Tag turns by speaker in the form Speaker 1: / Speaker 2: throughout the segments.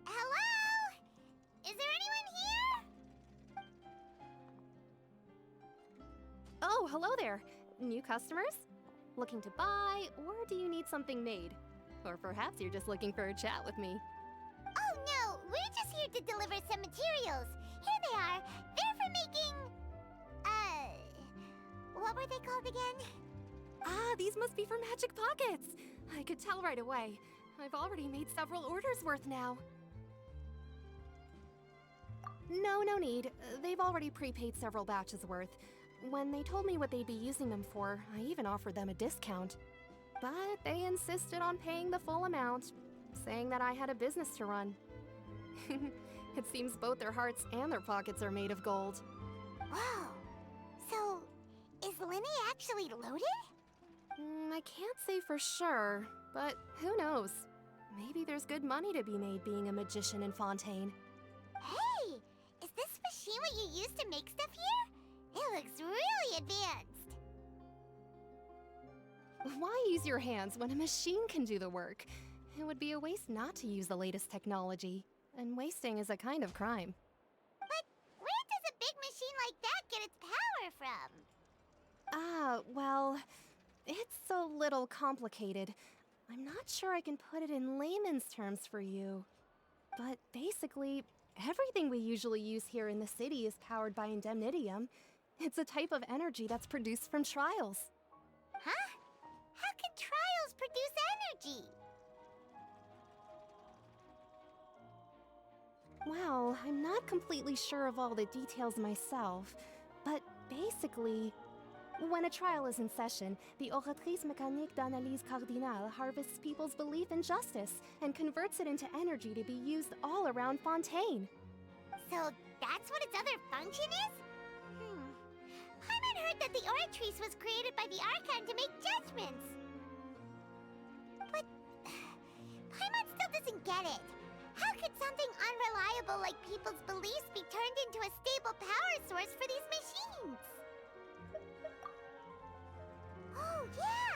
Speaker 1: Hello? Is there anyone here?
Speaker 2: Oh, hello there. New customers? Looking to buy, or do you need something made? Or perhaps you're just looking for a chat with me.
Speaker 1: Oh no, we're just here to deliver some materials. Here they are. They're for making... what were they called again?
Speaker 2: Ah, these must be for Magic Pockets. I could tell right away. I've already made several orders worth now. No need. They've already prepaid several batches worth. When they told me what they'd be using them for, I even offered them a discount. But they insisted on paying the full amount, saying that I had a business to run. It seems both their hearts and their pockets are made of gold.
Speaker 1: Whoa. So, is Linny actually loaded?
Speaker 2: I can't say for sure, but who knows? Maybe there's good money to be made being a magician in Fontaine.
Speaker 1: Hey! Is this machine what you use to make stuff here? It looks really advanced.
Speaker 2: Why use your hands when a machine can do the work? It would be a waste not to use the latest technology, and wasting is a kind of crime.
Speaker 1: But where does a big machine like that get its power from?
Speaker 2: Well, it's a little complicated. I'm not sure I can put it in layman's terms for you. But basically, everything we usually use here in the city is powered by indemnitium. It's a type of energy that's produced from trials.
Speaker 1: Huh? How can trials produce energy?
Speaker 2: Well, I'm not completely sure of all the details myself, but basically, when a trial is in session, the oratrice mécanique d'analyse cardinale harvests people's belief in justice and converts it into energy to be used all around Fontaine.
Speaker 1: So that's what its other function is? Paimon heard that the Oratrice was created by the Archon to make judgments. But Paimon still doesn't get it. How could something unreliable like people's beliefs be turned into a stable power source for these machines? Oh, yeah!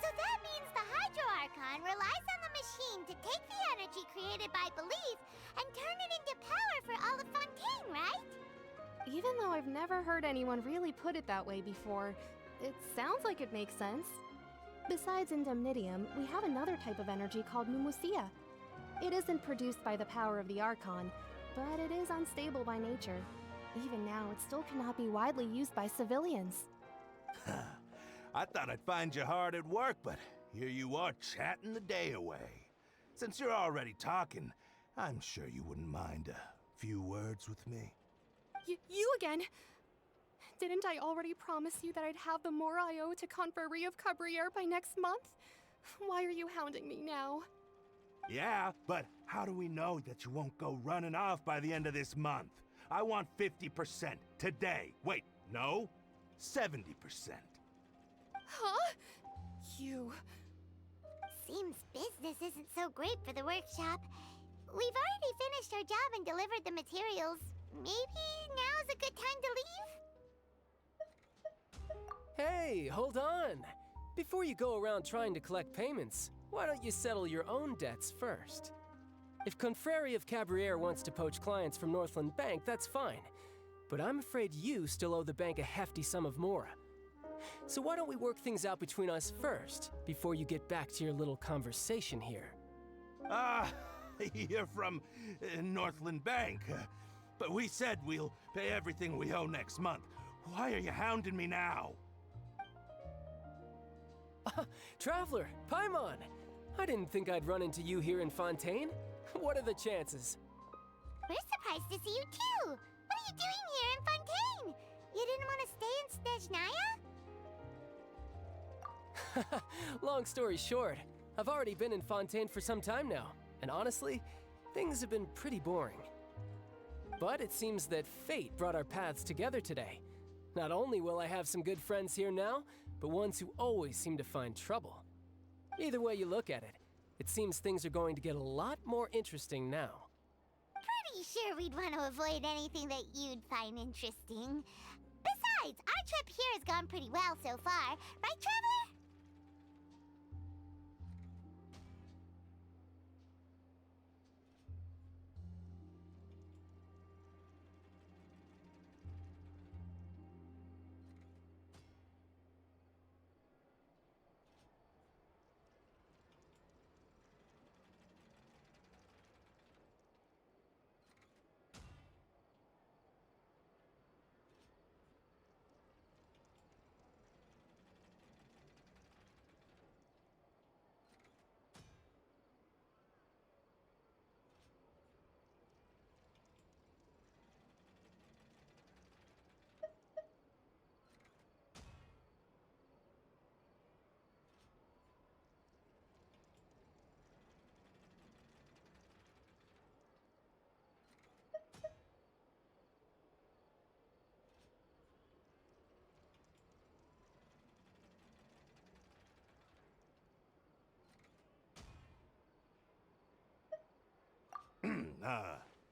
Speaker 1: So that means the Hydro Archon relies on the machine to take the energy created by belief and turn it into power for all of Fontaine, right?
Speaker 2: Even though I've never heard anyone really put it that way before, it sounds like it makes sense. Besides indemnitium, we have another type of energy called pneumosia. It isn't produced by the power of the Archon, but it is unstable by nature. Even now, it still cannot be widely used by civilians.
Speaker 3: I thought I'd find you hard at work, but here you are chatting the day away. Since you're already talking, I'm sure you wouldn't mind a few words with me.
Speaker 2: You again? Didn't I already promise you that I'd have the more I owe to Confrérie of Cabriere by next month? Why are you hounding me now?
Speaker 3: Yeah, but how do we know that you won't go running off by the end of this month? I want 50% today. Wait, no, 70%.
Speaker 2: Huh? You...
Speaker 1: Seems business isn't so great for the workshop. We've already finished our job and delivered the materials. Maybe now's a good time to leave?
Speaker 4: Hey, hold on! Before you go around trying to collect payments, why don't you settle your own debts first? If Confrérie of Cabriere wants to poach clients from Northland Bank, that's fine. But I'm afraid you still owe the bank a hefty sum of mora. So why don't we work things out between us first, before you get back to your little conversation here?
Speaker 3: You're from Northland Bank. But we said we'll pay everything we owe next month. Why are you hounding me now?
Speaker 4: Traveler, Paimon! I didn't think I'd run into you here in Fontaine. What are the chances?
Speaker 1: We're surprised to see you too! What are you doing here in Fontaine? You didn't want to stay in Snezhnaya?
Speaker 4: Long story short, I've already been in Fontaine for some time now, and honestly, things have been pretty boring. But it seems that fate brought our paths together today. Not only will I have some good friends here now, but ones who always seem to find trouble. Either way you look at it, it seems things are going to get a lot more interesting now.
Speaker 1: Pretty sure we'd want to avoid anything that you'd find interesting. Besides, our trip here has gone pretty well so far, right, Traveler?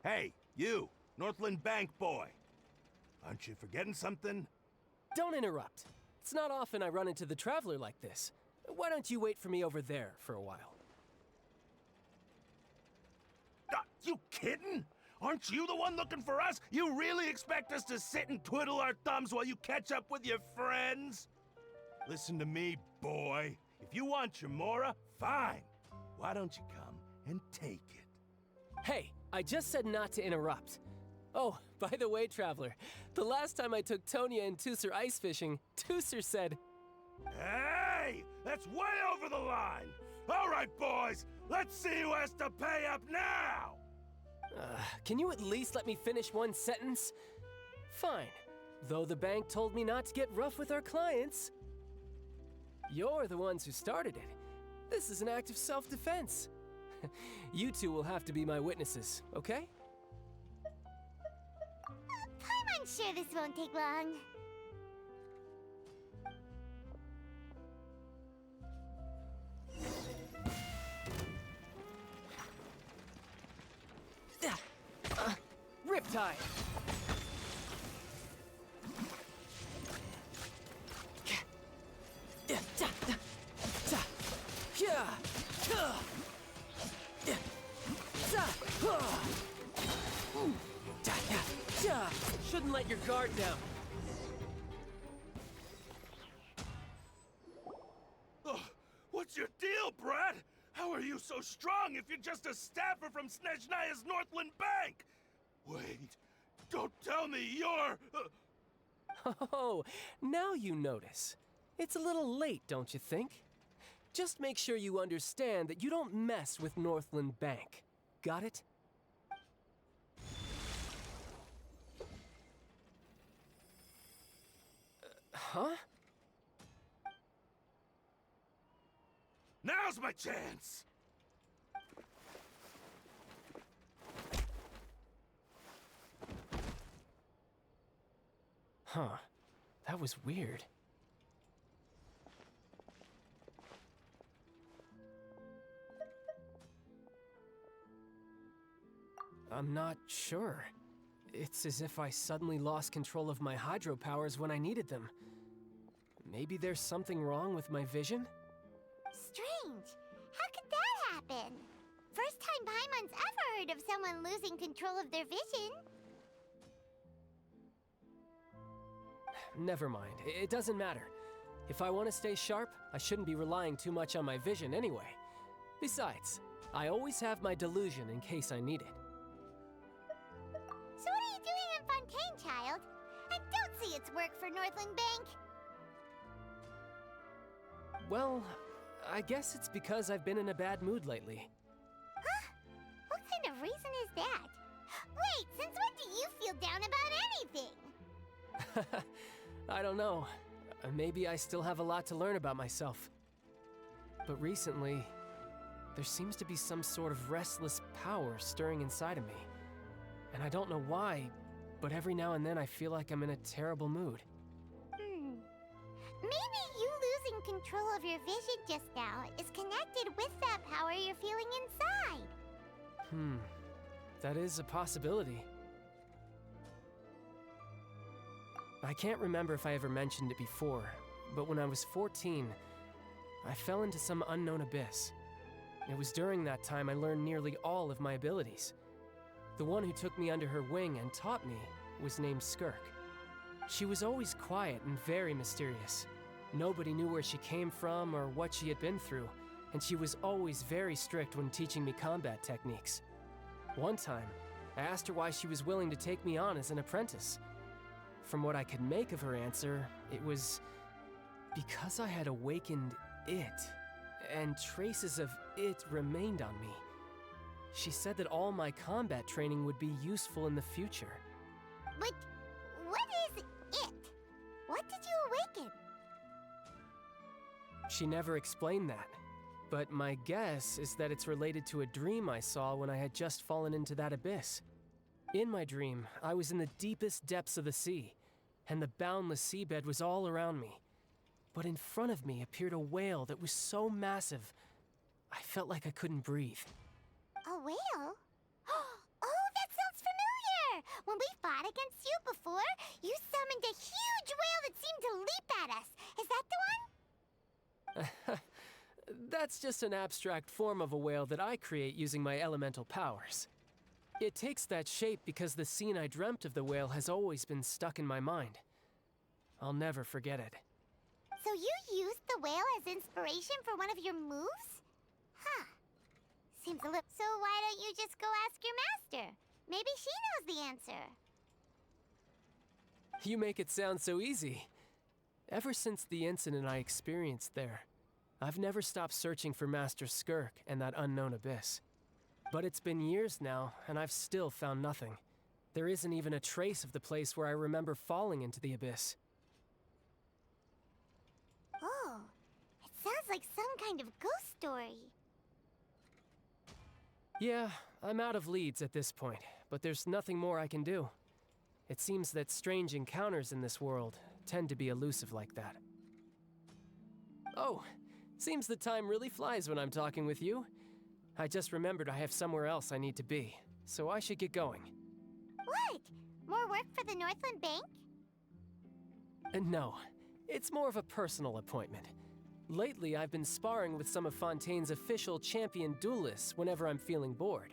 Speaker 3: Hey, you, Northland Bank boy. Aren't you forgetting something?
Speaker 4: Don't interrupt. It's not often I run into the Traveler like this. Why don't you wait for me over there for a while?
Speaker 3: You kidding? Aren't you the one looking for us? You really expect us to sit and twiddle our thumbs while you catch up with your friends? Listen to me, boy. If you want your mora, fine. Why don't you come and take it?
Speaker 4: Hey, I just said not to interrupt. Oh, by the way, Traveler, the last time I took Tonya and Tusser ice fishing, Tusser said...
Speaker 3: Hey! That's way over the line! All right, boys, let's see who has to pay up now!
Speaker 4: Can you at least let me finish one sentence? Fine. Though the bank told me not to get rough with our clients. You're the ones who started it. This is an act of self-defense. You two will have to be my witnesses, okay?
Speaker 1: Paimon's sure this won't take long.
Speaker 4: Riptide! Shouldn't let your guard down.
Speaker 3: Ugh, what's your deal, Brad? How are you so strong if you're just a staffer from Snezhnaya's Northland Bank? Wait, don't tell me you're...
Speaker 4: Oh, now you notice. It's a little late, don't you think? Just make sure you understand that you don't mess with Northland Bank. Got it? Huh?
Speaker 3: Now's my chance!
Speaker 4: Huh. That was weird. I'm not sure. It's as if I suddenly lost control of my hydro powers when I needed them. Maybe there's something wrong with my vision?
Speaker 1: Strange. How could that happen? First time Paimon's ever heard of someone losing control of their vision.
Speaker 4: Never mind. It doesn't matter. If I want to stay sharp, I shouldn't be relying too much on my vision anyway. Besides, I always have my delusion in case I need it.
Speaker 1: So what are you doing in Fontaine, child? And don't say it's work for Northland Bank.
Speaker 4: Well, I guess it's because I've been in a bad mood lately.
Speaker 1: Huh? What kind of reason is that? Wait, since when do you feel down about anything?
Speaker 4: I don't know. Maybe I still have a lot to learn about myself. But recently, there seems to be some sort of restless power stirring inside of me. And I don't know why, but every now and then I feel like I'm in a terrible mood.
Speaker 1: Maybe you losing control of your vision just now is connected with that power you're feeling inside.
Speaker 4: That is a possibility. I can't remember if I ever mentioned it before, but when I was 14, I fell into some unknown abyss. It was during that time I learned nearly all of my abilities. The one who took me under her wing and taught me was named Skirk. She was always quiet and very mysterious. Nobody knew where she came from or what she had been through, and she was always very strict when teaching me combat techniques. One time, I asked her why she was willing to take me on as an apprentice. From what I could make of her answer, it was because I had awakened it, and traces of it remained on me. She said that all my combat training would be useful in the future.
Speaker 1: But what is it? What did you awaken?
Speaker 4: She never explained that, but my guess is that it's related to a dream I saw when I had just fallen into that abyss. In my dream, I was in the deepest depths of the sea, and the boundless seabed was all around me. But in front of me appeared a whale that was so massive, I felt like I couldn't breathe.
Speaker 1: A whale? Oh, that sounds familiar! When we fought against you before, you summoned a huge whale that seemed to leap at us. Is that the one?
Speaker 4: That's just an abstract form of a whale that I create using my elemental powers. It takes that shape because the scene I dreamt of the whale has always been stuck in my mind. I'll never forget it.
Speaker 1: So you used the whale as inspiration for one of your moves? Huh. Seems a little... So why don't you just go ask your master? Maybe she knows the answer.
Speaker 4: You make it sound so easy. Ever since the incident I experienced there, I've never stopped searching for Master Skirk and that unknown abyss. But it's been years now, and I've still found nothing. There isn't even a trace of the place where I remember falling into the abyss.
Speaker 1: Oh, it sounds like some kind of ghost story.
Speaker 4: Yeah, I'm out of leads at this point, but there's nothing more I can do. It seems that strange encounters in this world tend to be elusive like that. Oh, seems the time really flies when I'm talking with you. I just remembered I have somewhere else I need to be, so I should get going.
Speaker 1: What? More work for the Northland Bank?
Speaker 4: No, it's more of a personal appointment. Lately, I've been sparring with some of Fontaine's official champion duelists whenever I'm feeling bored.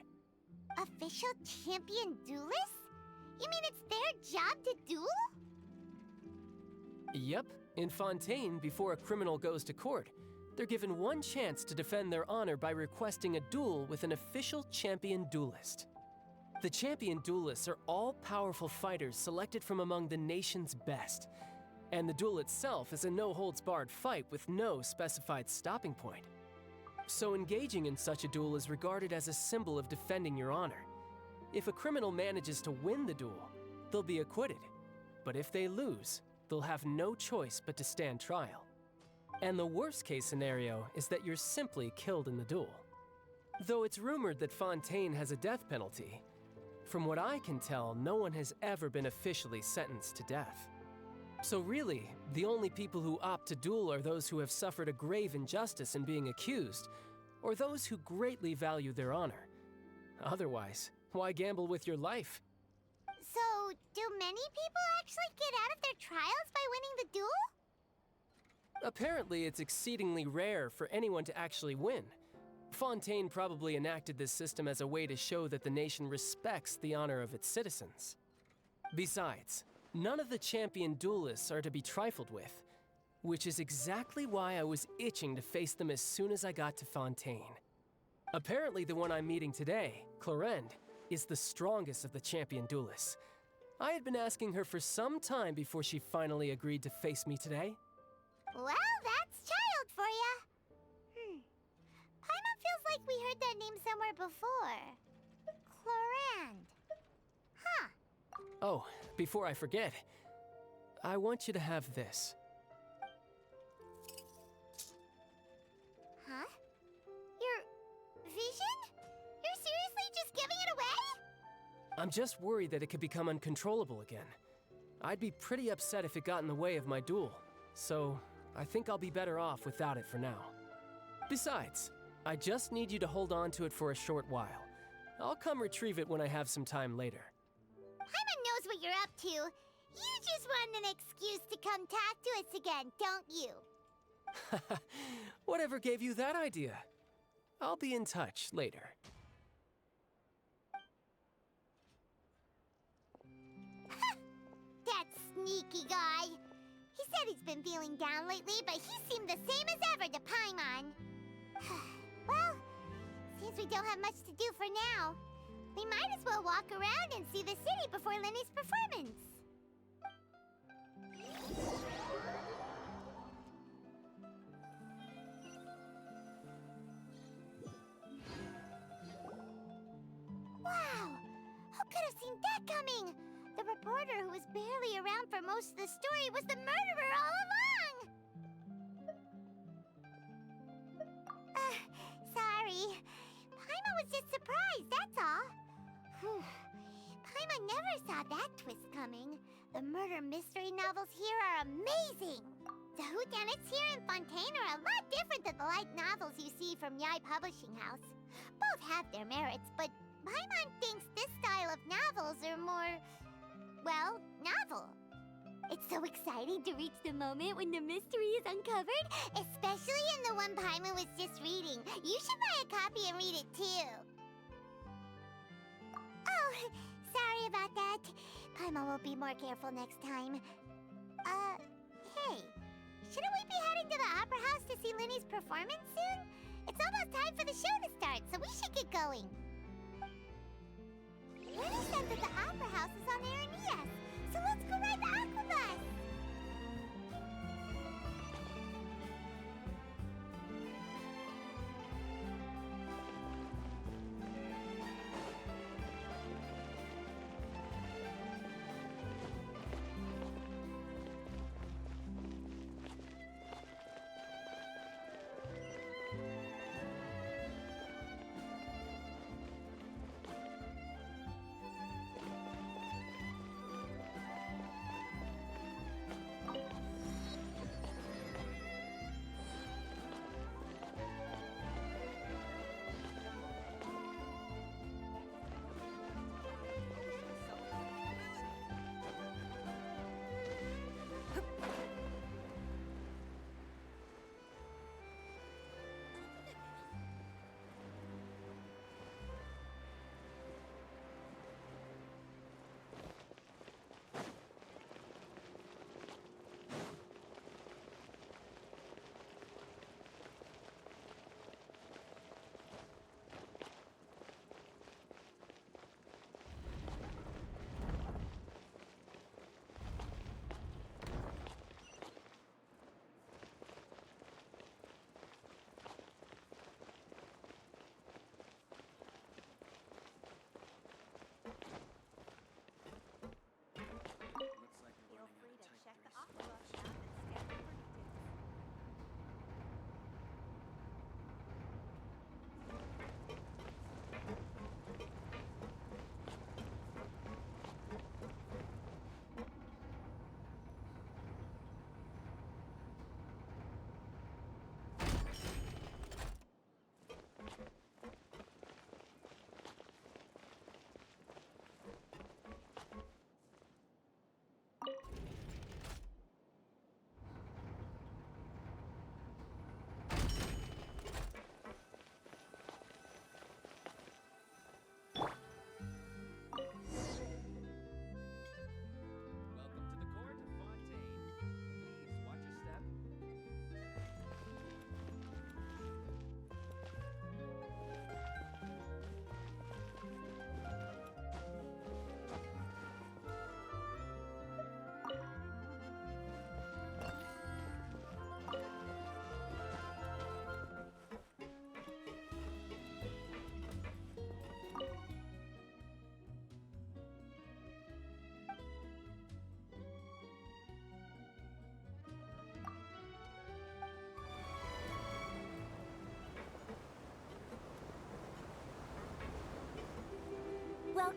Speaker 1: Official champion duelists? You mean it's their job to duel?
Speaker 4: Yep, in Fontaine, before a criminal goes to court, they're given one chance to defend their honor by requesting a duel with an official champion duelist. The champion duelists are all-powerful fighters selected from among the nation's best, and the duel itself is a no-holds-barred fight with no specified stopping point. So engaging in such a duel is regarded as a symbol of defending your honor. If a criminal manages to win the duel, they'll be acquitted. But if they lose, they'll have no choice but to stand trial. And the worst-case scenario is that you're simply killed in the duel. Though it's rumored that Fontaine has a death penalty, from what I can tell, no one has ever been officially sentenced to death. So really, the only people who opt to duel are those who have suffered a grave injustice in being accused, or those who greatly value their honor. Otherwise, why gamble with your life?
Speaker 1: So, do many people actually get out of their trials by winning the duel?
Speaker 4: Apparently, it's exceedingly rare for anyone to actually win. Fontaine probably enacted this system as a way to show that the nation respects the honor of its citizens. Besides, none of the champion duelists are to be trifled with, which is exactly why I was itching to face them as soon as I got to Fontaine. Apparently, the one I'm meeting today, Clorinde, is the strongest of the champion duelists. I had been asking her for some time before she finally agreed to face me today.
Speaker 1: Well, that's child for ya. Paimon feels like we heard that name somewhere before. Clorinde. Huh.
Speaker 4: Oh, before I forget, I want you to have this.
Speaker 1: Huh? Your vision? You're seriously just giving it away?
Speaker 4: I'm just worried that it could become uncontrollable again. I'd be pretty upset if it got in the way of my duel, so I think I'll be better off without it for now. Besides, I just need you to hold on to it for a short while. I'll come retrieve it when I have some time later.
Speaker 1: Paimon knows what you're up to. You just want an excuse to come talk to us again, don't you?
Speaker 4: Whatever gave you that idea? I'll be in touch later.
Speaker 1: That sneaky guy. He said he's been feeling down lately, but he seemed the same as ever to Paimon. Well, since we don't have much to do for now, we might as well walk around and see the city before Lenny's performance. Wow! Who could have seen that coming? The reporter who was barely around for most of the story was the murderer all along! Sorry. Paimon was just surprised, that's all. Whew. Paimon never saw that twist coming. The murder mystery novels here are amazing! The whodunits here in Fontaine are a lot different than the light novels you see from Yai Publishing House. Both have their merits, but Paimon thinks this style of novels are more, well, novel. It's so exciting to reach the moment when the mystery is uncovered, especially in the one Paimon was just reading. You should buy a copy and read it too. Oh, sorry about that. Paimon will be more careful next time. Hey, shouldn't we be heading to the Opera House to see Lenny's performance soon? It's almost time for the show to start, so we should get going. Lenny said that the Opera House is on Aranias, so let's go ride the Aquabus!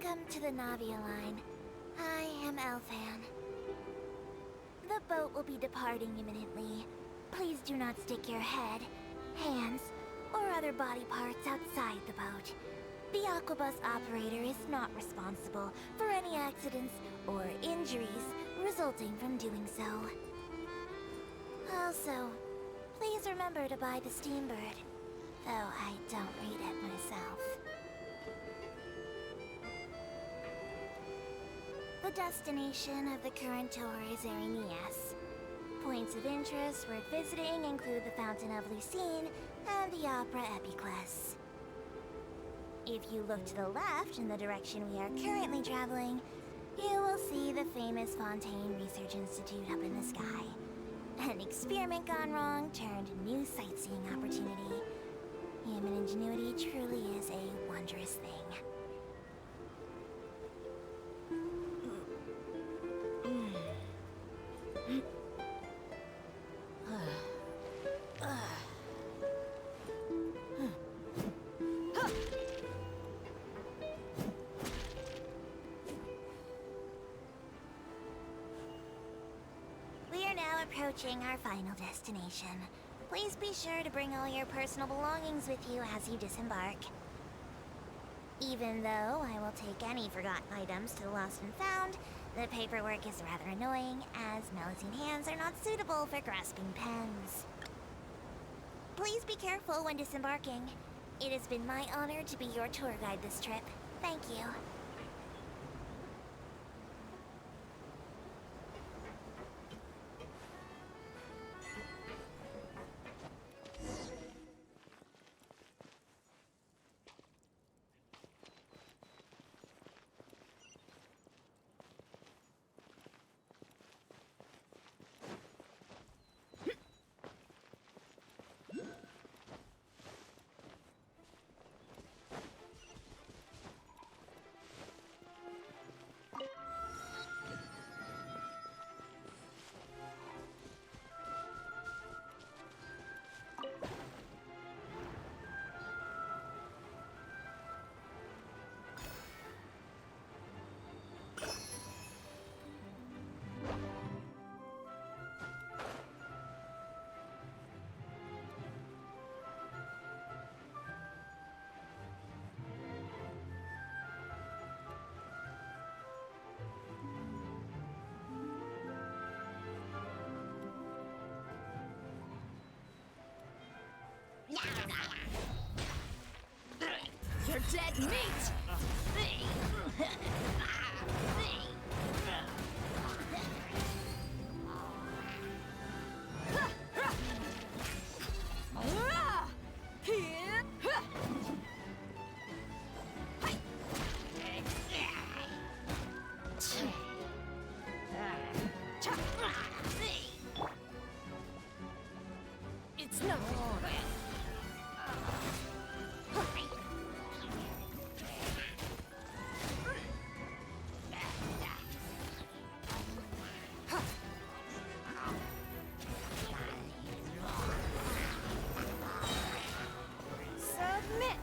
Speaker 1: Welcome to the Navia line. I am Elfan. The boat will be departing imminently. Please do not stick your head, hands, or other body parts outside the boat. The Aquabus operator is not responsible for any accidents or injuries resulting from doing so. Also, please remember to buy the Steambird, though I don't read it myself. The destination of the current tour is Arenias. Points of interest worth visiting include the Fountain of Lucine and the Opera Epiclese. If you look to the left in the direction we are currently traveling, you will see the famous Fontaine Research Institute up in the sky. An experiment gone wrong turned new sightseeing opportunity. Human ingenuity truly is a wondrous thing. We are now approaching our final destination. Please be sure to bring all your personal belongings with you as you disembark. Even though I will take any forgotten items to the lost and found, the paperwork is rather annoying, as Melusine hands are not suitable for grasping pens. Please be careful when disembarking. It has been my honor to be your tour guide this trip. Thank you.
Speaker 5: You're dead meat!
Speaker 2: It's nothing.
Speaker 5: Submit!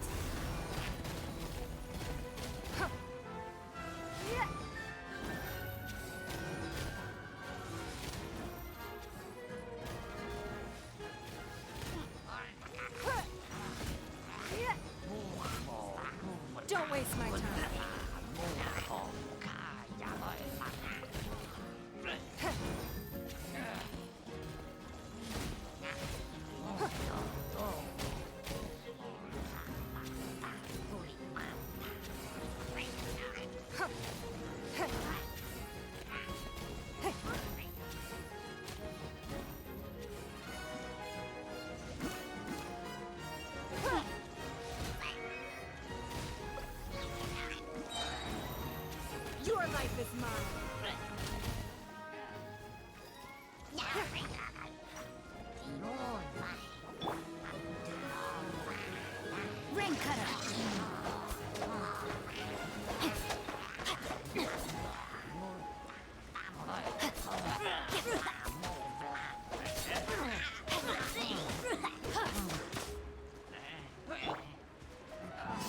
Speaker 2: Don't waste my time. Your life is mine.
Speaker 5: Rain cutter!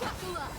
Speaker 5: Buckle up!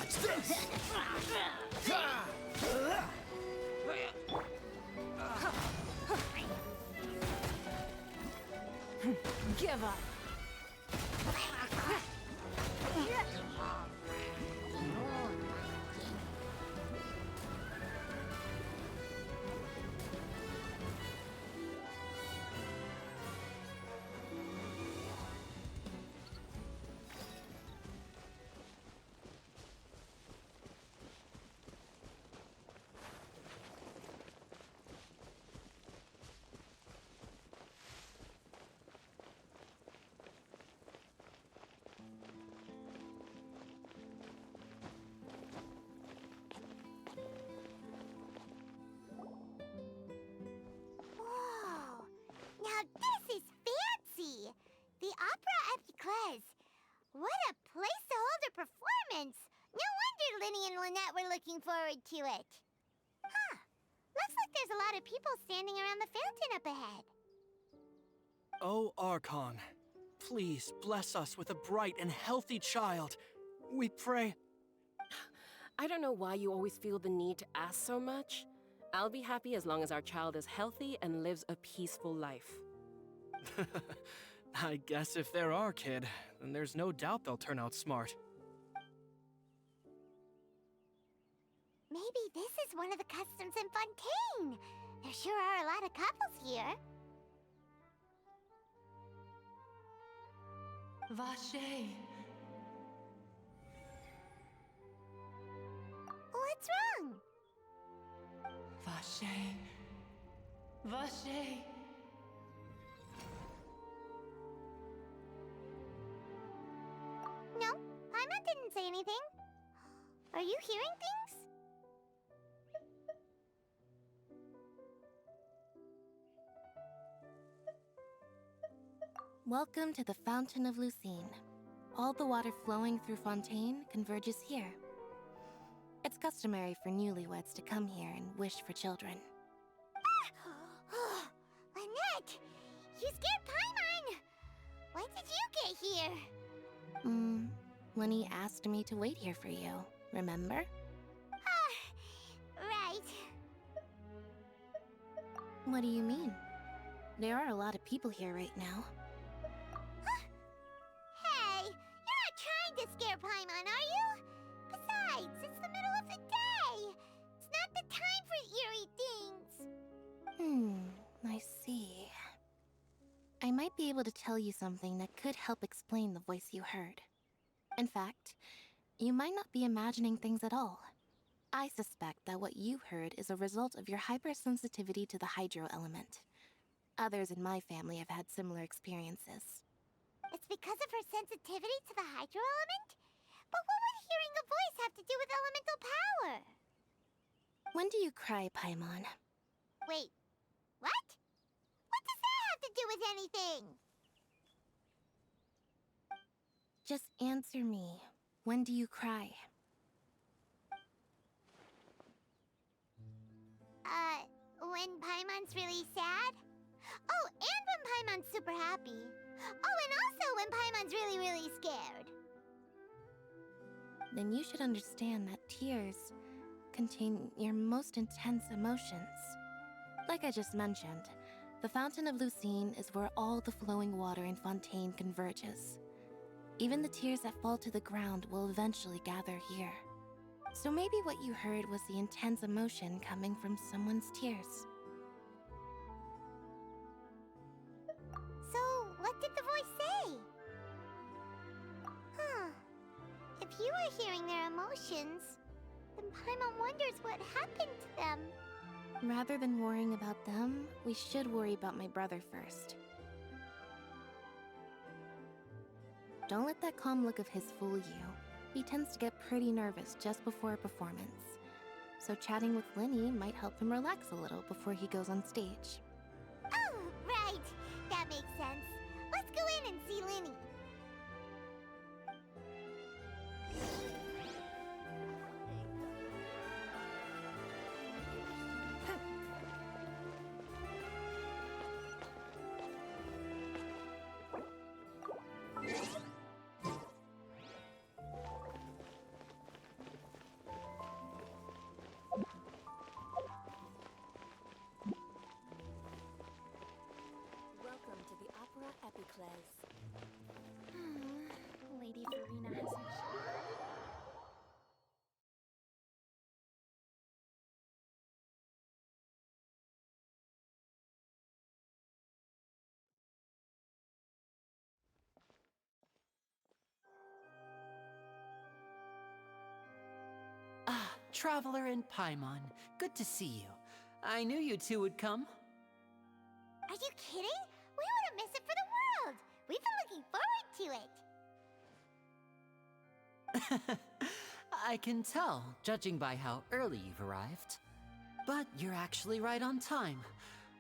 Speaker 3: Watch this!
Speaker 5: Give up.
Speaker 1: Whoa! Now this is fancy! The Opera Epiclese. What a place to hold a performance! No wonder Linny and Lynette were looking forward to it. Huh. Looks like there's a lot of people standing around the fountain up ahead.
Speaker 6: O Archon, please bless us with a bright and healthy child. We pray.
Speaker 7: I don't know why you always feel the need to ask so much. I'll be happy as long as our child is healthy and lives a peaceful life.
Speaker 6: I guess if they're our kid, then there's no doubt they'll turn out smart.
Speaker 1: Maybe this is one of the customs in Fontaine. There sure are a lot of couples here.
Speaker 5: Vache.
Speaker 1: What's wrong?
Speaker 5: Vache. Vache.
Speaker 1: No, Paimon didn't say anything. Are you hearing things?
Speaker 8: Welcome to the Fountain of Lucine. All the water flowing through Fontaine converges here. It's customary for newlyweds to come here and wish for children.
Speaker 1: Lynette! You scared Paimon! When did you get here?
Speaker 8: Lenny asked me to wait here for you, remember?
Speaker 1: Right.
Speaker 8: What do you mean? There are a lot of people here right now.
Speaker 1: Hey, you're not trying to scare Paimon, are you? Besides, it's the middle of the day. It's not the time for eerie things.
Speaker 8: I see. I might be able to tell you something that could help explain the voice you heard. In fact, you might not be imagining things at all. I suspect that what you heard is a result of your hypersensitivity to the hydro element. Others in my family have had similar experiences.
Speaker 1: It's because of her sensitivity to the hydro element? But what would hearing a voice have to do with elemental power?
Speaker 8: When do you cry, Paimon?
Speaker 1: Wait, what? What does that have to do with anything?
Speaker 8: Just answer me. When do you cry?
Speaker 1: When Paimon's really sad? Oh, and when Paimon's super happy. Oh, and also when Paimon's really, really scared.
Speaker 8: Then you should understand that tears contain your most intense emotions. Like I just mentioned, the Fountain of Lucine is where all the flowing water in Fontaine converges. Even the tears that fall to the ground will eventually gather here. So maybe what you heard was the intense emotion coming from someone's tears.
Speaker 1: So, what did the voice say? Huh. If you were hearing their emotions, then Paimon wonders what happened to them.
Speaker 8: Rather than worrying about them, we should worry about my brother first. Don't let that calm look of his fool you. He tends to get pretty nervous just before a performance. So chatting with Linny might help him relax a little before he goes on stage.
Speaker 1: Oh, right. That makes sense. Let's go in and see Linny.
Speaker 9: Traveler and Paimon. Good to see you. I knew you two would come.
Speaker 1: Are you kidding? We wouldn't miss it for the world. We've been looking forward to it.
Speaker 9: I can tell, judging by how early you've arrived. But you're actually right on time.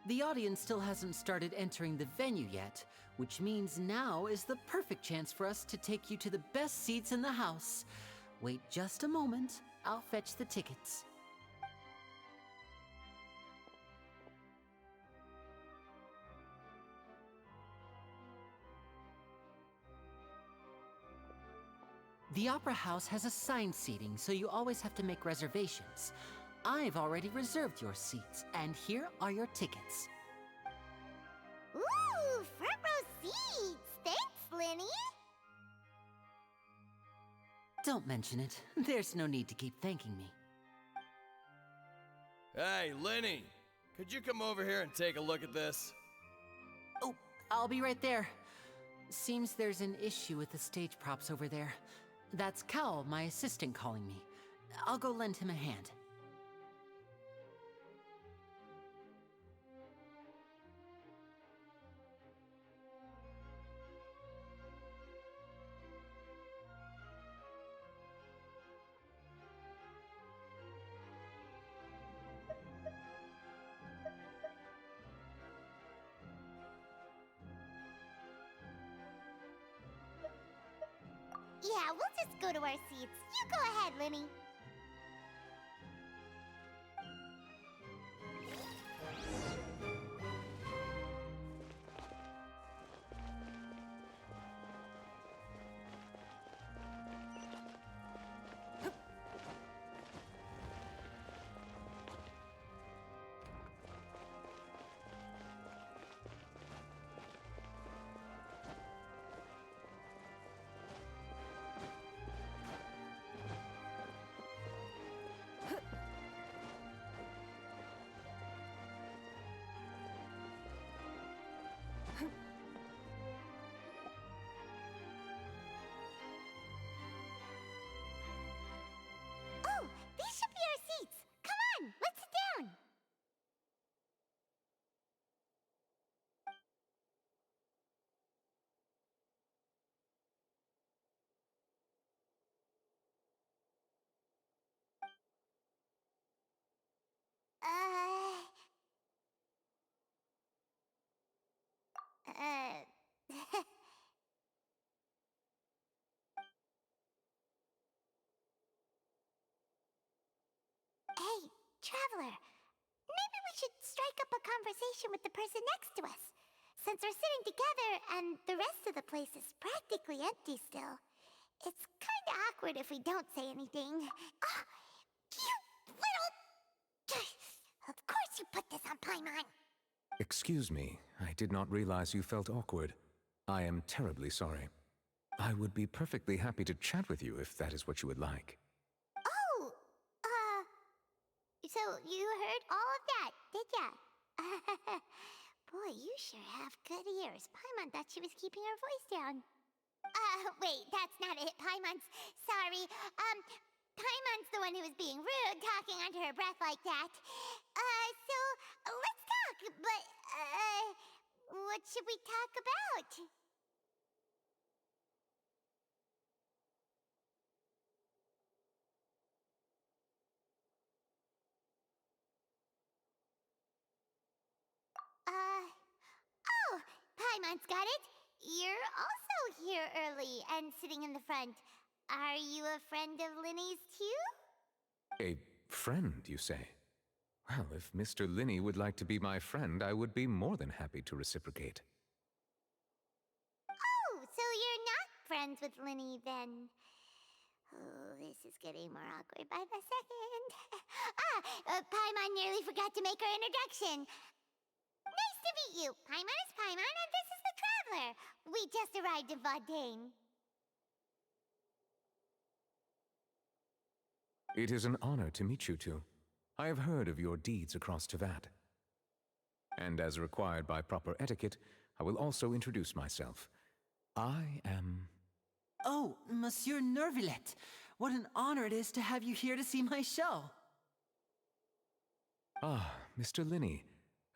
Speaker 9: The audience still hasn't started entering the venue yet, which means now is the perfect chance for us to take you to the best seats in the house. Wait just a moment. I'll fetch the tickets. The Opera House has assigned seating, so you always have to make reservations. I've already reserved your seats, and here are your tickets.
Speaker 1: Ooh, front row seats! Thanks, Linny!
Speaker 9: Don't mention it. There's no need to keep thanking me.
Speaker 10: Hey, Linny! Could you come over here and take a look at this?
Speaker 9: Oh, I'll be right there. Seems there's an issue with the stage props over there. That's Cal, my assistant, calling me. I'll go lend him a hand.
Speaker 1: Yeah, we'll just go to our seats. You go ahead, Linny. Oh, these should be our seats. Come on, let's sit down. Hey, Traveler. Maybe we should strike up a conversation with the person next to us. Since we're sitting together and the rest of the place is practically empty still, it's kinda awkward if we don't say anything. Ah, you little... Of course you put this on Paimon.
Speaker 11: Excuse me, I did not realize you felt awkward. I am terribly sorry. I would be perfectly happy to chat with you if that is what you would like.
Speaker 1: Oh, so you heard all of that, did ya? Boy, you sure have good ears. Paimon thought she was keeping her voice down. Wait, that's not it, Paimon's. Sorry. Paimon's the one who was being rude, talking under her breath like that. So, let's talk, but, what should we talk about? Oh, Paimon's got it. You're also here early and sitting in the front. Are you a friend of Linny's too?
Speaker 11: A friend, you say? Well, if Mr. Linny would like to be my friend, I would be more than happy to reciprocate.
Speaker 1: Oh, so you're not friends with Linny then? Oh, this is getting more awkward by the second. Paimon nearly forgot to make her introduction. Nice to meet you. Paimon is Paimon, and this is the Traveler. We just arrived in Fontaine.
Speaker 11: It is an honor to meet you two. I have heard of your deeds across Tevat. And as required by proper etiquette, I will also introduce myself. I am...
Speaker 9: Oh, Monsieur Nervillet. What an honor it is to have you here to see my show.
Speaker 11: Ah, Mr. Linney.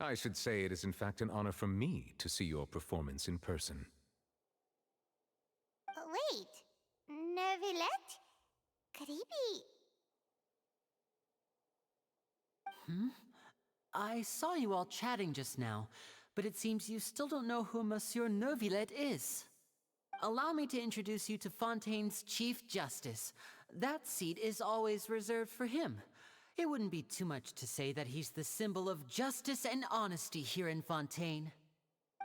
Speaker 11: I should say it is in fact an honor for me to see your performance in person.
Speaker 1: Wait, Neuvillette? Could he be...
Speaker 9: I saw you all chatting just now, but it seems you still don't know who Monsieur Neuvillette is. Allow me to introduce you to Fontaine's Chief Justice. That seat is always reserved for him. It wouldn't be too much to say that he's the symbol of justice and honesty here in Fontaine.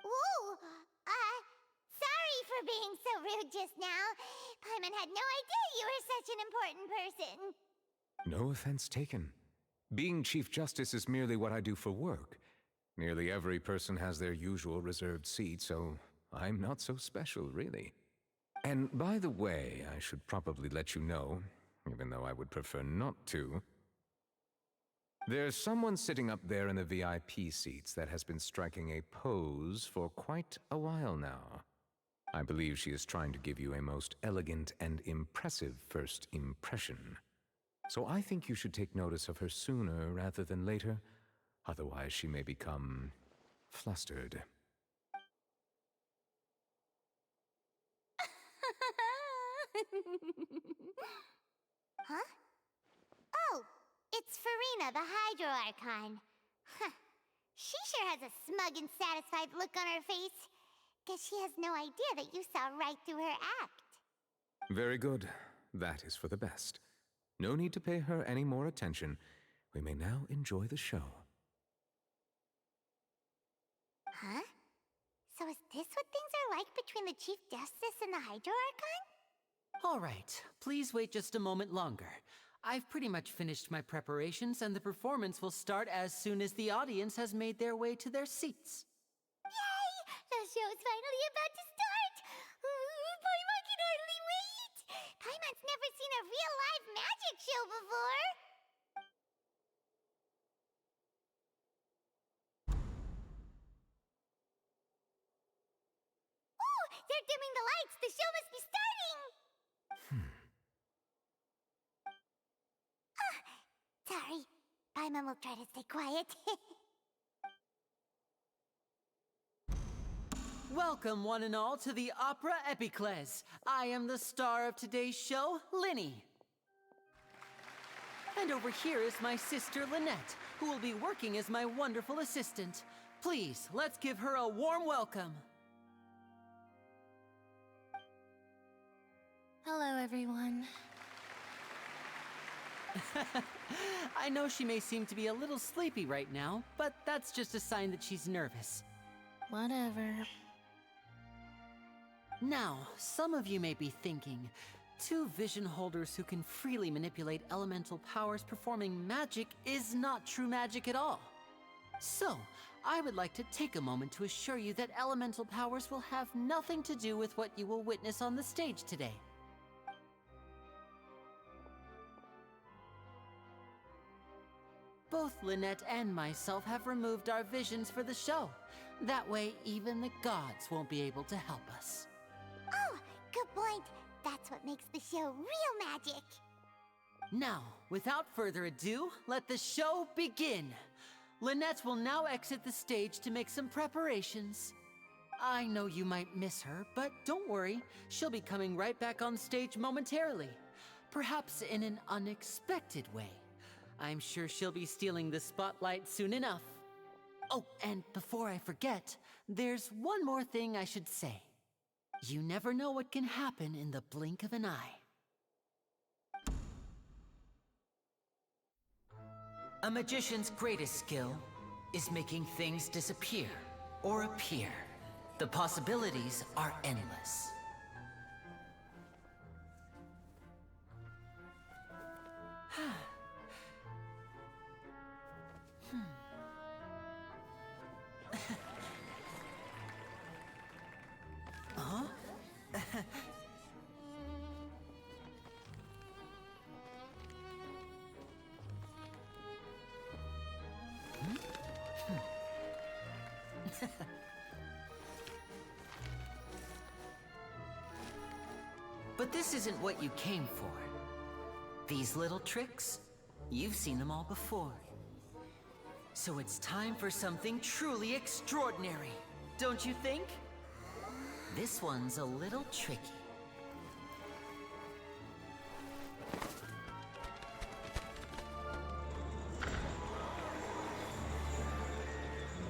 Speaker 1: Whoa! Sorry for being so rude just now. Paimon had no idea you were such an important person.
Speaker 11: No offense taken. Being Chief Justice is merely what I do for work. Nearly every person has their usual reserved seat, so I'm not so special, really. And by the way, I should probably let you know, even though I would prefer not to. There's someone sitting up there in the VIP seats that has been striking a pose for quite a while now. I believe she is trying to give you a most elegant and impressive first impression. So I think you should take notice of her sooner rather than later. Otherwise, she may become flustered.
Speaker 1: Huh? Oh, it's Farina, the Hydro Archon. Huh. She sure has a smug and satisfied look on her face. Guess she has no idea that you saw right through her act.
Speaker 11: Very good. That is for the best. No need to pay her any more attention. We may now enjoy the show.
Speaker 1: Huh? So is this what things are like between the Chief Justice and the Hydro Archon?
Speaker 9: All right, please wait just a moment longer. I've pretty much finished my preparations, and the performance will start as soon as the audience has made their way to their seats.
Speaker 1: Yay! The show's finally about to start! Paimon can hardly wait! Paimon's never seen a real live magic show before! Oh! They're dimming the lights! The show must be starting! Sorry. Paimon will try to stay quiet.
Speaker 9: Welcome, one and all, to the Opera Epiclese. I am the star of today's show, Linny. And over here is my sister, Lynette, who will be working as my wonderful assistant. Please, let's give her a warm welcome.
Speaker 8: Hello, everyone.
Speaker 9: I know she may seem to be a little sleepy right now, but that's just a sign that she's nervous.
Speaker 8: Whatever.
Speaker 9: Now, some of you may be thinking, two vision holders who can freely manipulate elemental powers performing magic is not true magic at all. So, I would like to take a moment to assure you that elemental powers will have nothing to do with what you will witness on the stage today. Both Lynette and myself have removed our visions for the show. That way, even the gods won't be able to help us.
Speaker 1: Oh, good point. That's what makes the show real magic.
Speaker 9: Now, without further ado, let the show begin. Lynette will now exit the stage to make some preparations. I know you might miss her, but don't worry. She'll be coming right back on stage momentarily. Perhaps in an unexpected way. I'm sure she'll be stealing the spotlight soon enough. Oh, and before I forget, there's one more thing I should say. You never know what can happen in the blink of an eye. A magician's greatest skill is making things disappear or appear. The possibilities are endless. But this isn't what you came for. These little tricks, you've seen them all before. So it's time for something truly extraordinary, don't you think? This one's a little tricky.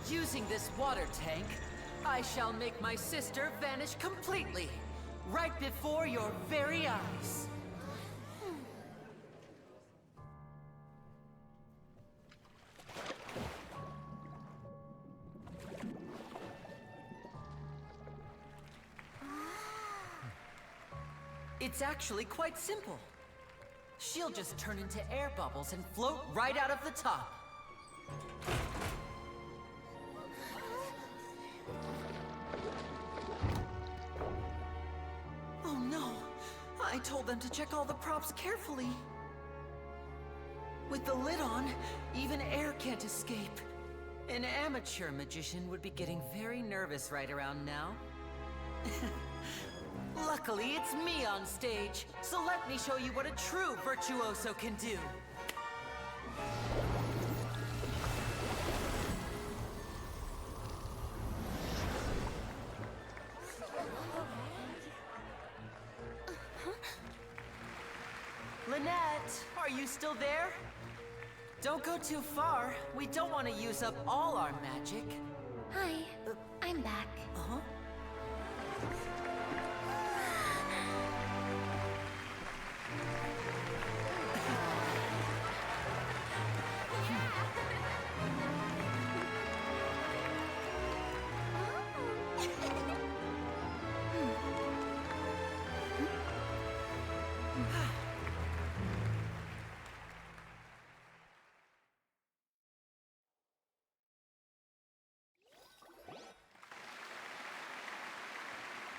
Speaker 9: Using this water tank, I shall make my sister vanish completely, right before your very eyes. It's actually quite simple. She'll just turn into air bubbles and float right out of the top. Oh no! I told them to check all the props carefully. With the lid on, even air can't escape. An amateur magician would be getting very nervous right around now. Luckily, it's me on stage, so let me show you what a true virtuoso can do. Lynette, are you still there? Don't go too far. We don't want to use up all our magic.
Speaker 8: Hi, I'm back.
Speaker 9: Uh-huh.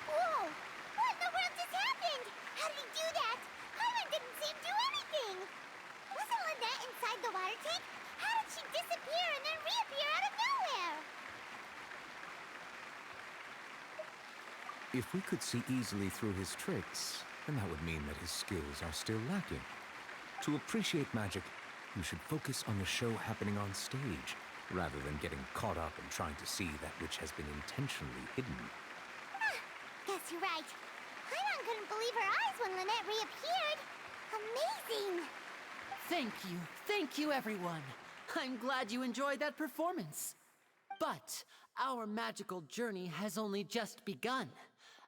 Speaker 1: Whoa! What in the world just happened? How did he do that? Hyman didn't see him do anything! Wasn't Lynette inside the water tank? How did she disappear and then reappear out of nowhere?
Speaker 11: If we could see easily through his tricks, then that would mean that his skills are still lacking. To appreciate magic, you should focus on the show happening on stage, rather than getting caught up in trying to see that which has been intentionally hidden.
Speaker 1: Guess you're right. Hyman couldn't believe her eyes when Lynette reappeared. Amazing!
Speaker 9: Thank you everyone. I'm glad you enjoyed that performance. But our magical journey has only just begun.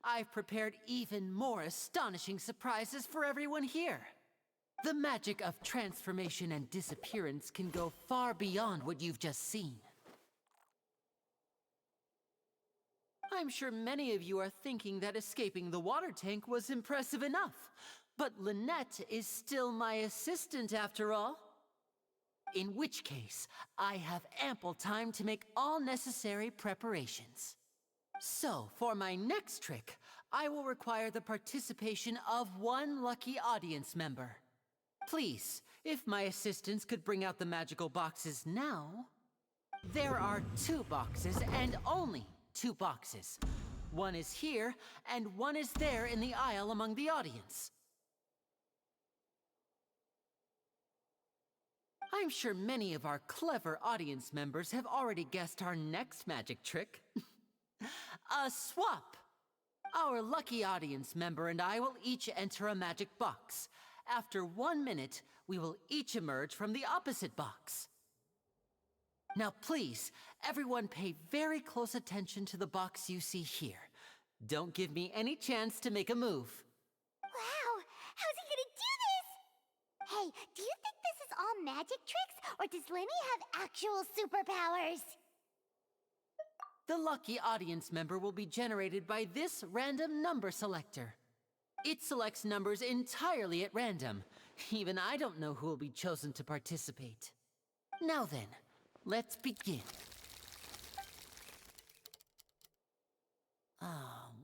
Speaker 9: I've prepared even more astonishing surprises for everyone here. The magic of transformation and disappearance can go far beyond what you've just seen. I'm sure many of you are thinking that escaping the water tank was impressive enough, but Lynette is still my assistant after all. In which case, I have ample time to make all necessary preparations. So, for my next trick, I will require the participation of one lucky audience member. Please, if my assistants could bring out the magical boxes now. There are 2 boxes, and only 2 boxes. One is here, and one is there in the aisle among the audience. I'm sure many of our clever audience members have already guessed our next magic trick. A swap! Our lucky audience member and I will each enter a magic box. After 1 minute, we will each emerge from the opposite box. Now please, everyone pay very close attention to the box you see here. Don't give me any chance to make a move.
Speaker 1: Wow! How's he gonna do this? Hey, do you think this is all magic tricks, or does Lenny have actual superpowers?
Speaker 9: The lucky audience member will be generated by this random number selector. It selects numbers entirely at random. Even I don't know who will be chosen to participate. Now then, let's begin.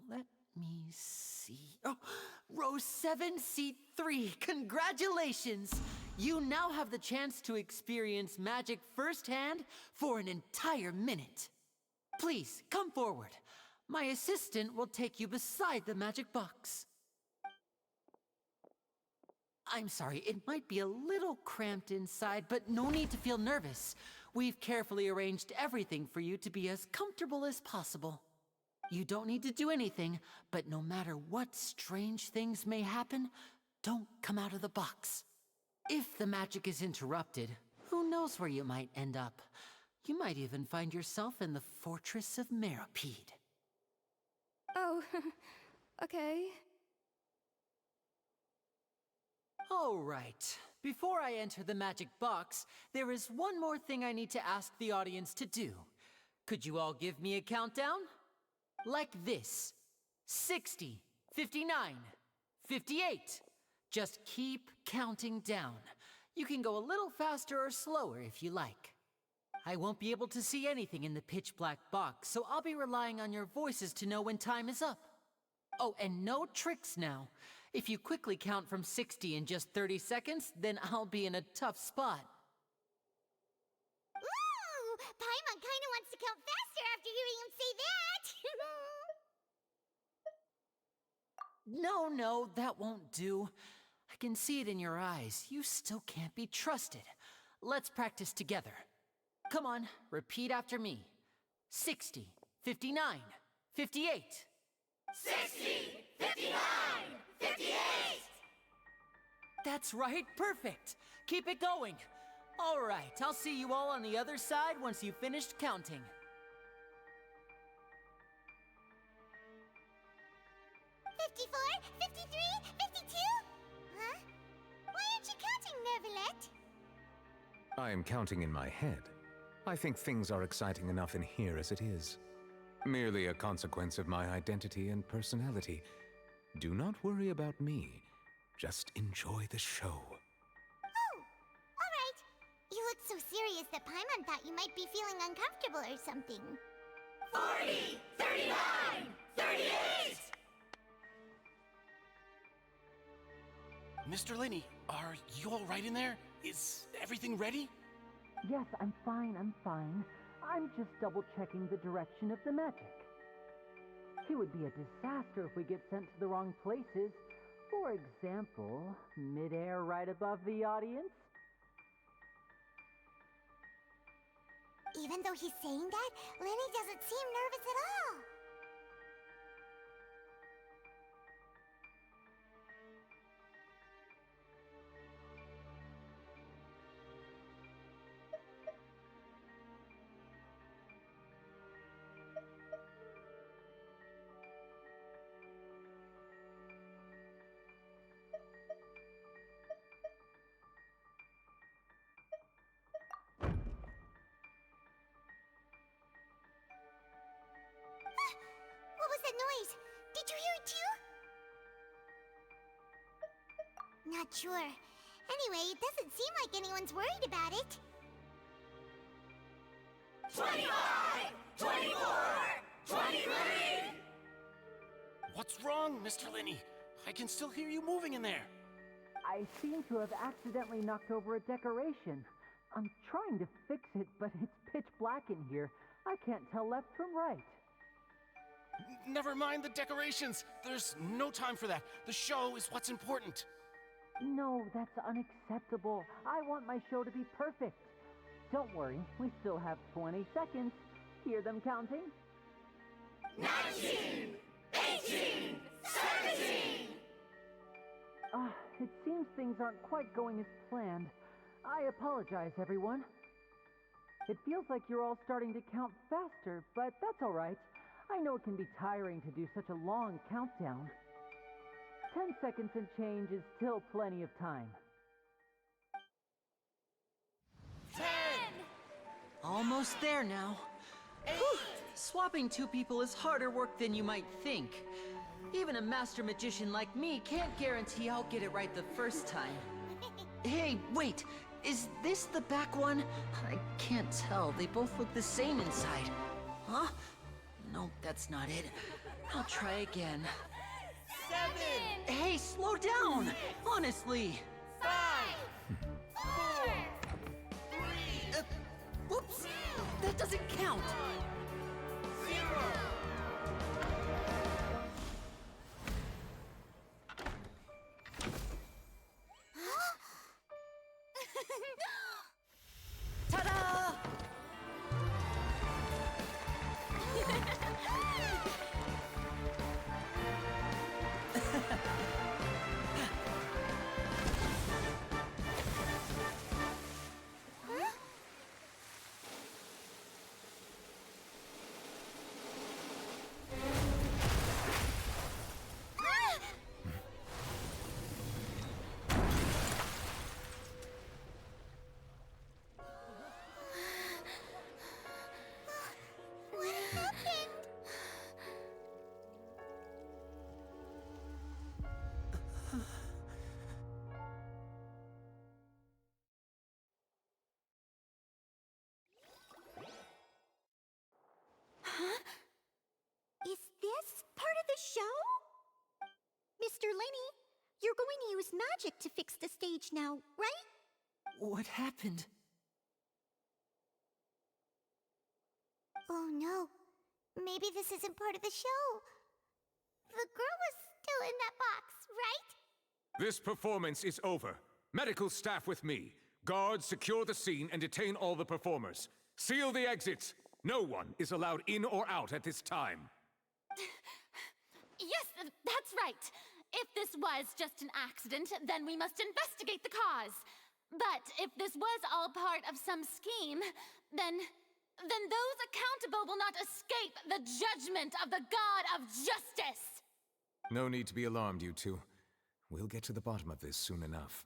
Speaker 9: Let me see. Oh, row 7, seat 3. Congratulations! You now have the chance to experience magic firsthand for an entire minute. Please, come forward. My assistant will take you beside the magic box. I'm sorry, it might be a little cramped inside, but no need to feel nervous. We've carefully arranged everything for you to be as comfortable as possible. You don't need to do anything, but no matter what strange things may happen, don't come out of the box. If the magic is interrupted, who knows where you might end up? You might even find yourself in the Fortress of Meropide.
Speaker 2: Oh, okay.
Speaker 9: All right. Before I enter the magic box, there is one more thing I need to ask the audience to do. Could you all give me a countdown? Like this. 60, 59, 58. Just keep counting down. You can go a little faster or slower if you like. I won't be able to see anything in the pitch black box, so I'll be relying on your voices to know when time is up. Oh, and no tricks now. If you quickly count from 60 in just 30 seconds, then I'll be in a tough spot.
Speaker 1: Ooh! Paimon kinda wants to count faster after hearing him say that!
Speaker 9: No, that won't do. I can see it in your eyes. You still can't be trusted. Let's practice together. Come on, repeat after me. 60, 59, 58.
Speaker 1: 60! 59! 58!
Speaker 9: That's right, perfect. Keep it going. All right, I'll see you all on the other side once you've finished counting.
Speaker 1: 54, 53, 52? Huh? Why aren't you counting, Nervalet?
Speaker 11: I am counting in my head. I think things are exciting enough in here as it is. Merely a consequence of my identity and personality. Do not worry about me. Just enjoy the show.
Speaker 1: Oh, all right. You look so serious that Paimon thought you might be feeling uncomfortable or something. 40, 39, 38!
Speaker 3: Mr. Linney, are you all right in there? Is everything ready?
Speaker 6: Yes, I'm fine. I'm just double-checking the direction of the magic. It would be a disaster if we get sent to the wrong places. For example, mid-air right above the audience.
Speaker 1: Even though he's saying that, Lenny doesn't seem nervous at all. What was that noise? Did you hear it too? Not sure. Anyway, it doesn't seem like anyone's worried about it. 25! 24! 23!
Speaker 3: What's wrong, Mr. Linney? I can still hear you moving in there.
Speaker 6: I seem to have accidentally knocked over a decoration. I'm trying to fix it, but it's pitch black in here. I can't tell left from right.
Speaker 3: Never mind the decorations. There's no time for that. The show is what's important.
Speaker 6: No, that's unacceptable. I want my show to be perfect. Don't worry, we still have 20 seconds. Hear them counting?
Speaker 1: 19! 18! 17!
Speaker 6: It seems things aren't quite going as planned. I apologize, everyone. It feels like you're all starting to count faster, but that's all right. I know it can be tiring to do such a long countdown. 10 seconds and change is still plenty of time.
Speaker 1: 10!
Speaker 9: Almost there now. Whew. Swapping two people is harder work than you might think. Even a master magician like me can't guarantee I'll get it right the first time. Hey, wait! Is this the back one? I can't tell. They both look the same inside. Huh? No, that's not it. I'll try again.
Speaker 1: 7!
Speaker 9: Hey, slow down! Honestly!
Speaker 1: 5! 4! 3!
Speaker 9: Whoops! That doesn't count!
Speaker 1: 0!
Speaker 7: Ta-da!
Speaker 1: What happened? Huh? Is this part of the show? Mr. Lenny, you're going to use magic to fix the stage now, right?
Speaker 6: What happened?
Speaker 1: Oh no. Maybe this isn't part of the show. The girl was still in that box, right?
Speaker 11: This performance is over. Medical staff with me. Guards, secure the scene and detain all the performers. Seal the exits. No one is allowed in or out at this time.
Speaker 5: Yes, that's right. If this was just an accident, then we must investigate the cause. But if this was all part of some scheme, then those accountable will not escape the judgment of the God of Justice.
Speaker 11: No need to be alarmed, you two. We'll get to the bottom of this soon enough.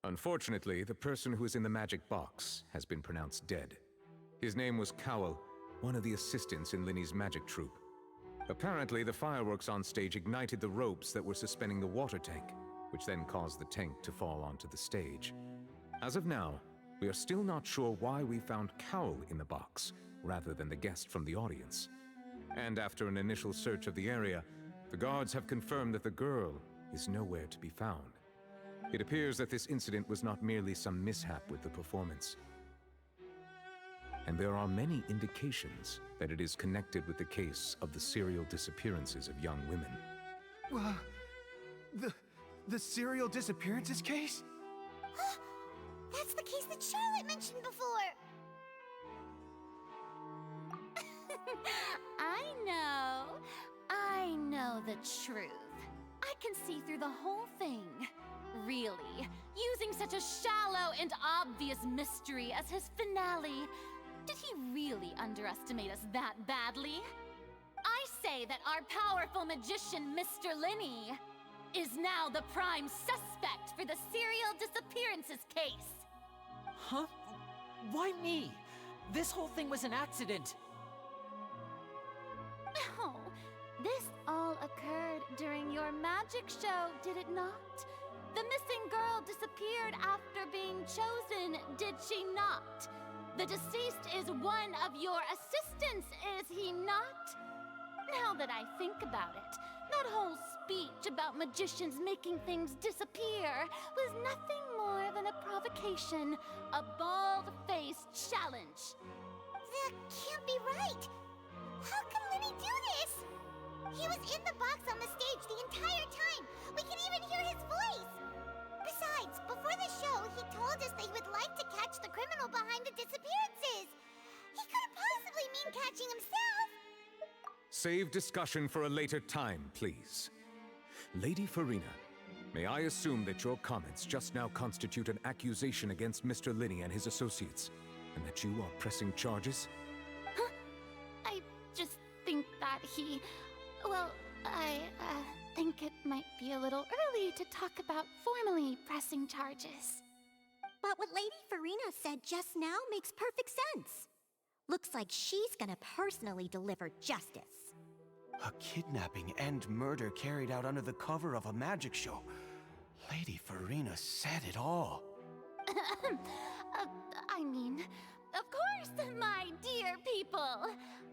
Speaker 11: Unfortunately, the person who is in the magic box has been pronounced dead. His name was Cowell, one of the assistants in Linny's magic troupe. Apparently, the fireworks on stage ignited the ropes that were suspending the water tank, which then caused the tank to fall onto the stage. As of now, we are still not sure why we found Cowell in the box, rather than the guest from the audience. And after an initial search of the area, the guards have confirmed that the girl is nowhere to be found. It appears that this incident was not merely some mishap with the performance. And there are many indications that it is connected with the case of the serial disappearances of young women.
Speaker 3: The serial disappearances case?
Speaker 1: That's the case that Charlotte mentioned before.
Speaker 5: I know the truth. I can see through the whole thing. Really, using such a shallow and obvious mystery as his finale. Did he really underestimate us that badly? I say that our powerful magician, Mr. Linny, is now the prime suspect for the serial disappearances case.
Speaker 6: Huh? Why me? This whole thing was an accident.
Speaker 5: No, this all occurred during your magic show, did it not? The missing girl disappeared after being chosen, did she not? The deceased is one of your assistants, is he not? Now that I think about it, that whole speech about magicians making things disappear was nothing more than a provocation, a bald-faced challenge.
Speaker 1: That can't be right. How can Linny do this? He was in the box on the stage the entire time. We can even hear his voice. Besides, before the show, he told us that he would like to catch the criminal behind the disappearances. He couldn't possibly mean catching himself.
Speaker 11: Save discussion for a later time, please. Lady Farina, may I assume that your comments just now constitute an accusation against Mr. Linny and his associates, and that you are pressing charges?
Speaker 5: Huh? I just think that he... Well, I think it might be a little early to talk about formally pressing charges.
Speaker 1: But what Lady Farina said just now makes perfect sense. Looks like she's gonna personally deliver justice.
Speaker 3: A kidnapping and murder carried out under the cover of a magic show. Lady Farina said it all.
Speaker 5: I mean, of course, my dear people.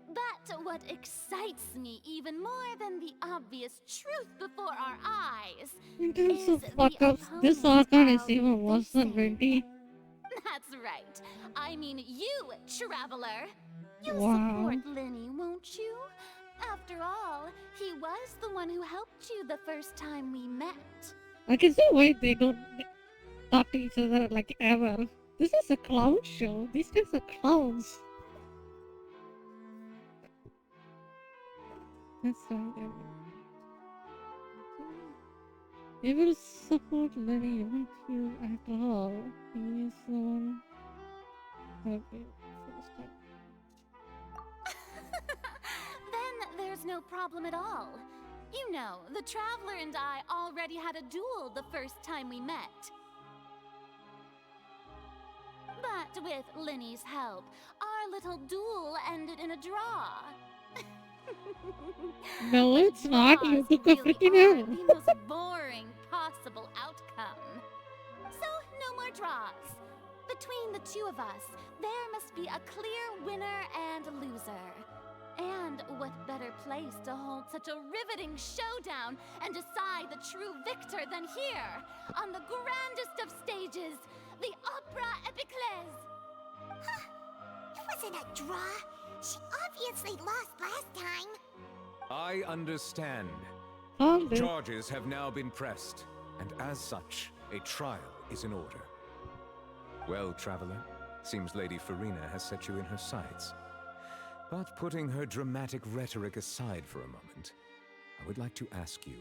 Speaker 5: But what excites me even more than the obvious truth before our eyes is
Speaker 12: this arcade is even worse than Vindy.
Speaker 5: That's right. I mean you, traveler. You'll
Speaker 12: Wow.
Speaker 5: support Linny, won't you? After all, he was the one who helped you the first time we met.
Speaker 12: I can see why they don't talk to each other like ever. This is a clown show. These guys are clowns. That's right. He will support Lenny even if you at all. He is the one. Okay, first time.
Speaker 5: Then there's no problem at all. You know, the Traveler and I already had a duel the first time we met. But with Linny's help, our little duel ended in a draw.
Speaker 12: No, it's not. You took a
Speaker 5: really
Speaker 12: freaking
Speaker 5: are
Speaker 12: arrow.
Speaker 5: the most boring possible outcome. So, no more draws. Between the two of us, there must be a clear winner and loser. And what better place to hold such a riveting showdown and decide the true victor than here, on the grandest of stages, the Opera Epiclese.
Speaker 1: It wasn't a draw. She obviously lost last time.
Speaker 11: I understand.
Speaker 12: Hold it.
Speaker 11: Charges have now been pressed, and as such, a trial is in order. Well, Traveler, seems Lady Farina has set you in her sights. But putting her dramatic rhetoric aside for a moment, I would like to ask you,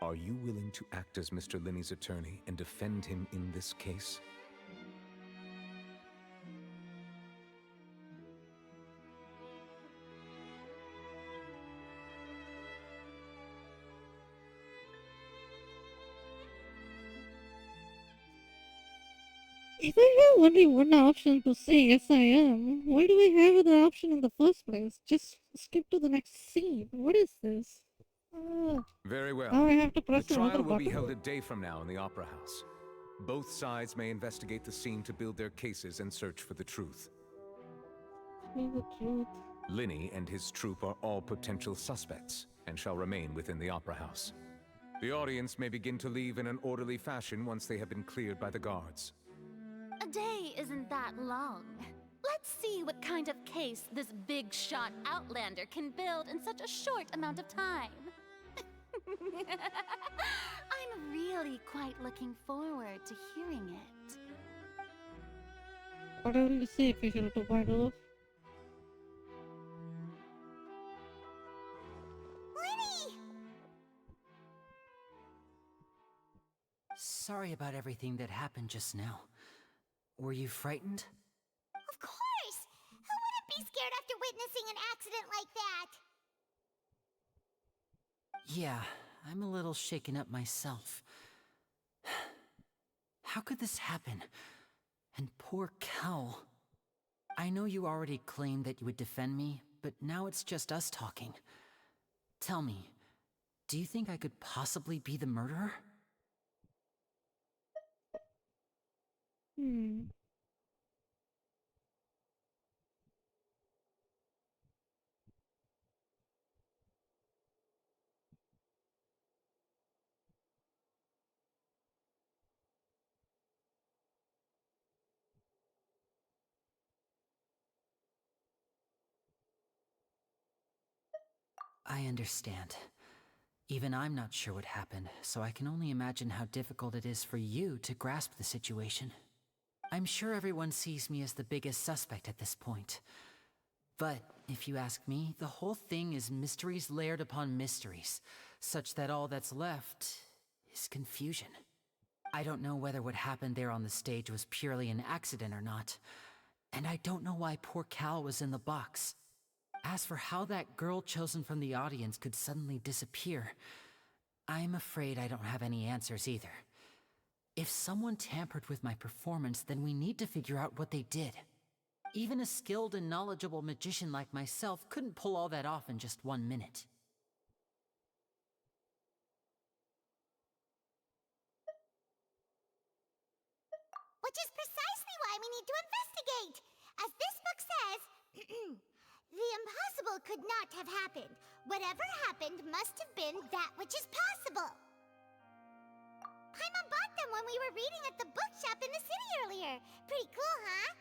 Speaker 11: are you willing to act as Mr. Linney's attorney and defend him in this case?
Speaker 12: If I have only one option to say yes I am, why do we have the option in the first place? Just skip to the next scene. What is this?
Speaker 11: Very well.
Speaker 12: Now I have to press
Speaker 11: The
Speaker 12: another
Speaker 11: trial will be
Speaker 12: button.
Speaker 11: held a day from now in the Opera House. Both sides may investigate the scene to build their cases and search for the truth.
Speaker 12: Tell the truth.
Speaker 11: Linney and his troupe are all potential suspects and shall remain within the Opera House. The audience may begin to leave in an orderly fashion once they have been cleared by the guards.
Speaker 5: A day isn't that long. Let's see what kind of case this big shot outlander can build in such a short amount of time. I'm really quite looking forward to hearing it.
Speaker 12: What will you say, Official 2.0?
Speaker 1: Linny!
Speaker 9: Sorry about everything that happened just now. Were you frightened?
Speaker 1: Of course! Who wouldn't be scared after witnessing an accident like that?
Speaker 9: Yeah, I'm a little shaken up myself. How could this happen? And poor Cal. I know you already claimed that you would defend me, but now it's just us talking. Tell me, do you think I could possibly be the murderer? I understand. Even I'm not sure what happened, so I can only imagine how difficult it is for you to grasp the situation. I'm sure everyone sees me as the biggest suspect at this point. But, if you ask me, the whole thing is mysteries layered upon mysteries, such that all that's left is confusion. I don't know whether what happened there on the stage was purely an accident or not, and I don't know why poor Cal was in the box. As for how that girl chosen from the audience could suddenly disappear, I'm afraid I don't have any answers either. If someone tampered with my performance, then we need to figure out what they did. Even a skilled and knowledgeable magician like myself couldn't pull all that off in just 1 minute.
Speaker 1: Which is precisely why we need to investigate. As this book says, the impossible could not have happened. Whatever happened must have been that which is possible. Paimon bought them when we were reading at the bookshop in the city earlier. Pretty cool, huh?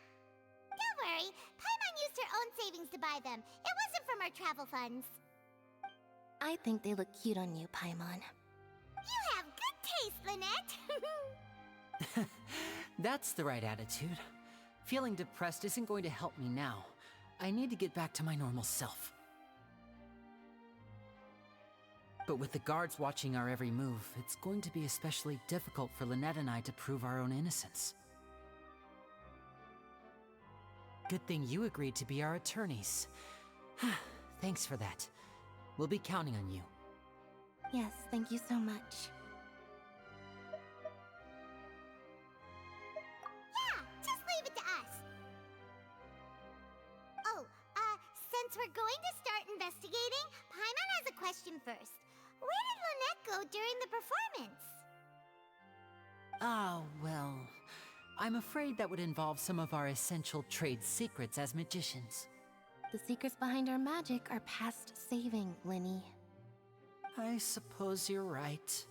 Speaker 1: Don't worry, Paimon used her own savings to buy them. It wasn't from our travel funds.
Speaker 8: I I think they look cute on you, Paimon.
Speaker 1: You have good taste, Lynette.
Speaker 9: That's the right attitude. Feeling depressed isn't going to help me now. I need to get back to my normal self. But with the guards watching our every move, it's going to be especially difficult for Lynette and I to prove our own innocence. Good thing you agreed to be our attorneys. Thanks for that. We'll be counting on you.
Speaker 8: Yes, thank you so much.
Speaker 1: Yeah, just leave it to us. Oh, since we're going to start investigating, Paimon has a question first. Where did Lynette go during the performance?
Speaker 9: Ah, well, I'm afraid that would involve some of our essential trade secrets as magicians.
Speaker 8: The secrets behind our magic are past saving, Linny.
Speaker 9: I suppose you're right.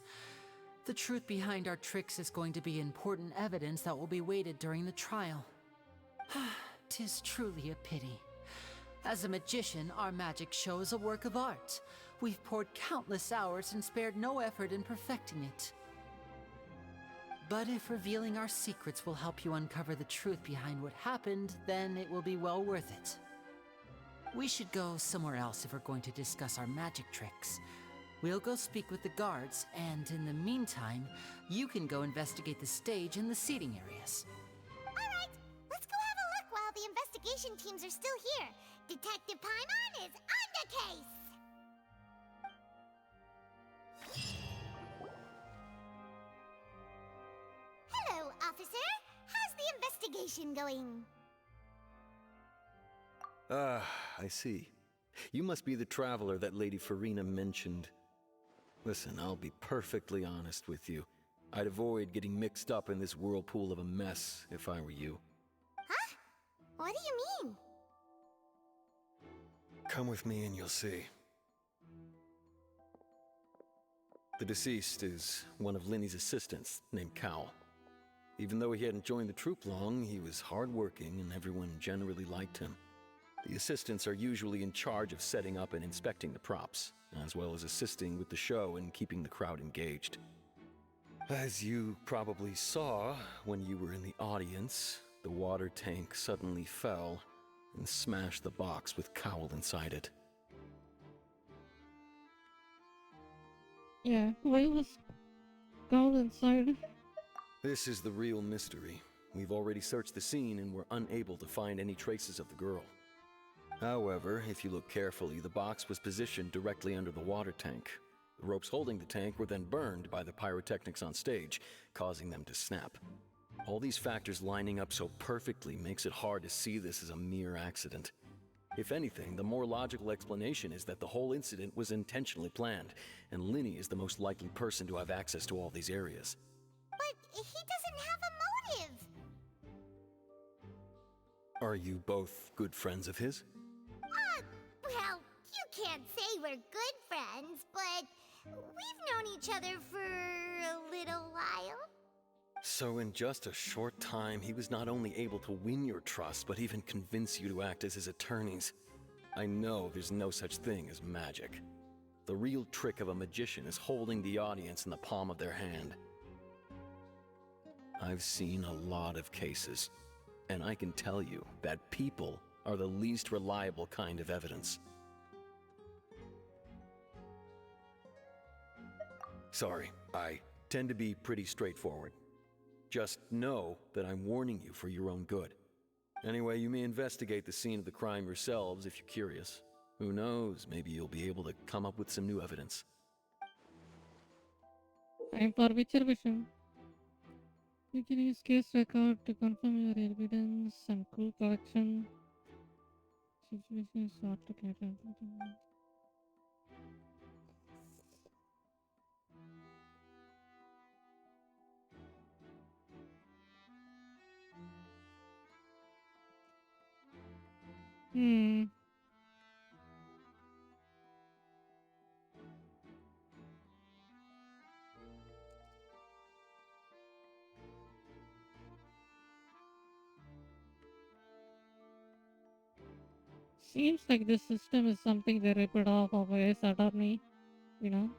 Speaker 9: The truth behind our tricks is going to be important evidence that will be weighted during the trial. 'Tis truly a pity. As a magician, our magic show is a work of art. We've poured countless hours and spared no effort in perfecting it. But if revealing our secrets will help you uncover the truth behind what happened, then it will be well worth it. We should go somewhere else if we're going to discuss our magic tricks. We'll go speak with the guards, and in the meantime, you can go investigate the stage and the seating areas.
Speaker 1: Alright, let's go have a look while the investigation teams are still here. Detective Paimon is on the case! Hello, officer. How's the investigation going?
Speaker 13: Ah, I see. You must be the traveler that Lady Farina mentioned. Listen, I'll be perfectly honest with you. I'd avoid getting mixed up in this whirlpool of a mess if I were you.
Speaker 1: Huh? What do you mean?
Speaker 13: Come with me and you'll see. The deceased is one of Linny's assistants, named Cal. Even though he hadn't joined the troupe long, he was hardworking and everyone generally liked him. The assistants are usually in charge of setting up and inspecting the props, as well as assisting with the show and keeping the crowd engaged. As you probably saw when you were in the audience, the water tank suddenly fell and smashed the box with Cowl inside it.
Speaker 12: Yeah, why was Gold inside?
Speaker 13: This is the real mystery. We've already searched the scene and were unable to find any traces of the girl. However, if you look carefully, the box was positioned directly under the water tank. The ropes holding the tank were then burned by the pyrotechnics on stage, causing them to snap. All these factors lining up so perfectly makes it hard to see this as a mere accident. If anything, the more logical explanation is that the whole incident was intentionally planned, and Linny is the most likely person to have access to all these areas.
Speaker 1: But he doesn't have a motive!
Speaker 13: Are you both good friends of his?
Speaker 1: Well, you can't say we're good friends, but we've known each other for a little while.
Speaker 13: So in just a short time, he was not only able to win your trust, but even convince you to act as his attorneys. I know there's no such thing as magic. The real trick of a magician is holding the audience in the palm of their hand. I've seen a lot of cases, and I can tell you that people are the least reliable kind of evidence. Sorry, I tend to be pretty straightforward. Just know that I'm warning you for your own good. Anyway, you may investigate the scene of the crime yourselves if you're curious. Who knows, maybe you'll be able to come up with some new evidence.
Speaker 12: Time for picture vision. You can use case record to confirm your evidence and clue collection. Situation is not to get Seems like this system is something they ripped off of AS Attorney. You know?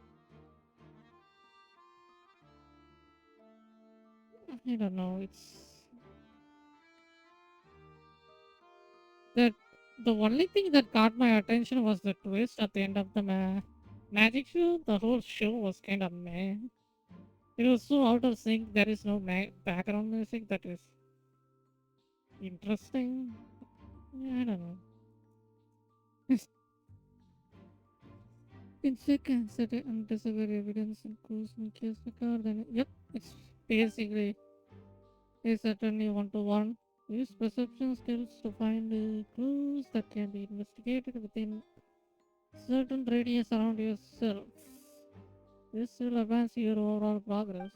Speaker 12: I don't know, it's... That the only thing that caught my attention was the twist at the end of the magic show. The whole show was kind of meh. It was so out of sync. There is no background music that is interesting. Yeah, I don't know. In seconds, set undiscovered evidence and clues in case record. Then, yep, it's basically a certainly one-to-one. Use perception skills to find clues that can be investigated within certain radius around yourself. This will advance your overall progress.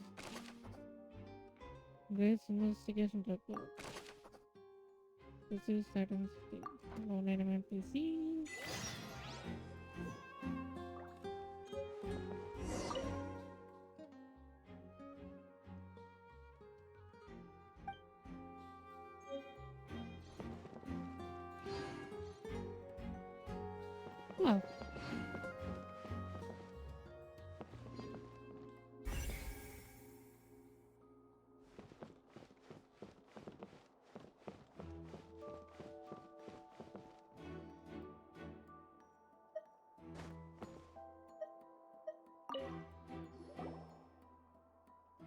Speaker 12: Great investigation report. This is Saturn's known NPC. Wow.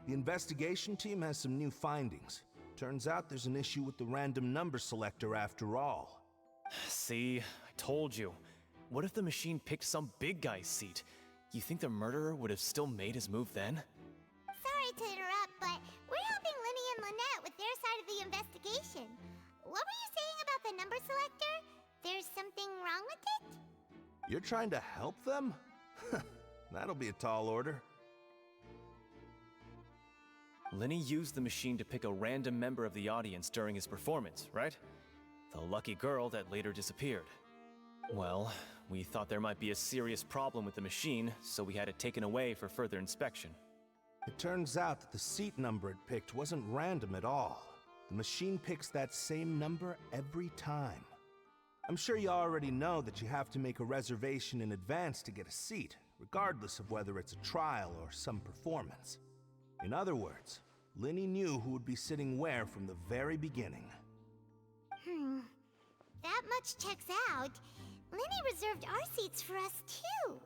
Speaker 3: The investigation team has some new findings. Turns out there's an issue with the random number selector after all.
Speaker 14: See, I told you. What if the machine picked some big guy's seat? You think the murderer would have still made his move then?
Speaker 1: Sorry to interrupt, but we're helping Linny and Lynette with their side of the investigation. What were you saying about the number selector? There's something wrong with it?
Speaker 3: You're trying to help them? That'll be a tall order.
Speaker 14: Linny used the machine to pick a random member of the audience during his performance, right? The lucky girl that later disappeared. Well, we thought there might be a serious problem with the machine, so we had it taken away for further inspection.
Speaker 3: It turns out that the seat number it picked wasn't random at all. The machine picks that same number every time. I'm sure you already know that you have to make a reservation in advance to get a seat, regardless of whether it's a trial or some performance. In other words, Linny knew who would be sitting where from the very beginning.
Speaker 1: That much checks out. Linny reserved our seats for us, too.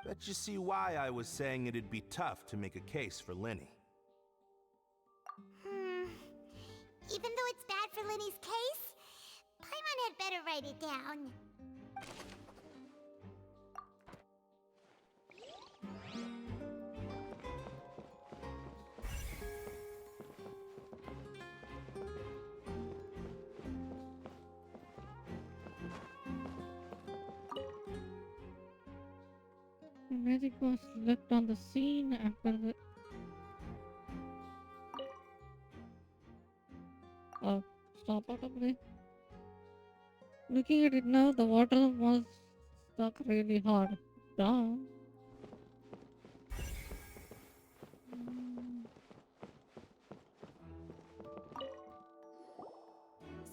Speaker 3: Bet you see why I was saying it'd be tough to make a case for Linny.
Speaker 1: Even though it's bad for Linny's case, Paimon had better write it down.
Speaker 12: The magic was left on the scene after the... Oh, stop autoplay. Looking at it now, the water was stuck really hard. Duh.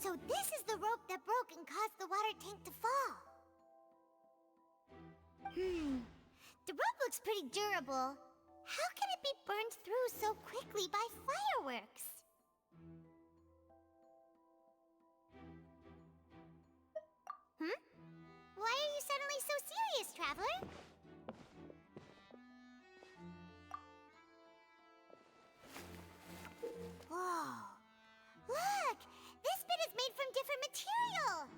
Speaker 1: So this is the rope that broke and caused the water tank to fall. The rope looks pretty durable. How can it be burned through so quickly by fireworks? Why are you suddenly so serious, Traveler? Whoa! Look! This bit is made from different material!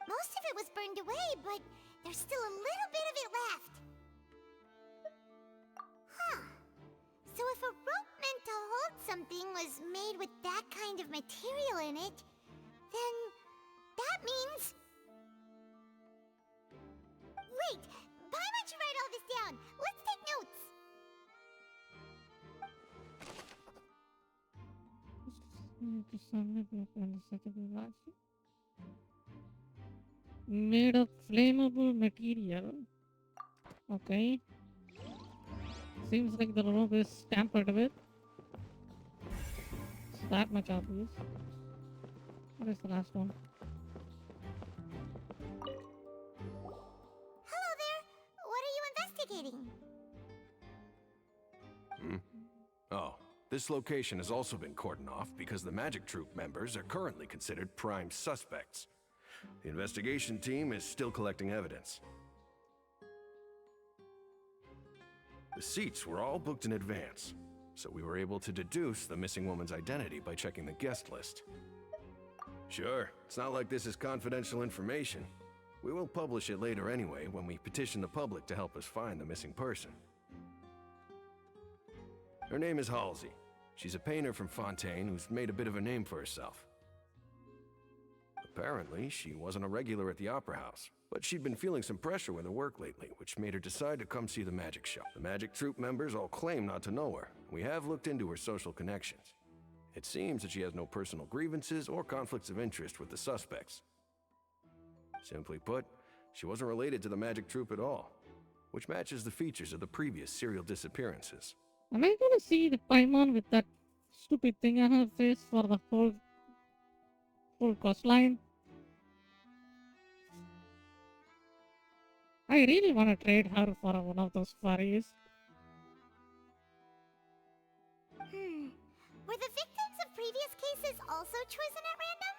Speaker 1: Most of it was burned away, but there's still a little bit of it left. So if a rope meant to hold something was made with that kind of material in it, then that means... Wait! Paimon should write all this down! Let's take notes!
Speaker 12: Made of flammable material. Okay. Seems like the rope is tampered with. It's that much obvious. What is the last one?
Speaker 15: This location has also been cordoned off because the Magic Troupe members are currently considered prime suspects. The investigation team is still collecting evidence. The seats were all booked in advance, so we were able to deduce the missing woman's identity by checking the guest list. Sure, it's not like this is confidential information. We will publish it later anyway when we petition the public to help us find the missing person. Her name is Halsey. She's a painter from Fontaine who's made a bit of a name for herself. Apparently, she wasn't a regular at the Opera House, but she'd been feeling some pressure with her work lately, which made her decide to come see the magic show. The Magic Troupe members all claim not to know her. We have looked into her social connections. It seems that she has no personal grievances or conflicts of interest with the suspects. Simply put, she wasn't related to the Magic Troupe at all, which matches the features of the previous serial disappearances.
Speaker 12: Am I gonna see the Paimon with that stupid thing on her face for the whole coastline? I really want to trade her for one of those furries.
Speaker 1: Were the victims of previous cases also chosen at random?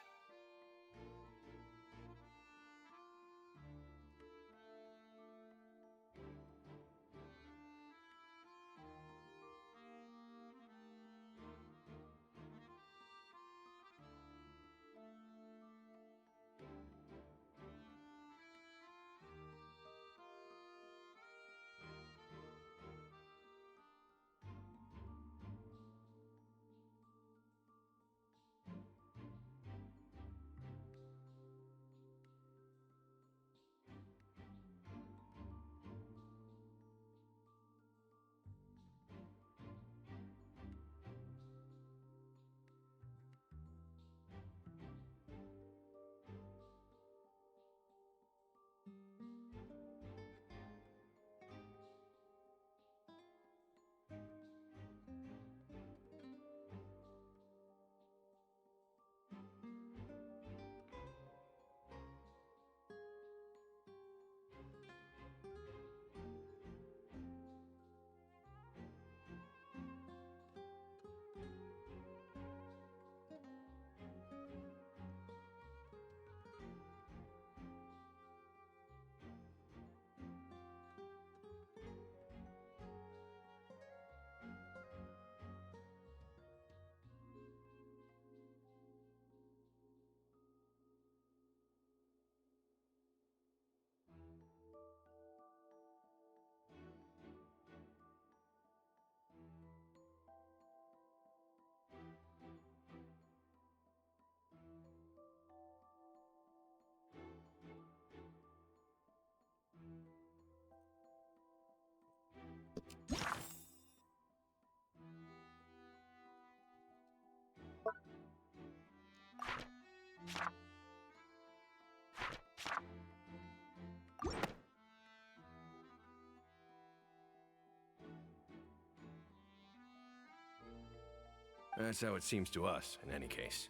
Speaker 15: That's how it seems to us, in any case.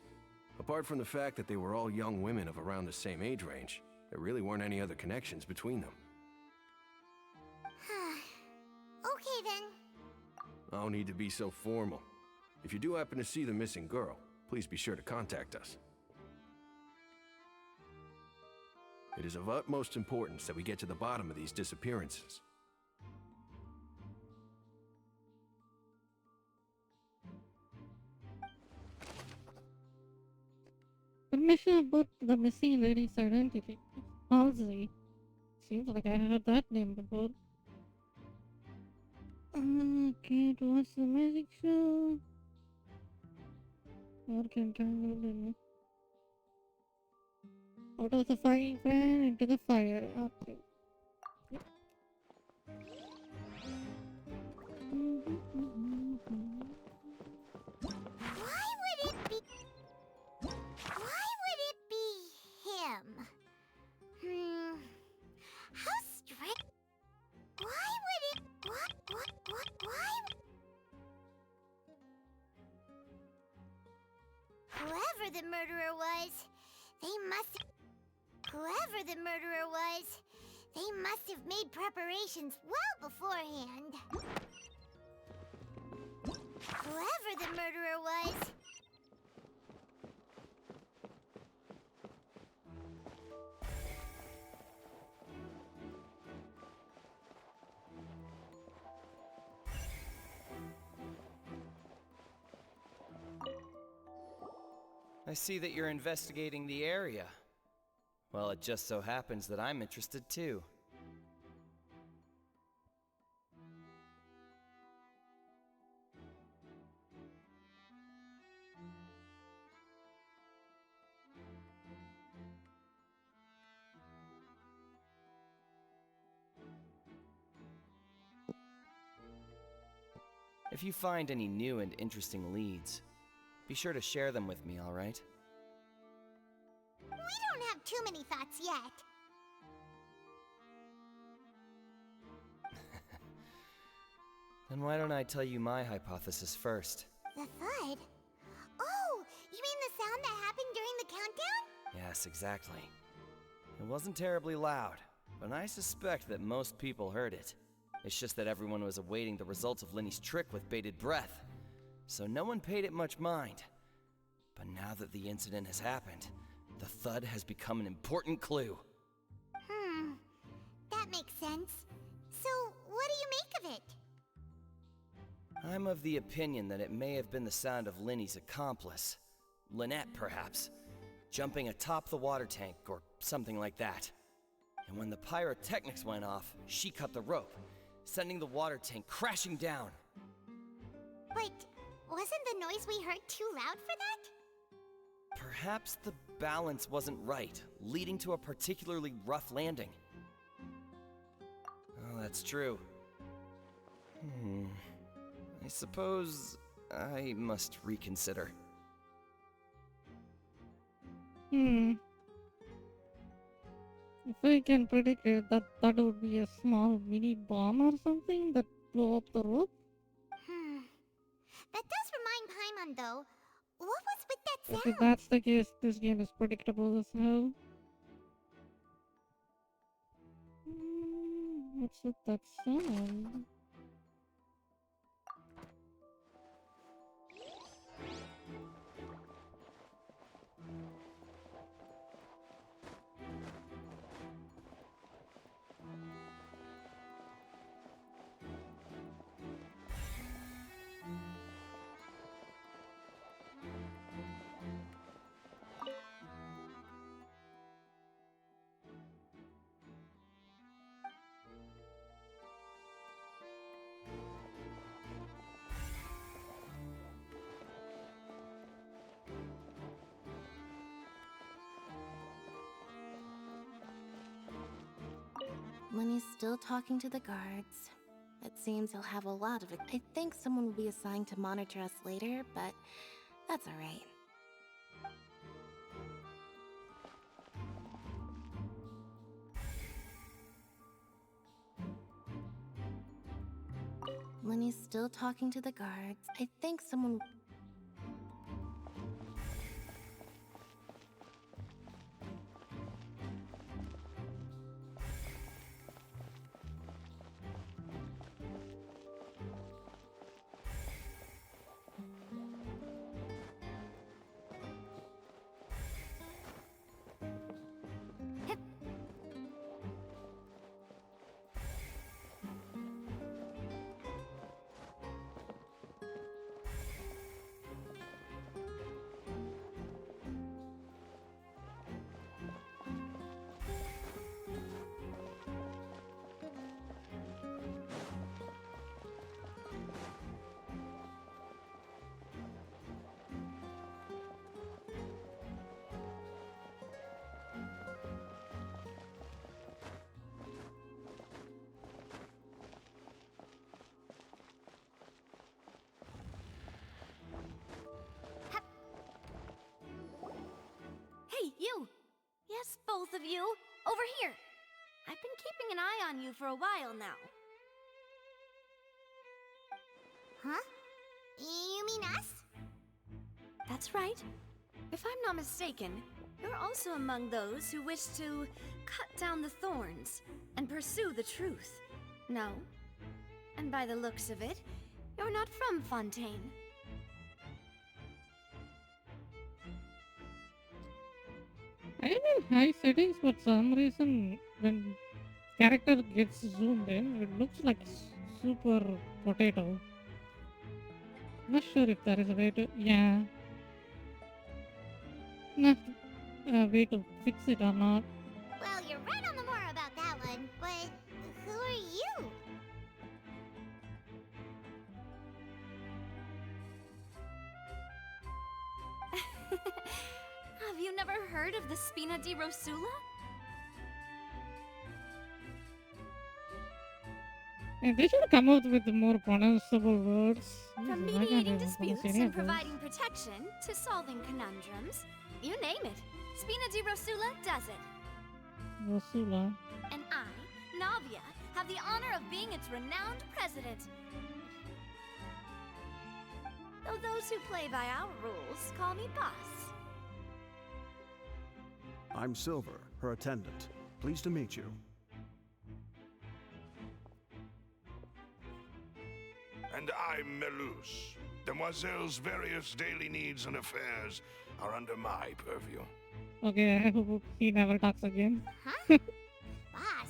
Speaker 15: Apart from the fact that they were all young women of around the same age range, there really weren't any other connections between them.
Speaker 1: Okay then.
Speaker 15: No need to be so formal. If you do happen to see the missing girl, please be sure to contact us. It is of utmost importance that we get to the bottom of these disappearances.
Speaker 12: Information about the missing lady's identity. Halsey. Seems like I heard that name before. Okay, to watch the magic show. Or can tangled in. Out of the frying pan into the fire. Okay.
Speaker 1: Why would it be him? How strange. Why would it why? Whoever the murderer was, they must have made preparations well beforehand. Whoever the murderer was.
Speaker 10: I see that you're investigating the area. Well, it just so happens that I'm interested too. If you find any new and interesting leads, be sure to share them with me, all right?
Speaker 1: We don't have too many thoughts yet.
Speaker 10: Then why don't I tell you my hypothesis first?
Speaker 1: The thud? Oh, you mean the sound that happened during the countdown?
Speaker 10: Yes, exactly. It wasn't terribly loud, but I suspect that most people heard it. It's just that everyone was awaiting the results of Lenny's trick with bated breath, so no one paid it much mind. But now that the incident has happened, the thud has become an important clue.
Speaker 1: That makes sense. So, what do you make of it?
Speaker 10: I'm of the opinion that it may have been the sound of Lenny's accomplice, Lynette perhaps, jumping atop the water tank or something like that. And when the pyrotechnics went off, she cut the rope, sending the water tank crashing down.
Speaker 1: But wasn't the noise we heard too loud for that?
Speaker 10: Perhaps the balance wasn't right, leading to a particularly rough landing. Oh, that's true. I suppose I must reconsider.
Speaker 12: If I can predict it, that would be a small mini bomb or something that blew up the rope.
Speaker 1: That does remind Paimon, though. What was with that sound?
Speaker 12: If that's the case, this game is predictable as hell. What's with that sound?
Speaker 8: Lenny's still talking to the guards. It seems he'll have a lot of it. I think someone will be assigned to monitor us later, but that's alright. Lenny's still talking to the guards. I think someone...
Speaker 5: Hey, you! Yes, both of you! Over here! I've been keeping an eye on you for a while now.
Speaker 1: Huh? You mean us?
Speaker 5: That's right. If I'm not mistaken, you're also among those who wish to cut down the thorns and pursue the truth. No? And by the looks of it, You're not from Fontaine.
Speaker 12: I am in high settings for some reason when character gets zoomed in, it looks like super potato. Not sure if there is a way to, yeah, not a way to fix it or not.
Speaker 1: Well, you're right on the more about that one, but who are you?
Speaker 5: Have you never heard of the Spina di Rosula?
Speaker 12: And they should come up with more pronounceable words.
Speaker 5: From
Speaker 12: Jesus, I can't
Speaker 5: mediating
Speaker 12: even
Speaker 5: disputes
Speaker 12: pronounce any
Speaker 5: and
Speaker 12: of those.
Speaker 5: providing protection to solving conundrums, you name it, Spina di Rosula does it.
Speaker 12: Rosula.
Speaker 5: And I, Navia, have the honor of being its renowned president. Though those who play by our rules call me boss.
Speaker 16: I'm Silver, her attendant. Pleased to meet you.
Speaker 3: And I'm Melus. Demoiselle's various daily needs and affairs are under my purview.
Speaker 12: Okay, I hope he never talks again.
Speaker 1: Huh? Boss.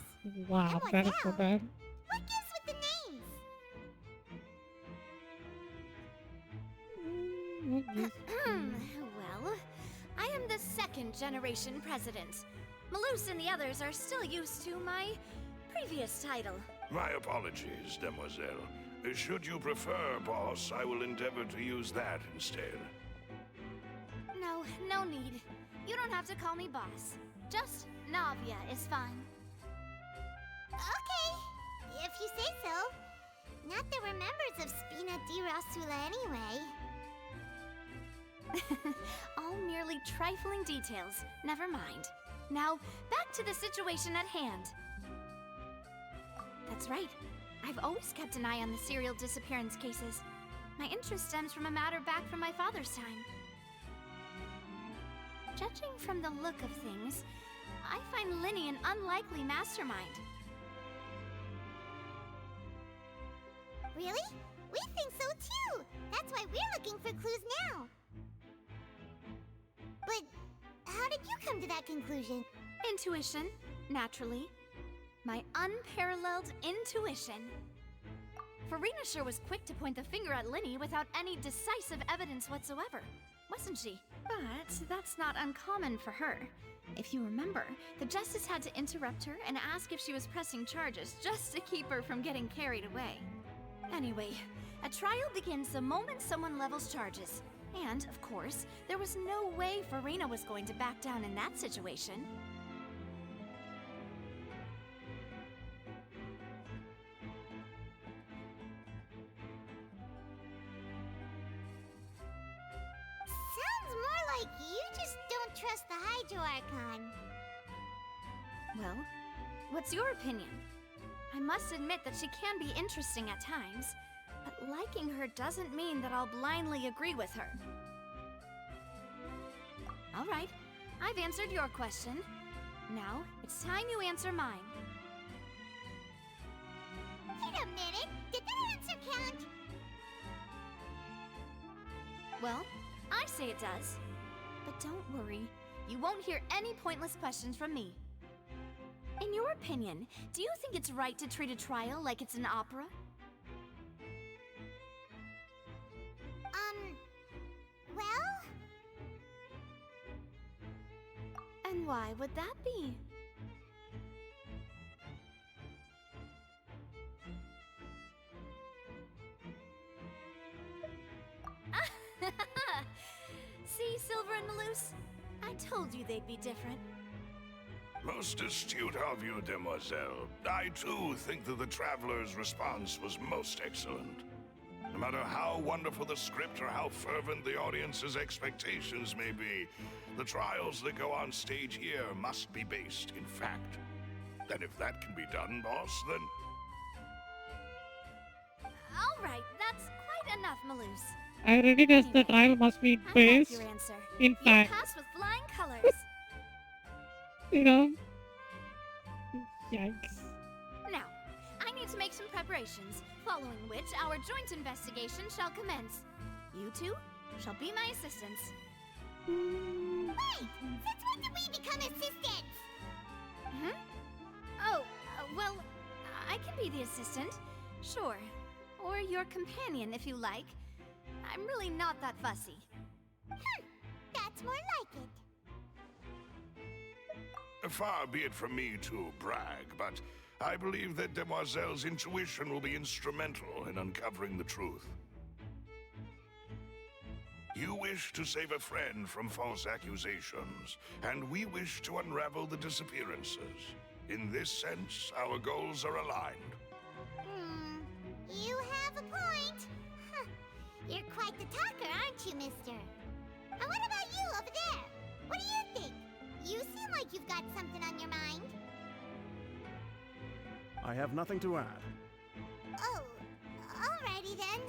Speaker 12: Wow, that is so bad.
Speaker 1: What gives with the names? Well, I am the second generation president. Malus and the others are still used to my previous title.
Speaker 3: My apologies, Demoiselle. Should you prefer, boss, I will endeavor to use that instead.
Speaker 1: No, no need. You don't have to call me boss. Just Navia is fine. Okay, if you say so. Not that we're members of Spina di Rosula anyway.
Speaker 5: All merely trifling details. Never mind. Now, back to the situation at hand. That's right. I've always kept an eye on the serial disappearance cases. My interest stems from a matter back from my father's time. Judging from the look of things, I find Linny an unlikely mastermind.
Speaker 1: Really? We think so too! That's why we're looking for clues now. But how did you come to that conclusion?
Speaker 5: Intuition, naturally. My unparalleled intuition. Farina sure was quick to point the finger at Linny without any decisive evidence whatsoever, wasn't she? But that's not uncommon for her. If you remember, the Justice had to interrupt her and ask if she was pressing charges just to keep her from getting carried away. Anyway, a trial begins the moment someone levels charges. And, of course, there was no way Farina was going to back down in that situation.
Speaker 1: Sounds more like you just don't trust the Hydro Archon.
Speaker 5: Well, what's your opinion? I must admit that she can be interesting at times, but liking her doesn't mean that I'll blindly agree with her. All right, I've answered your question. Now, it's time you answer mine.
Speaker 1: Wait a minute, did that answer count?
Speaker 5: Well, I say it does. But don't worry, you won't hear any pointless questions from me. In your opinion, do you think it's right to treat a trial like it's an opera?
Speaker 1: Well?
Speaker 5: And why would that be? See, Silver and Malus? I told you they'd be different.
Speaker 3: Most astute of you, Demoiselle. I too think that the Traveler's response was most excellent. No matter how wonderful the script or how fervent the audience's expectations may be, the trials that go on stage here must be based in fact. And if that can be done, boss, then...
Speaker 5: All right, that's quite enough, Malus.
Speaker 12: I already guessed the trial must be based
Speaker 5: your answer.
Speaker 12: in
Speaker 5: You
Speaker 12: fact.
Speaker 5: pass with flying colors.
Speaker 12: You know? Yikes.
Speaker 5: Now, I need need to make some preparations, following which our joint investigation shall commence. You two shall be my assistants.
Speaker 1: Wait! Since when did we become assistants?
Speaker 5: Oh, well, I can be the assistant. Sure. Or your companion, if you like. I'm really not that fussy.
Speaker 1: That's more like it.
Speaker 17: Far be it from me to brag, but I believe that Demoiselle's intuition will be instrumental in uncovering the truth. You wish to save a friend from false accusations, and we wish to unravel the disappearances. In this sense, our goals are aligned.
Speaker 1: You have a point. You're quite the talker, aren't you, mister? And what about you over there? What do you think? You seem like you've got something on your mind.
Speaker 16: I have nothing to add.
Speaker 1: Oh, alrighty then.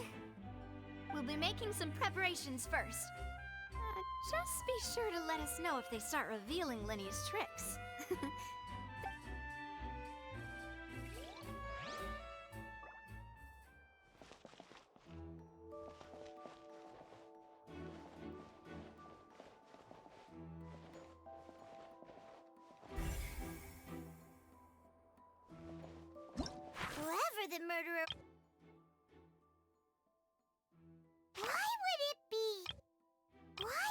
Speaker 5: We'll be making some preparations first. Just be sure to let us know if they start revealing Lenny's tricks.
Speaker 1: Whoever the murderer... Why would it be? Why?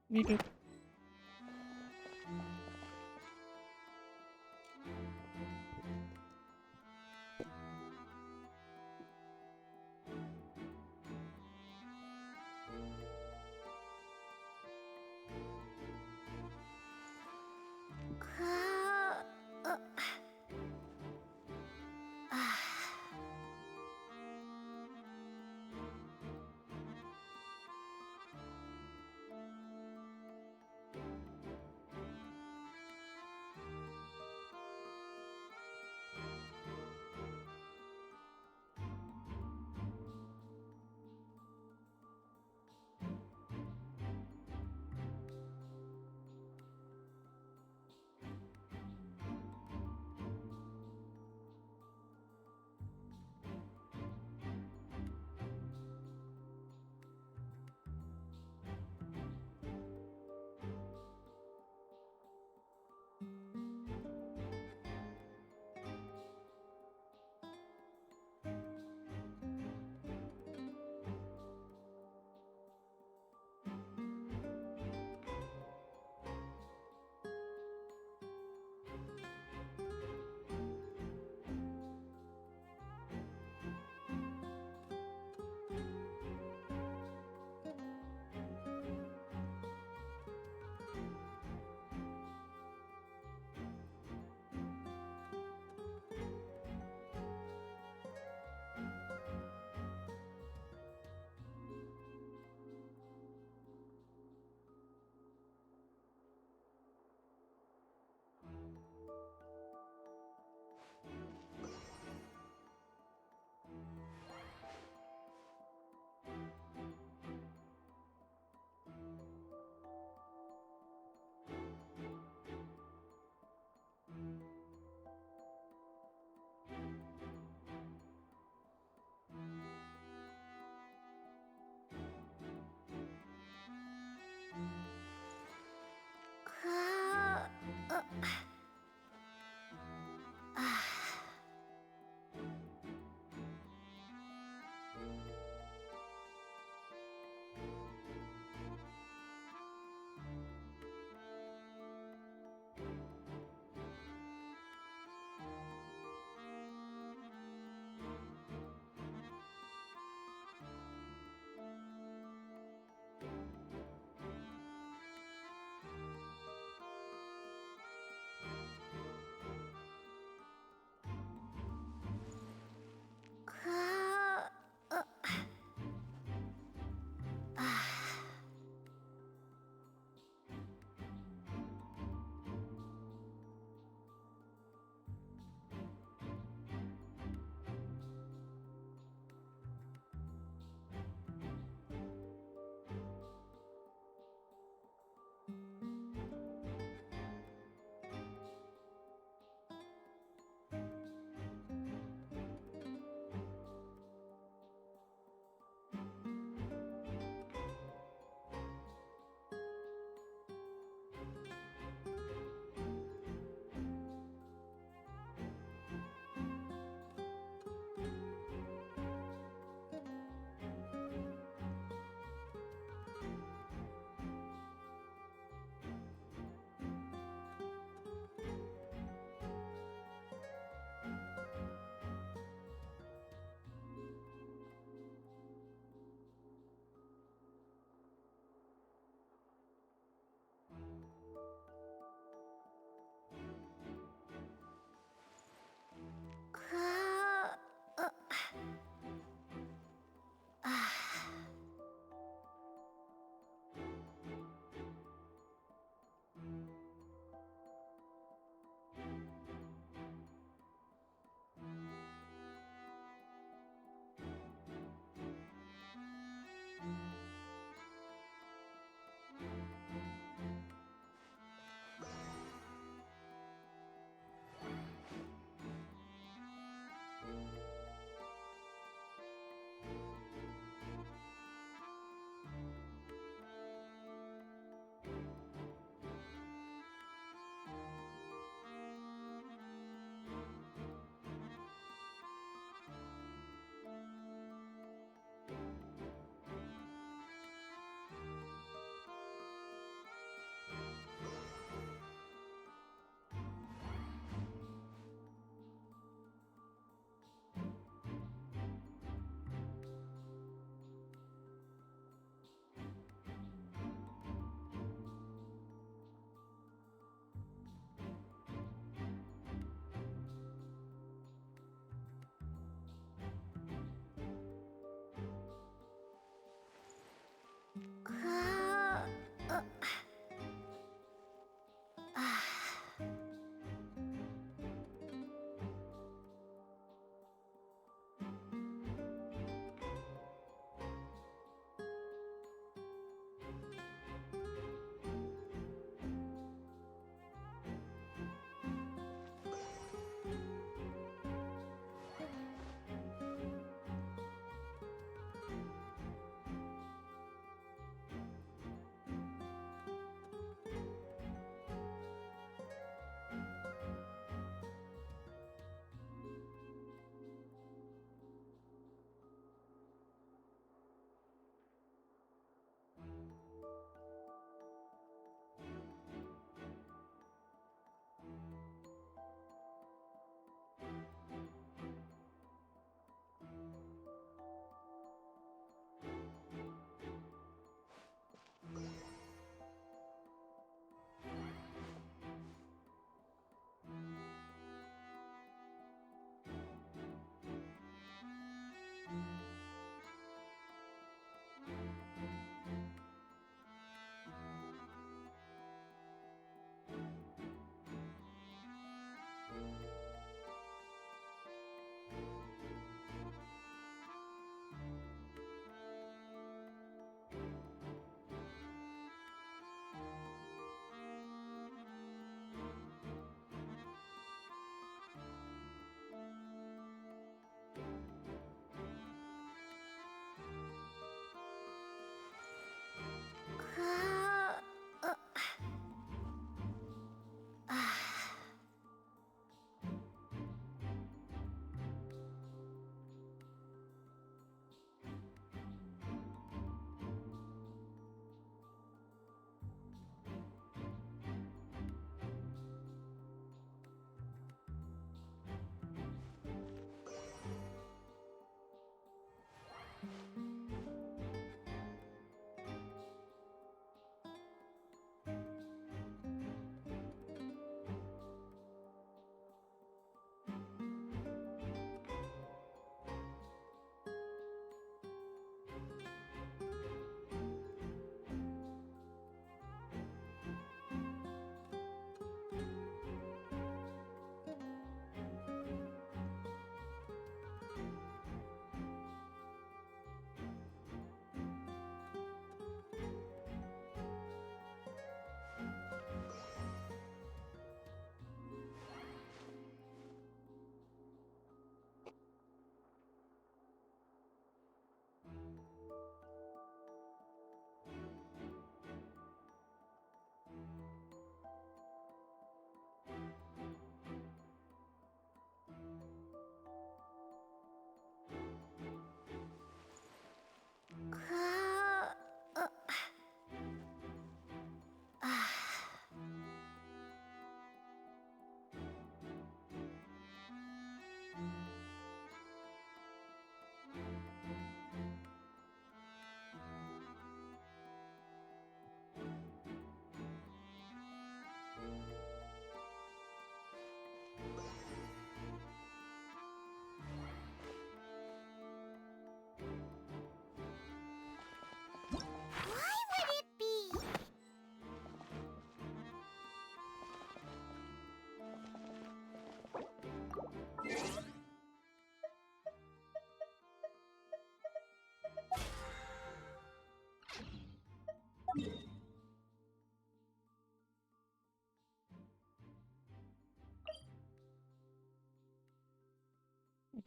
Speaker 12: Me too.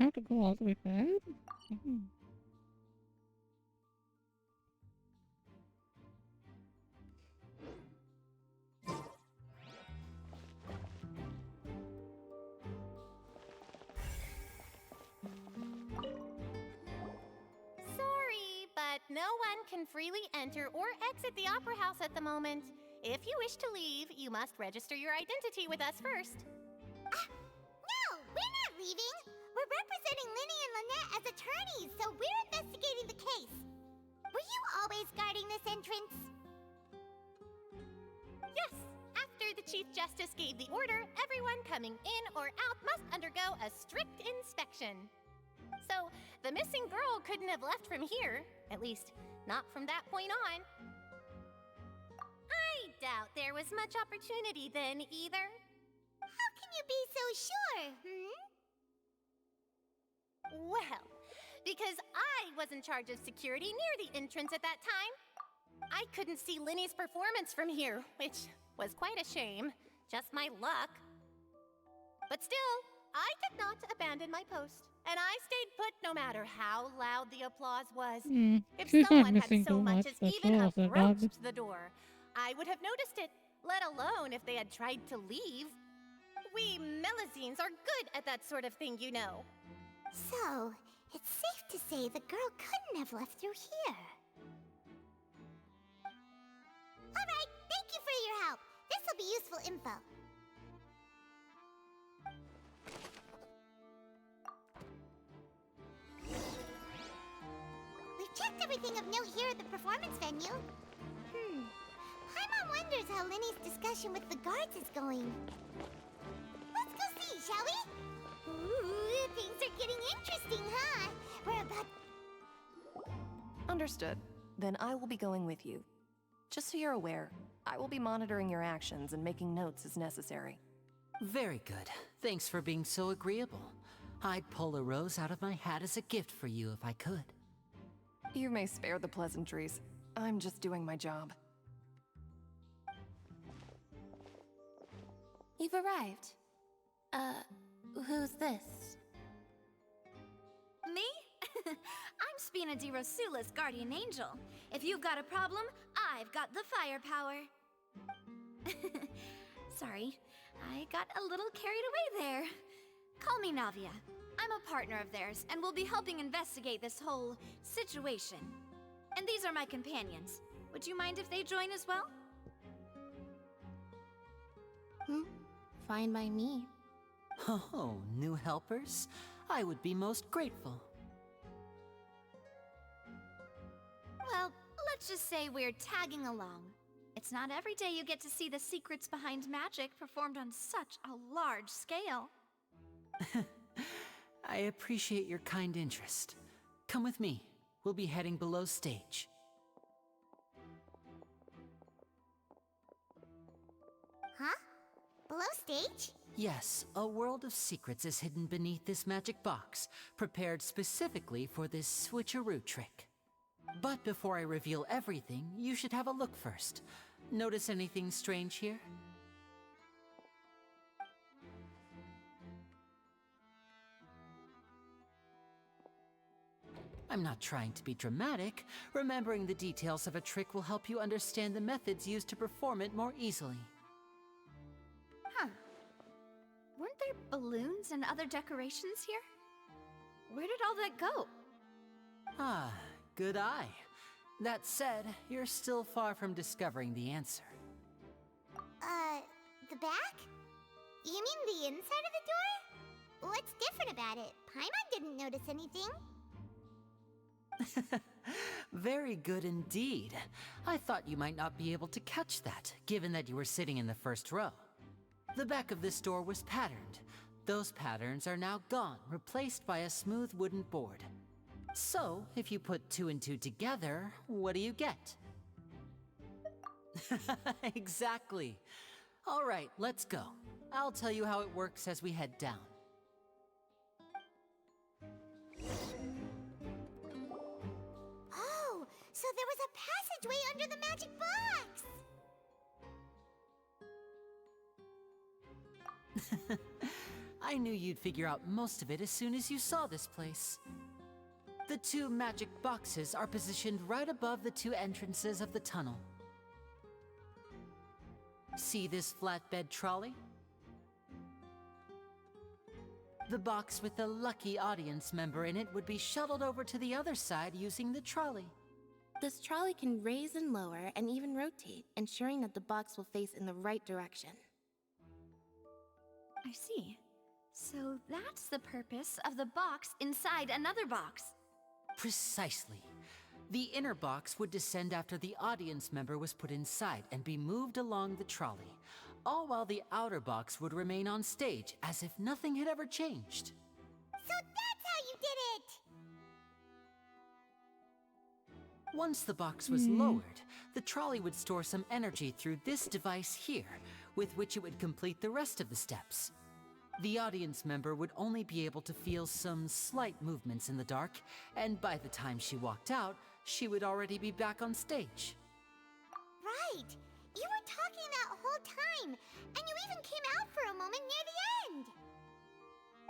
Speaker 12: have to go all the way back? Mhm.
Speaker 18: Sorry, but no one can freely enter or exit the Opera House at the moment. If you wish to leave, you must register your identity with us first.
Speaker 1: No, we're not leaving. We're representing Linny and Lynette as attorneys, so we're investigating the case. Were you always guarding this entrance?
Speaker 18: Yes, after the Chief Justice gave the order, everyone coming in or out must undergo a strict inspection. So, the missing girl couldn't have left from here. At least, not from that point on. I doubt there was much opportunity then, either.
Speaker 1: How can you be so sure,
Speaker 18: Well, because I was in charge of security near the entrance at that time. I couldn't see Linny's performance from here, which was quite a shame. Just my luck. But still, I did not abandon my post, and I stayed put no matter how loud the applause was. If
Speaker 12: She's not
Speaker 18: someone had
Speaker 12: missing
Speaker 18: so
Speaker 12: too
Speaker 18: much
Speaker 12: much,
Speaker 18: as
Speaker 12: the
Speaker 18: even
Speaker 12: show was so bad.
Speaker 18: approached the door, I would have noticed it, let alone if they had tried to leave. We Melazines are good at that sort of thing, you know.
Speaker 1: So, it's safe to say the girl couldn't have left through here. Alright, thank you for your help. This'll be useful info. We've checked everything of note here at the performance venue. Paimon wonders how Linny's discussion with the guards is going. Let's go see, shall we? Ooh, things are getting interesting, huh? We're about...
Speaker 2: Understood. Then I will be going with you. Just so you're aware, I will be monitoring your actions and making notes as necessary.
Speaker 9: Very good. Thanks for being so agreeable. I'd pull a rose out of my hat as a gift for you if I could.
Speaker 2: You may spare the pleasantries. I'm just doing my job.
Speaker 8: You've arrived. Who's this?
Speaker 5: Me? I'm Spina di Rosula's guardian angel. If you've got a problem, I've got the firepower. Sorry, I got a little carried away there. Call me Navia. I'm a partner of theirs, and we'll be helping investigate this whole situation. And these are my companions. Would you mind if they join as well?
Speaker 8: Fine by me.
Speaker 9: Oh, new helpers? I would be most grateful.
Speaker 5: Well, let's just say we're tagging along. It's not every day you get to see the secrets behind magic performed on such a large scale.
Speaker 9: I appreciate your kind interest. Come with me. We'll be heading below stage.
Speaker 1: Huh? Below stage?
Speaker 9: Yes, a world of secrets is hidden beneath this magic box, prepared specifically for this switcheroo trick. But before I reveal everything, you should have a look first. Notice anything strange here? I'm not trying to be dramatic. Remembering the details of a trick will help you understand the methods used to perform it more easily.
Speaker 5: Huh. Weren't there balloons and other decorations here? Where did all that go?
Speaker 9: Ah, good eye. That said, you're still far from discovering the answer.
Speaker 1: The back? You mean the inside of the door? What's different about it? Paimon didn't notice anything.
Speaker 9: Very good indeed. I thought you might not be able to catch that, given that you were sitting in the first row. The back of this door was patterned. Those patterns are now gone, replaced by a smooth wooden board. So, if you put 2 and 2 together, what do you get? Exactly. All right, let's go. I'll tell you how it works as we head down.
Speaker 1: Oh, so there was a passageway under the magic box!
Speaker 9: I knew you'd figure out most of it as soon as you saw this place. The 2 magic boxes are positioned right above the 2 entrances of the tunnel. See this flatbed trolley? The box with the lucky audience member in it would be shuttled over to the other side using the trolley.
Speaker 8: This trolley can raise and lower and even rotate, ensuring that the box will face in the right direction.
Speaker 5: I see. So that's the purpose of the box inside another box.
Speaker 9: Precisely. The inner box would descend after the audience member was put inside and be moved along the trolley, all while the outer box would remain on stage as if nothing had ever changed.
Speaker 1: So that's how you did it!
Speaker 9: Once the box was lowered, the trolley would store some energy through this device here, with which it would complete the rest of the steps. The audience member would only be able to feel some slight movements in the dark, and by the time she walked out, she would already be back on stage.
Speaker 1: Right! You were talking that whole time, and you even came out for a moment near the end!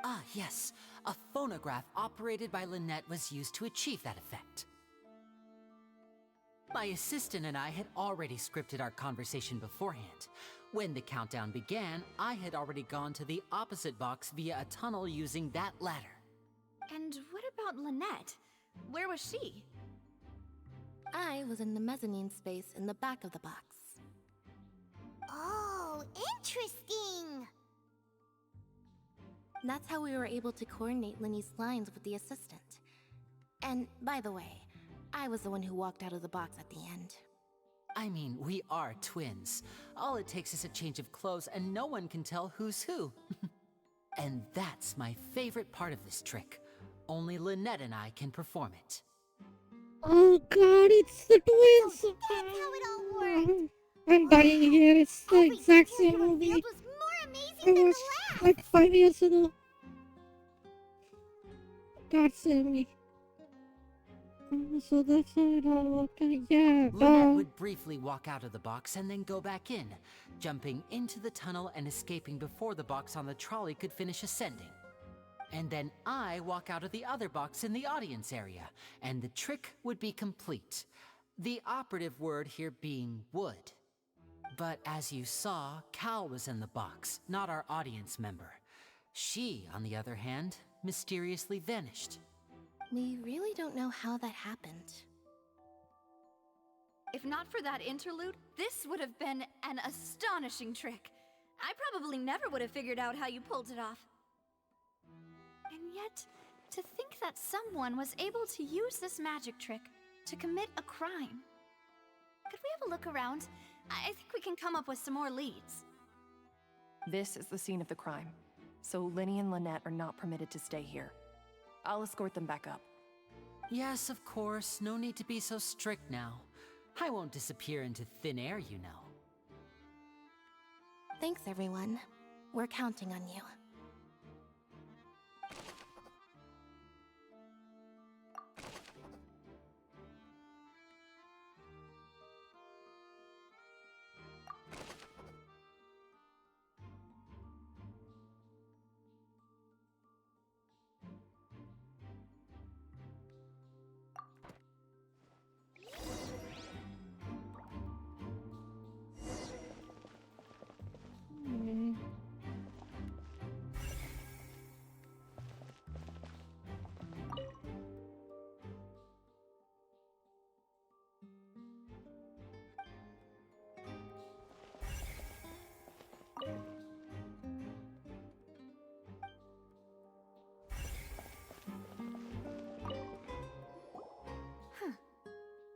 Speaker 9: Ah, yes. A phonograph operated by Lynette was used to achieve that effect. My assistant and I had already scripted our conversation beforehand. When the countdown began, I had already gone to the opposite box via a tunnel using that ladder.
Speaker 5: And what about Lynette? Where was she?
Speaker 8: I was in the mezzanine space in the back of the box.
Speaker 1: Oh, interesting!
Speaker 8: That's how we were able to coordinate Linny's lines with the assistant. And, by the way, I was the one who walked out of the box at the end.
Speaker 9: I mean, we are twins. All it takes is a change of clothes and no one can tell who's who. And that's my favorite part of this trick. Only Lynette and I can perform it.
Speaker 12: Oh god, it's the twins!
Speaker 1: So that's how it all worked!
Speaker 12: I'm dying here, it's the exact same movie.
Speaker 1: It was more amazing
Speaker 12: I
Speaker 1: than the
Speaker 12: watched
Speaker 1: last!
Speaker 12: like 5 years ago. God save me. So that's how it all worked out. Yeah,
Speaker 9: Lynette would briefly walk out of the box and then go back in, jumping into the tunnel and escaping before the box on the trolley could finish ascending. And then I walk out of the other box in the audience area, and the trick would be complete. The operative word here being would. But as you saw, Cal was in the box, not our audience member. She, on the other hand, mysteriously vanished.
Speaker 8: We really don't know how that happened.
Speaker 5: If not for that interlude, this would have been an astonishing trick. I probably never would have figured out how you pulled it off. And yet, to think that someone was able to use this magic trick to commit a crime. Could we have a look around? I think we can come up with some more leads.
Speaker 2: This is the scene of the crime, so Linny and Lynette are not permitted to stay here. I'll escort them back up.
Speaker 9: Yes, of course. No need to be so strict now. I won't disappear into thin air, you know.
Speaker 8: Thanks, everyone. We're counting on you.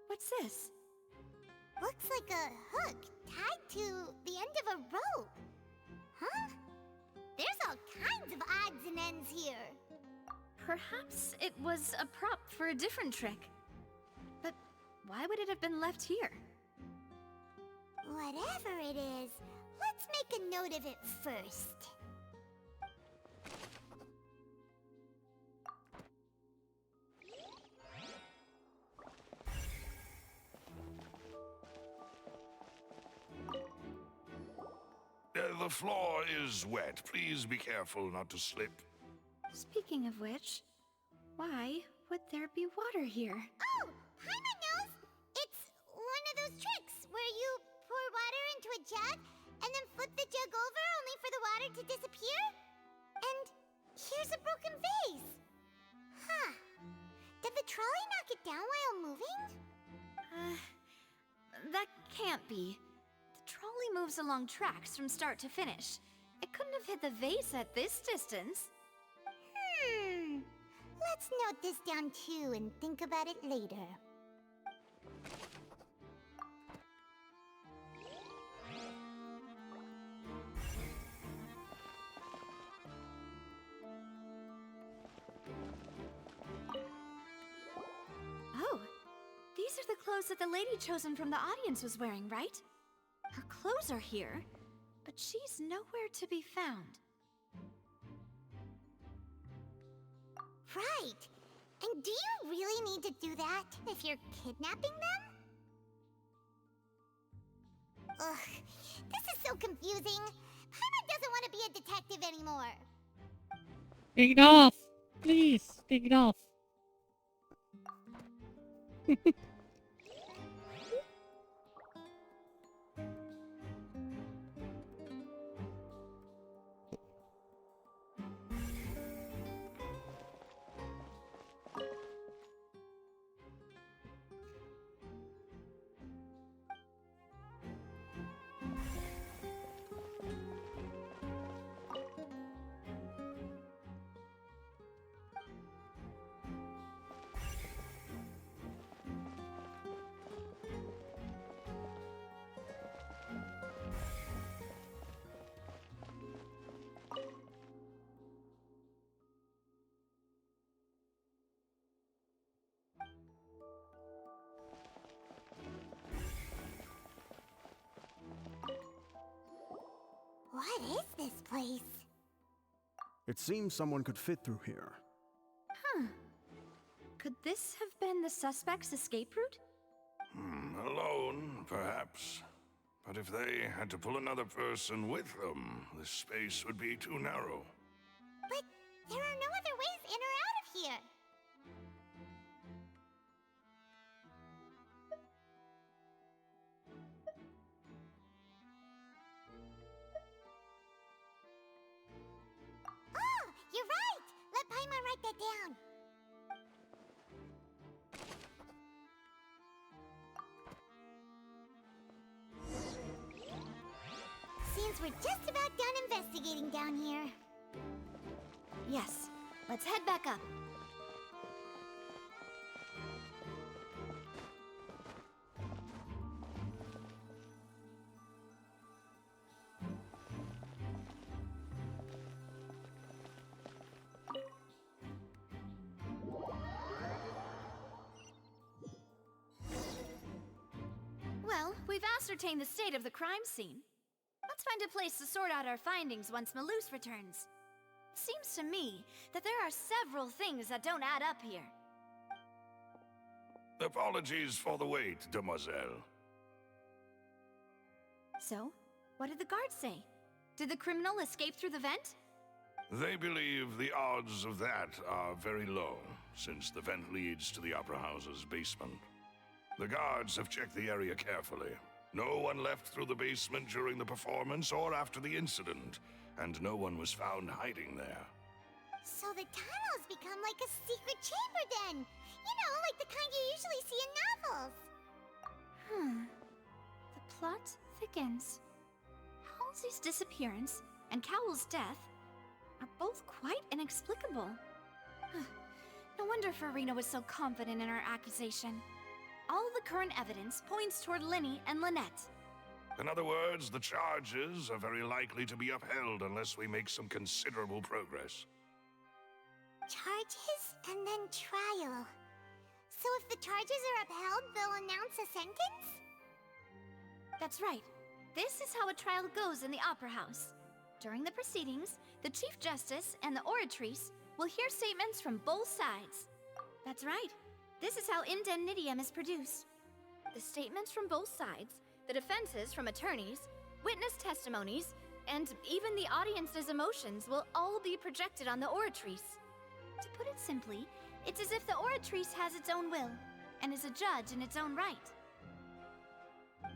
Speaker 5: What's this?
Speaker 1: Looks like a hook tied to the end of a rope. Huh? There's all kinds of odds and ends here.
Speaker 5: Perhaps it was a prop for a different trick. But why would it have been left here?
Speaker 1: Whatever it is, let's make a note of it first.
Speaker 17: the floor is wet. Please be careful not to slip.
Speaker 19: Speaking of which, why would there be water here?
Speaker 1: Oh, Paimon knows! It's one of those tricks where you pour water into a jug and then flip the jug over only for the water to disappear? And here's a broken vase. Huh. Did the trolley knock it down while moving?
Speaker 19: That can't be. The trolley moves along tracks from start to finish. It couldn't have hit the vase at this distance.
Speaker 1: Let's note this down too and think about it later.
Speaker 19: Oh, these are the clothes that the lady chosen from the audience was wearing, right? Her clothes are here, but she's nowhere to be found.
Speaker 1: Right. And do you really need to do that if you're kidnapping them? Ugh, this is so confusing. Paimon doesn't want to be a detective anymore.
Speaker 12: Take it off! Please, take it off.
Speaker 1: What is this place?
Speaker 16: It seems someone could fit through here.
Speaker 19: Huh. Could this have been the suspect's escape route?
Speaker 17: Alone, perhaps. But if they had to pull another person with them, the space would be too narrow.
Speaker 1: But there are no other ways in or out of here. Oh, you're right! Let Paimon write that down. Seems we're just about done investigating down here.
Speaker 19: Yes. Let's head back up. Well, we've ascertained the state of the crime scene. Let's find a place to sort out our findings once Malus returns. Seems to me that there are several things that don't add up here.
Speaker 17: Apologies for the wait, demoiselle.
Speaker 19: So, what did the guards say? Did the criminal escape through the vent?
Speaker 17: They believe the odds of that are very low, since the vent leads to the Opera House's basement. The guards have checked the area carefully. No one left through the basement during the performance or after the incident, and no one was found hiding there.
Speaker 1: So the tunnels become like a secret chamber then! You know, like the kind you usually see in novels!
Speaker 19: The plot thickens. Halsey's disappearance and Cowell's death are both quite inexplicable. No wonder Farina was so confident in her accusation. All the current evidence points toward Linny and Lynette.
Speaker 17: In other words, the charges are very likely to be upheld unless we make some considerable progress.
Speaker 1: Charges and then trial. So if the charges are upheld, they'll announce a sentence?
Speaker 19: That's right. This is how a trial goes in the Opera House. During the proceedings, the Chief Justice and the Oratrice will hear statements from both sides. That's right. This is how indemnitium is produced. The statements from both sides, the defenses from attorneys, witness testimonies, and even the audience's emotions will all be projected on the oratrice. To put it simply, it's as if the oratrice has its own will, and is a judge in its own right.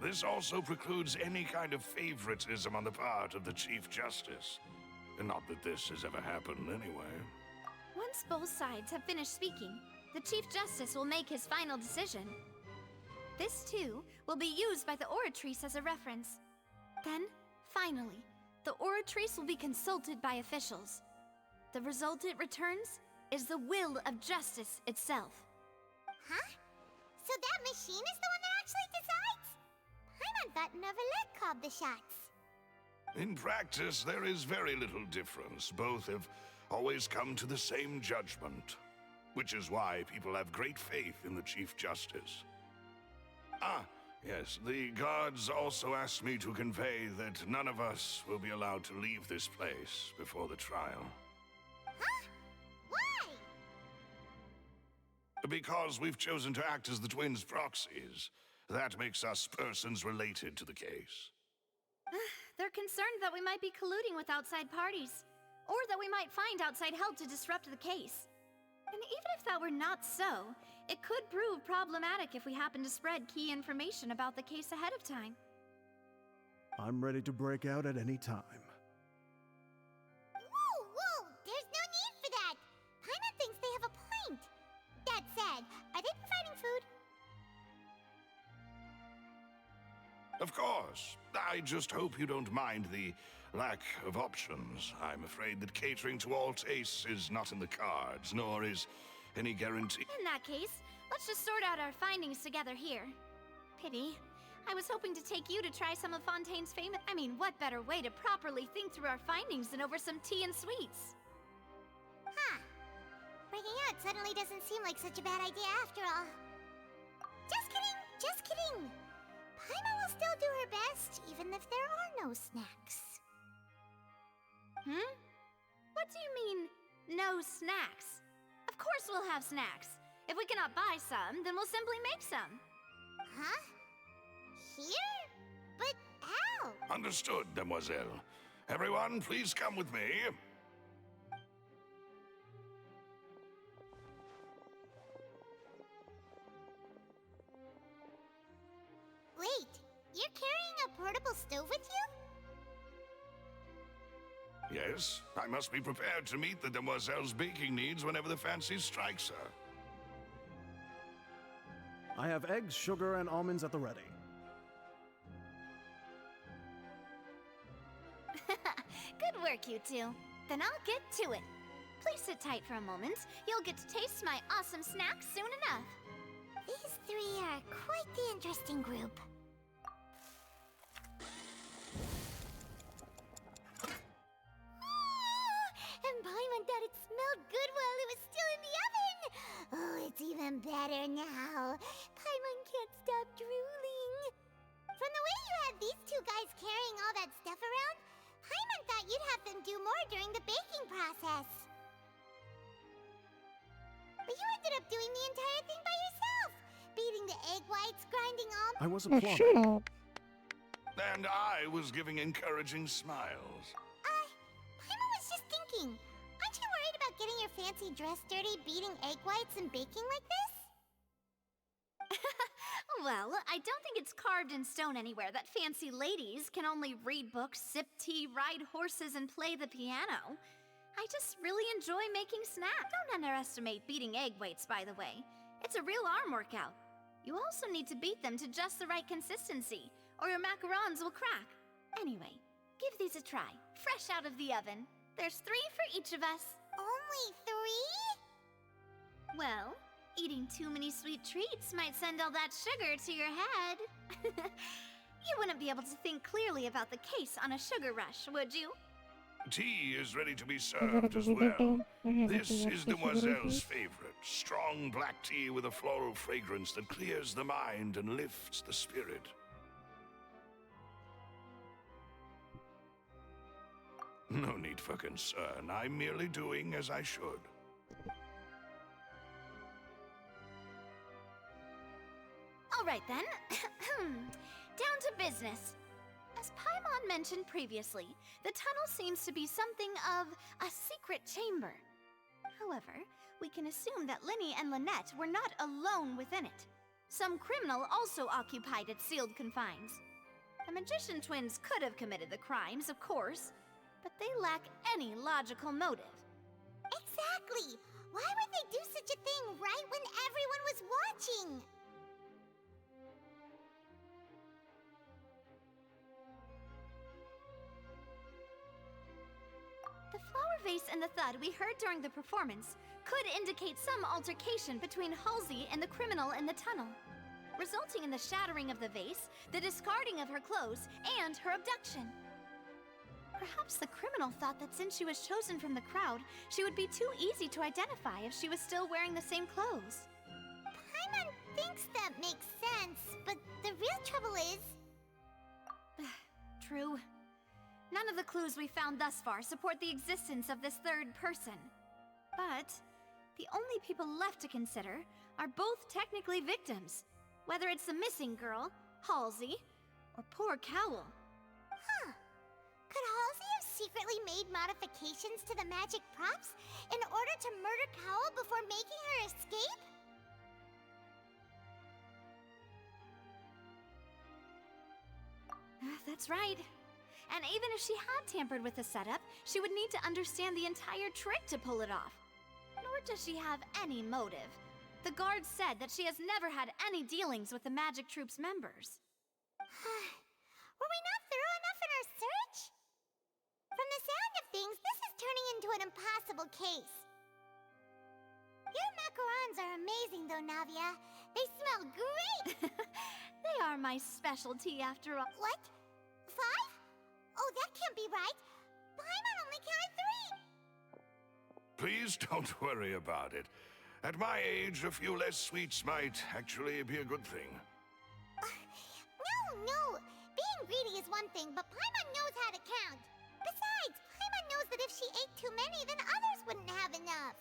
Speaker 17: This also precludes any kind of favoritism on the part of the Chief Justice. Not that this has ever happened anyway.
Speaker 19: Once both sides have finished speaking, the Chief Justice will make his final decision. This, too, will be used by the oratrice as a reference. Then, finally, the oratrice will be consulted by officials. The result it returns is the will of justice itself.
Speaker 1: Huh? So that machine is the one that actually decides? Paimon thought Neverlet called the shots.
Speaker 17: In practice, there is very little difference. Both have always come to the same judgment, which is why people have great faith in the Chief Justice. Ah, yes, the guards also asked me to convey that none of us will be allowed to leave this place before the trial.
Speaker 1: Huh? Why?
Speaker 17: Because we've chosen to act as the twins' proxies. That makes us persons related to the case.
Speaker 19: They're concerned that we might be colluding with outside parties, or that we might find outside help to disrupt the case. And even if that were not so, it could prove problematic if we happen to spread key information about the case ahead of time.
Speaker 16: I'm ready to break out at any time.
Speaker 1: Whoa! There's no need for that! Paimon thinks they have a point. That said, are they providing food?
Speaker 17: Of course. I just hope you don't mind the lack of options. I'm afraid that catering to all tastes is not in the cards, nor is any guarantee.
Speaker 19: In that case, let's just sort out our findings together here. Pity. I was hoping to take you to try some of Fontaine's famous— I mean, what better way to properly think through our findings than over some tea and sweets?
Speaker 1: Huh. Breaking out suddenly doesn't seem like such a bad idea after all. Just kidding! Just kidding! Paimon will still do her best, even if there are no snacks.
Speaker 19: What do you mean, no snacks? Of course we'll have snacks. If we cannot buy some, then we'll simply make some.
Speaker 1: Huh? Here? But how?
Speaker 17: Understood, Demoiselle. Everyone, please come with me.
Speaker 1: Wait, you're carrying a portable stove with you?
Speaker 17: Yes, I must be prepared to meet the Demoiselle's baking needs whenever the fancy strikes her.
Speaker 16: I have eggs, sugar, and almonds at the ready.
Speaker 19: Good work, you two. Then I'll get to it. Please sit tight for a moment. You'll get to taste my awesome snack soon enough.
Speaker 1: These three are quite the interesting group. And Paimon thought it smelled good while it was still in the oven! Oh, it's even better now. Paimon can't stop drooling. From the way you had these two guys carrying all that stuff around, Paimon thought you'd have them do more during the baking process. But you ended up doing the entire thing by yourself! Beating the egg whites, grinding almonds.
Speaker 16: I was a
Speaker 12: Oh,
Speaker 16: plumber.
Speaker 12: shut up.
Speaker 17: And I was giving encouraging smiles.
Speaker 1: Paimon was just thinking, aren't you worried about getting your fancy dress dirty, beating egg whites and baking like this?
Speaker 19: Well, I don't think it's carved in stone anywhere that fancy ladies can only read books, sip tea, ride horses, and play the piano. I just really enjoy making snacks. Don't underestimate beating egg whites, by the way. It's a real arm workout. You also need to beat them to just the right consistency, or your macarons will crack. Anyway, give these a try, fresh out of the oven. There's 3 for each of us.
Speaker 1: Only 3?
Speaker 19: Well, eating too many sweet treats might send all that sugar to your head. You wouldn't be able to think clearly about the case on a sugar rush, would you?
Speaker 17: Tea is ready to be served as well. This is Demoiselle's favorite. Strong black tea with a floral fragrance that clears the mind and lifts the spirit. No need for concern. I'm merely doing as I should.
Speaker 19: All right then. Down to business. As Paimon had mentioned previously, the tunnel seems to be something of a secret chamber. However, we can assume that Linny and Lynette were not alone within it. Some criminal also occupied its sealed confines. The magician twins could have committed the crimes, of course, but they lack any logical motive.
Speaker 1: Exactly! Why would they do such a thing right when everyone was watching?
Speaker 19: The flower vase and the thud we heard during the performance could indicate some altercation between Halsey and the criminal in the tunnel, resulting in the shattering of the vase, the discarding of her clothes, and her abduction. Perhaps the criminal thought that since she was chosen from the crowd, she would be too easy to identify if she was still wearing the same clothes.
Speaker 1: Paimon thinks that makes sense, but the real trouble is...
Speaker 19: True. None of the clues we found thus far support the existence of this third person. But the only people left to consider are both technically victims, whether it's the missing girl, Halsey, or poor Cowl.
Speaker 1: Huh. Could Halsey have secretly made modifications to the magic props in order to murder Cowl before making her escape?
Speaker 19: That's right. And even if she had tampered with the setup, she would need to understand the entire trick to pull it off. Nor does she have any motive. The guards said that she has never had any dealings with the Magic Troop's members.
Speaker 1: Were we not thorough enough in our search? From the sound of things, this is turning into an impossible case. Your macarons are amazing though, Navia. They smell great!
Speaker 19: They are my specialty after all.
Speaker 1: What? 5? Oh, that can't be right. Paimon only counted 3.
Speaker 17: Please don't worry about it. At my age, a few less sweets might actually be a good thing.
Speaker 1: No. Being greedy is one thing, but Paimon knows how to count. Besides, Paimon knows that if she ate too many, then others wouldn't have enough.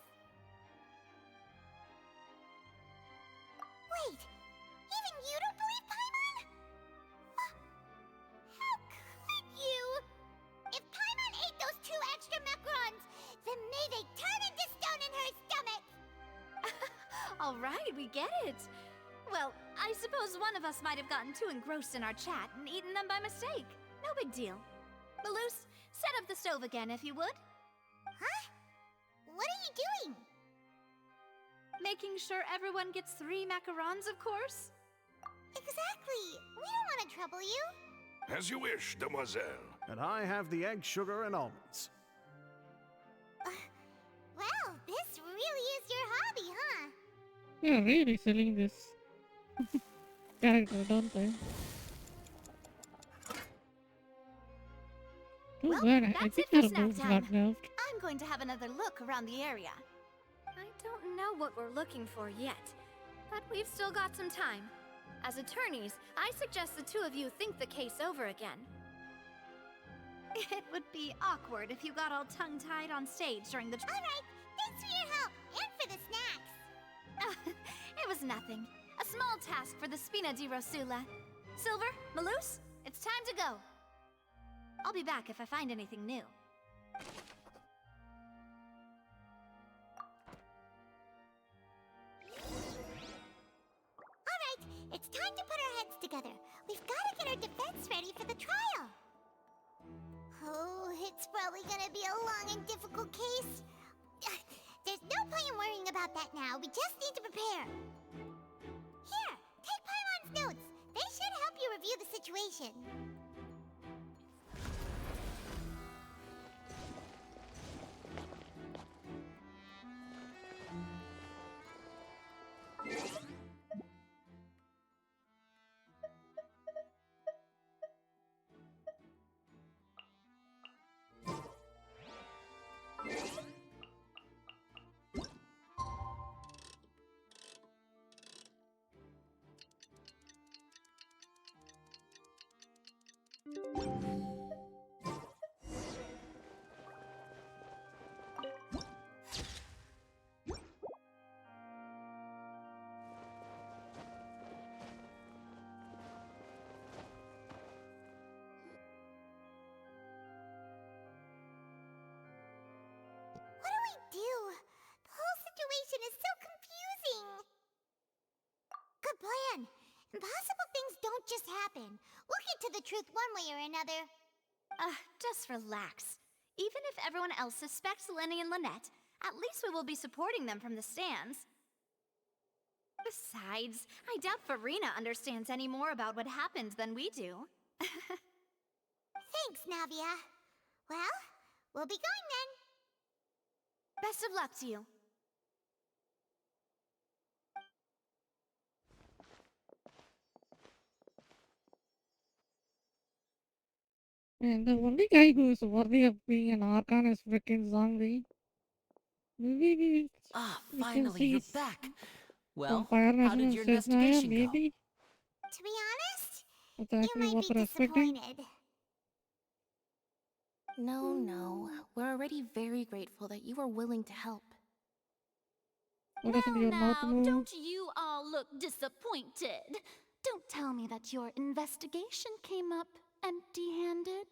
Speaker 1: Wait, even you don't believe Paimon? How could you? If Paimon ate those 2 extra macarons, then may they turn into stone in her stomach!
Speaker 19: All right, we get it. Well, I suppose one of us might have gotten too engrossed in our chat and eaten them by mistake. No big deal. Maloose, set up the stove again, if you would.
Speaker 1: Huh? What are you doing?
Speaker 19: Making sure everyone gets 3 macarons, of course.
Speaker 1: Exactly. We don't want to trouble you.
Speaker 17: As you wish, demoiselle.
Speaker 16: And I have the egg, sugar, and almonds.
Speaker 1: Well, this really is your hobby, huh?
Speaker 12: You're really selling this character, don't they? Too
Speaker 19: Well,
Speaker 12: bad. I
Speaker 19: that's
Speaker 12: think
Speaker 19: it for
Speaker 12: her
Speaker 19: snack
Speaker 12: boobs
Speaker 19: time.
Speaker 12: got nerfed.
Speaker 19: I'm going to have another look around the area. I don't know what we're looking for yet, but we've still got some time. As attorneys, I suggest the 2 of you think the case over again. It would be awkward if you got all tongue-tied on stage during the...
Speaker 1: All right, thanks for your help and for the snacks.
Speaker 19: It was nothing. A small task for the Spina di Rosula. Silver, Maloose, it's time to go. I'll be back if I find anything new.
Speaker 1: All right, it's time to put our heads together. We've got to get our defense ready for the trial. Oh, it's probably gonna be a long and difficult case. There's no point in worrying about that now. We just need to prepare. Here, take Paimon's notes. They should help you review the situation. just happen? We'll get to the truth one way or another.
Speaker 19: Just relax. Even if everyone else suspects Lenny and Lynette, at least we will be supporting them from the stands. Besides, I doubt Farina understands any more about what happened than we do.
Speaker 1: Thanks, Navia. Well, we'll be going then.
Speaker 19: Best of luck to you.
Speaker 12: And the only guy who is worthy of being an Archon is freaking Zhongli. Maybe we can
Speaker 9: Finally,
Speaker 12: see
Speaker 9: you're back. Well,
Speaker 12: Fire
Speaker 9: how
Speaker 12: Nation
Speaker 9: did
Speaker 12: and
Speaker 9: your
Speaker 12: Sesnaya,
Speaker 9: investigation go?
Speaker 12: maybe?
Speaker 1: To be honest,
Speaker 12: That's actually
Speaker 1: you might
Speaker 12: what
Speaker 1: be
Speaker 12: we're expecting.
Speaker 1: disappointed.
Speaker 8: No. We're already very grateful that you were willing to help.
Speaker 12: What doesn't your mouth
Speaker 5: Now,
Speaker 12: move?
Speaker 5: don't you all look disappointed? Don't tell me that your investigation came up empty-handed.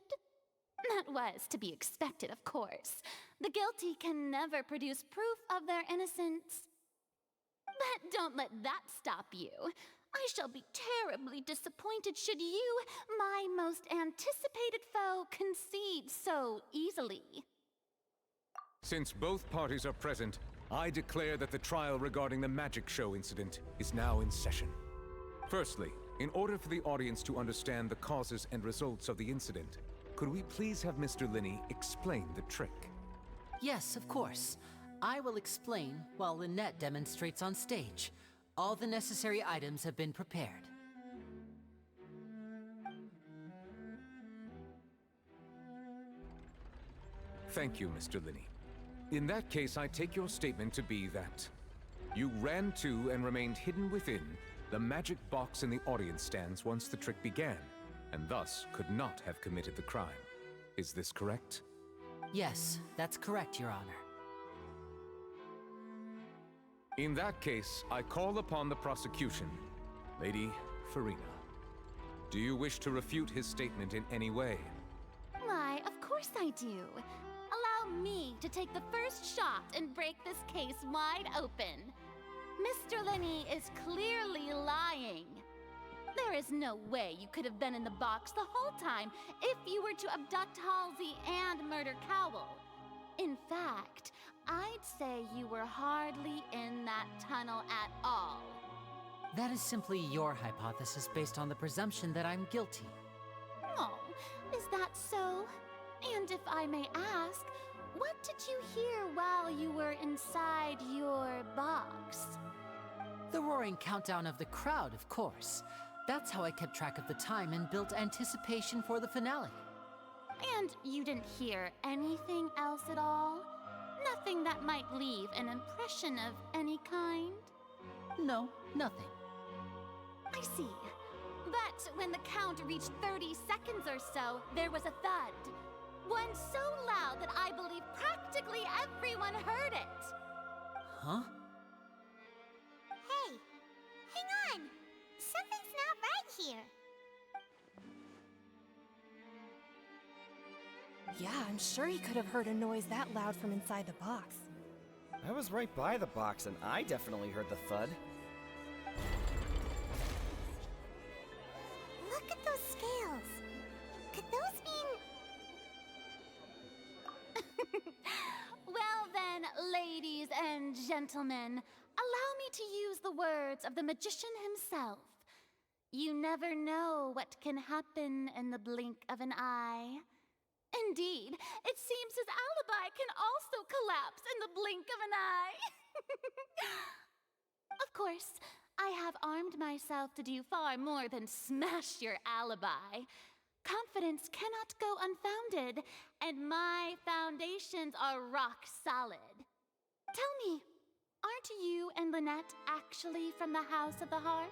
Speaker 5: That was to be expected, of course. The guilty can never produce proof of their innocence. But don't let that stop you. I shall be terribly disappointed should you, my most anticipated foe, concede so easily.
Speaker 11: Since both parties are present, I declare that the trial regarding the magic show incident is now in session. Firstly, in order for the audience to understand the causes and results of the incident, could we please have Mr. Linney explain the trick?
Speaker 9: Yes, of course. I will explain while Lynette demonstrates on stage. All the necessary items have been prepared.
Speaker 11: Thank you, Mr. Linney. In that case, I take your statement to be that you ran to and remained hidden within the magic box in the audience stands once the trick began, and thus could not have committed the crime. Is this correct?
Speaker 9: Yes, that's correct, Your Honor.
Speaker 11: In that case, I call upon the prosecution. Lady Farina, do you wish to refute his statement in any way?
Speaker 5: Why, of course I do. Allow me to take the first shot and break this case wide open. Mr. Linney is clearly lying. There is no way you could have been in the box the whole time if you were to abduct Halsey and murder Cowell. In fact, I'd say you were hardly in that tunnel at all.
Speaker 9: That is simply your hypothesis based on the presumption that I'm guilty.
Speaker 5: Oh, is that so? And if I may ask, what did you hear while you were inside your box?
Speaker 9: The roaring countdown of the crowd, of course. That's how I kept track of the time and built anticipation for the finale.
Speaker 5: And you didn't hear anything else at all? Nothing that might leave an impression of any kind?
Speaker 9: No, nothing.
Speaker 5: I see. But when the count reached 30 seconds or so, there was a thud. One so loud that I believe practically everyone heard it.
Speaker 9: Huh?
Speaker 1: Hey, hang on. Something's not right here.
Speaker 2: Yeah, I'm sure he could have heard a noise that loud from inside the box.
Speaker 10: I was right by the box, and I definitely heard the thud.
Speaker 1: Look at those scales. Could those mean...
Speaker 5: Well then, ladies and gentlemen, allow me to use the words of the magician himself. You never know what can happen in the blink of an eye. Indeed, it seems his alibi can also collapse in the blink of an eye. Of course, I have armed myself to do far more than smash your alibi. Confidence cannot go unfounded, and my foundations are rock solid. Tell me, aren't you and Lynette actually from the House of the Hearth?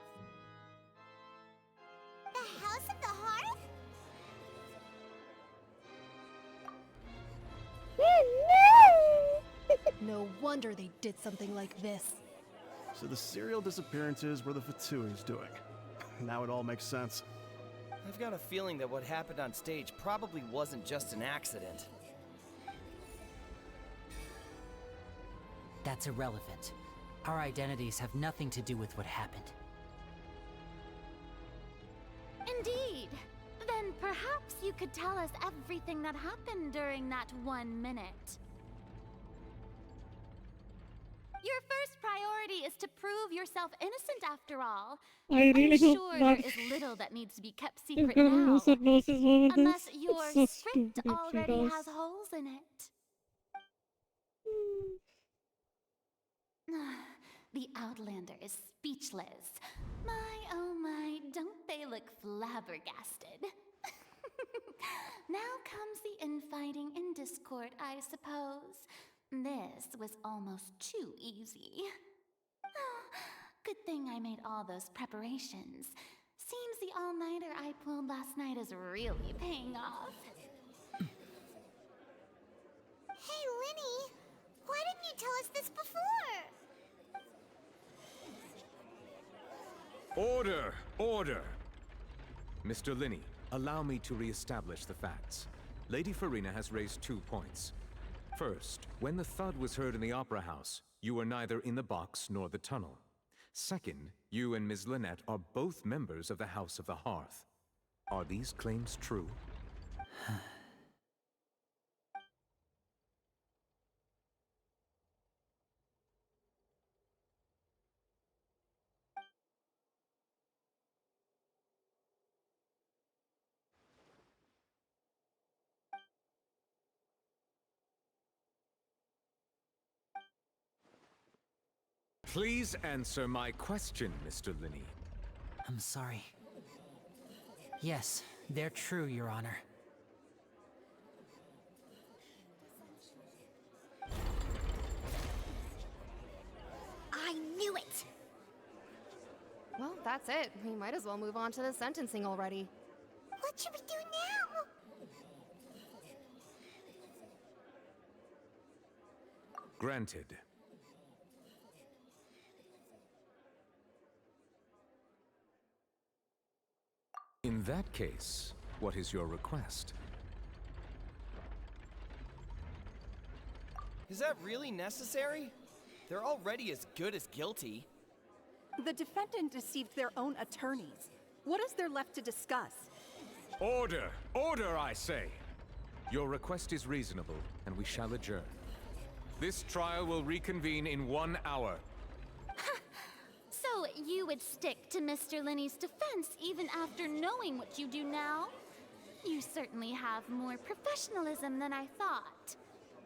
Speaker 1: The House of the Hearth?
Speaker 2: No wonder they did something like this.
Speaker 16: So the serial disappearances were the Fatsui's doing. Now it all makes sense.
Speaker 10: I've got a feeling that what happened on stage probably wasn't just an accident.
Speaker 9: That's irrelevant. Our identities have nothing to do with what happened.
Speaker 5: you could tell us everything that happened during that 1 minute. Your first priority is to prove yourself innocent after all.
Speaker 12: I really
Speaker 5: I'm
Speaker 12: hope
Speaker 5: sure
Speaker 12: not.
Speaker 5: there is little that needs to be kept
Speaker 12: She's
Speaker 5: secret
Speaker 12: gonna
Speaker 5: now.
Speaker 12: lose her noses over
Speaker 5: Unless
Speaker 12: this.
Speaker 5: your
Speaker 12: It's so
Speaker 5: script
Speaker 12: stupid if she
Speaker 5: already
Speaker 12: does.
Speaker 5: has holes in it. The Outlander is speechless. My, oh my, don't they look flabbergasted? Now comes the infighting and discord, I suppose. This was almost too easy. Good thing I made all those preparations. Seems the all-nighter I pulled last night is really paying off.
Speaker 1: Hey, Linny! Why didn't you tell us this before?
Speaker 11: Order! Order! Mr. Linney, allow me to re-establish the facts. Lady Farina has raised 2 points. First, when the thud was heard in the Opera House, you were neither in the box nor the tunnel. Second, you and Ms. Lynette are both members of the House of the Hearth. Are these claims true? Please answer my question, Mr. Linney.
Speaker 9: I'm sorry. Yes, they're true, Your Honor.
Speaker 1: I knew it!
Speaker 2: Well, that's it. We might as well move on to the sentencing already.
Speaker 1: What should we do now?
Speaker 11: Granted. In that case, what is your request?
Speaker 10: Is that really necessary? They're already as good as guilty.
Speaker 20: The defendant deceived their own attorneys. What is there left to discuss?
Speaker 11: Order! Order, I say! Your request is reasonable, and we shall adjourn. This trial will reconvene in 1 hour.
Speaker 5: So you would stick to Mr. Linney's defense even after knowing what you do now? You certainly have more professionalism than I thought.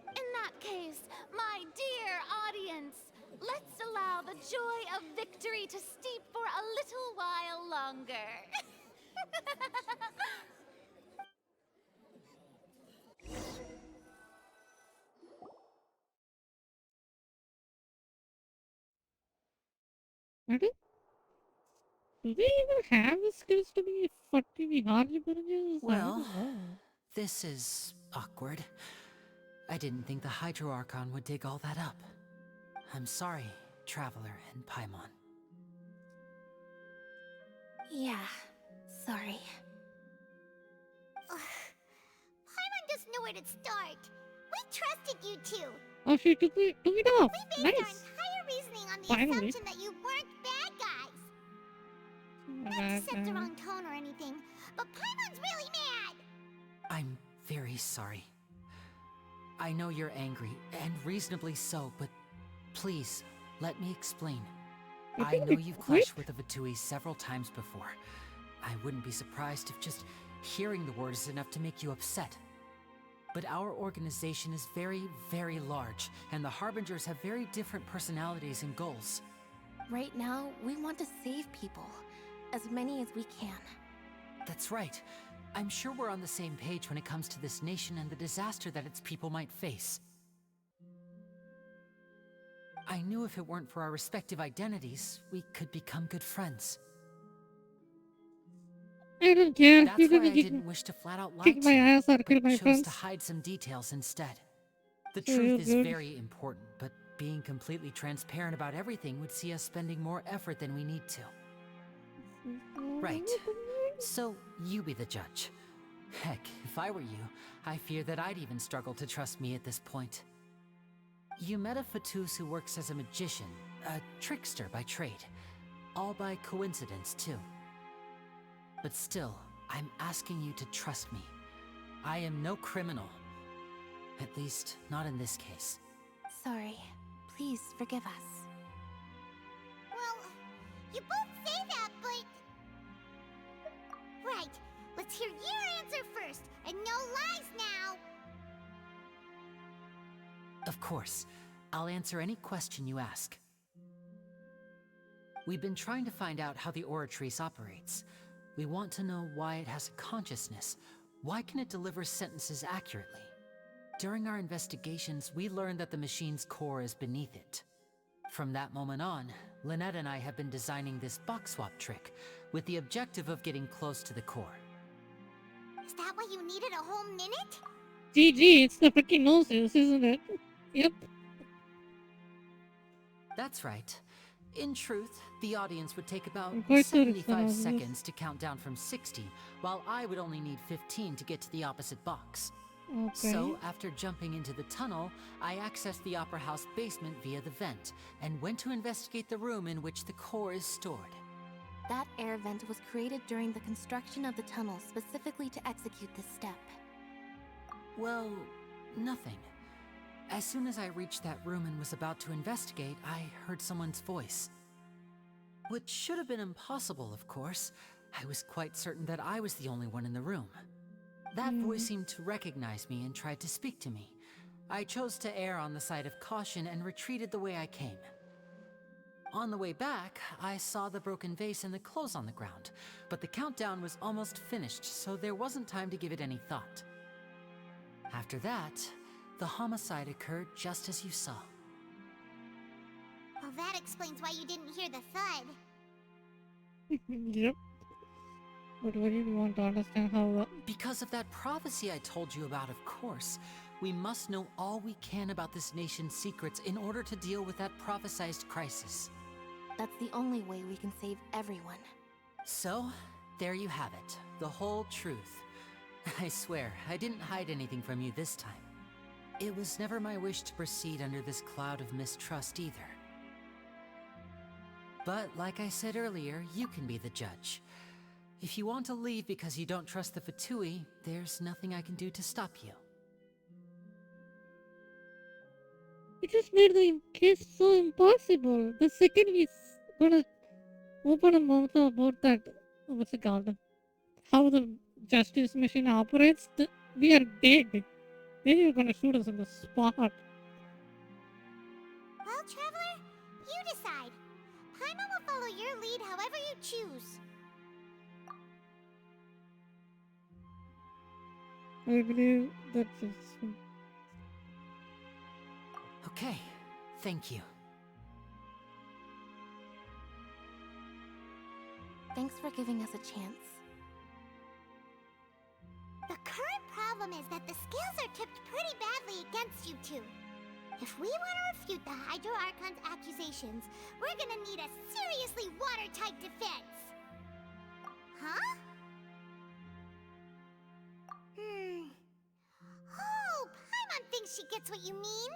Speaker 5: In that case, my dear audience, let's allow the joy of victory to steep for a little while longer.
Speaker 12: Ready? Do they even have the skills to be f2p hardly bridges?
Speaker 9: Well, this is awkward. I didn't think the Hydro Archon would dig all that up. I'm sorry, Traveler and Paimon.
Speaker 8: Yeah, sorry.
Speaker 1: Paimon doesn't know where to start. We trusted you two.
Speaker 12: Oh, she took it off.
Speaker 1: We based our
Speaker 12: Nice.
Speaker 1: entire reasoning on the
Speaker 12: Finally.
Speaker 1: assumption that you weren't bad guys. Not to set the wrong tone or anything, but Paimon's really mad.
Speaker 9: I'm very sorry. I know you're angry, and reasonably so, but please, let me explain. I know you've clashed with the Vatui several times before. I wouldn't be surprised if just hearing the word is enough to make you upset. But our organization is very, very large, and the Harbingers have very different personalities and goals.
Speaker 8: Right now, we want to save people. As many as we can.
Speaker 9: That's right. I'm sure we're on the same page when it comes to this nation and the disaster that its people might face. I knew if it weren't for our respective identities, we could become good friends.
Speaker 12: I don't care.
Speaker 9: That's
Speaker 12: You're
Speaker 9: why
Speaker 12: gonna
Speaker 9: I didn't wish to flat out lie
Speaker 12: kick
Speaker 9: to
Speaker 12: my
Speaker 9: you,
Speaker 12: ass or kill
Speaker 9: but
Speaker 12: my
Speaker 9: chose
Speaker 12: friends.
Speaker 9: to hide some details instead. The
Speaker 12: So
Speaker 9: truth
Speaker 12: you're
Speaker 9: is
Speaker 12: good.
Speaker 9: very important, but being completely transparent about everything would see us spending more effort than we need to. Right. So, you be the judge. Heck, if I were you, I fear that I'd even struggle to trust me at this point. You met a Fatus who works as a magician, a trickster by trade. All by coincidence, too. But still, I'm asking you to trust me. I am no criminal. At least, not in this case.
Speaker 8: Sorry. Please forgive us.
Speaker 1: Well, you both say that, but... Right. Let's hear your answer first, and no lies now.
Speaker 9: Of course. I'll answer any question you ask. We've been trying to find out how the Oratrice operates. We want to know why it has a consciousness. Why can it deliver sentences accurately? During our investigations, we learned that the machine's core is beneath it. From that moment on, Lynette and I have been designing this box swap trick with the objective of getting close to the core.
Speaker 1: Is that why you needed a whole minute?
Speaker 12: GG, it's the freaking noses, isn't it? Yep.
Speaker 9: That's right. In truth, the audience would take about
Speaker 12: I'm quite sure it's
Speaker 9: 75
Speaker 12: the
Speaker 9: seconds to count down from 60, while I would only need 15 to get to the opposite box.
Speaker 12: Okay.
Speaker 9: So, after jumping into the tunnel, I accessed the Opera House basement via the vent, and went to investigate the room in which the core is stored.
Speaker 8: That air vent was created during the construction of the tunnel specifically to execute this step.
Speaker 9: Well, nothing. As soon as I reached that room and was about to investigate, I heard someone's voice. Which should have been impossible, of course. I was quite certain that I was the only one in the room. That voice seemed to recognize me and tried to speak to me. I chose to err on the side of caution and retreated the way I came. On the way back, I saw the broken vase and the clothes on the ground, but the countdown was almost finished, so there wasn't time to give it any thought. After that, the homicide occurred just as you saw.
Speaker 1: Well, that explains why you didn't hear the thud.
Speaker 12: Yep. But we really want to understand how...
Speaker 9: Because of that prophecy I told you about, of course. We must know all we can about this nation's secrets in order to deal with that prophesized crisis.
Speaker 8: That's the only way we can save everyone.
Speaker 9: So, there you have it. The whole truth. I swear, I didn't hide anything from you this time. It was never my wish to proceed under this cloud of mistrust either. But like I said earlier, you can be the judge. If you want to leave because you don't trust the Fatui, there's nothing I can do to stop you.
Speaker 12: It just made the case so impossible. The second he's gonna open a mouth about that, what's it called? How the justice machine operates, we are dead. They are gonna shoot us on the spot.
Speaker 1: Well, Traveler, you decide. Paimon will follow your lead however you choose.
Speaker 12: I believe that's it.
Speaker 9: Okay, thank you.
Speaker 8: Thanks for giving us a chance.
Speaker 1: The current problem is that the scales are tipped pretty badly against you two. If we want to refute the Hydro Archon's accusations, we're gonna need a seriously watertight defense. Huh? Oh, Paimon thinks she gets what you mean.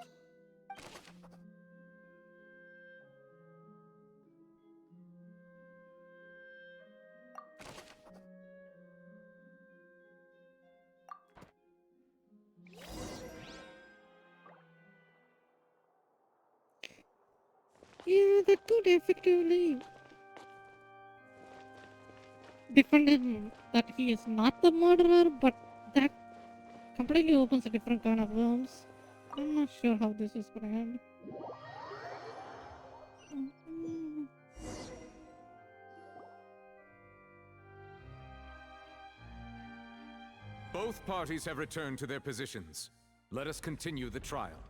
Speaker 12: Yeah, that could effectively defend him that he is not the murderer, but that completely opens a different kind of worms. I'm not sure how this is gonna end.
Speaker 11: Both parties have returned to their positions. Let us continue the trial.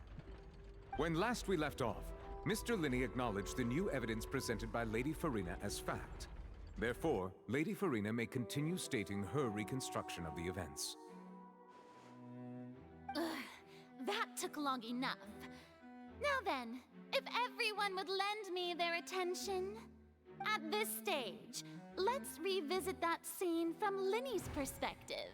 Speaker 11: When last we left off, Mr. Linney acknowledged the new evidence presented by Lady Farina as fact. Therefore, Lady Farina may continue stating her reconstruction of the events.
Speaker 5: Ugh, that took long enough. Now then, if everyone would lend me their attention. At this stage, let's revisit that scene from Linney's perspective.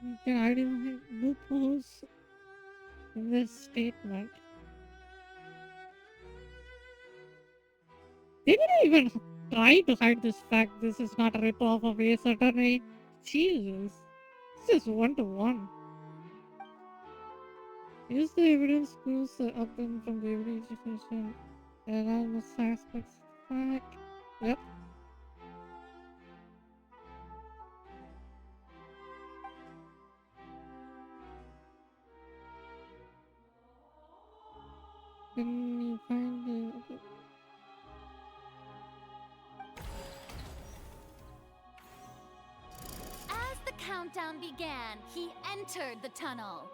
Speaker 12: You can identify loopholes in this statement. They didn't even trying to hide this fact this is not a ripoff of Ace Attorney. Jesus. This is 1-to-1. Use the evidence clues obtained from the evidence definition and anonymous aspects of the fact. Yep. Can you find the...
Speaker 5: As the countdown began, he entered the tunnel.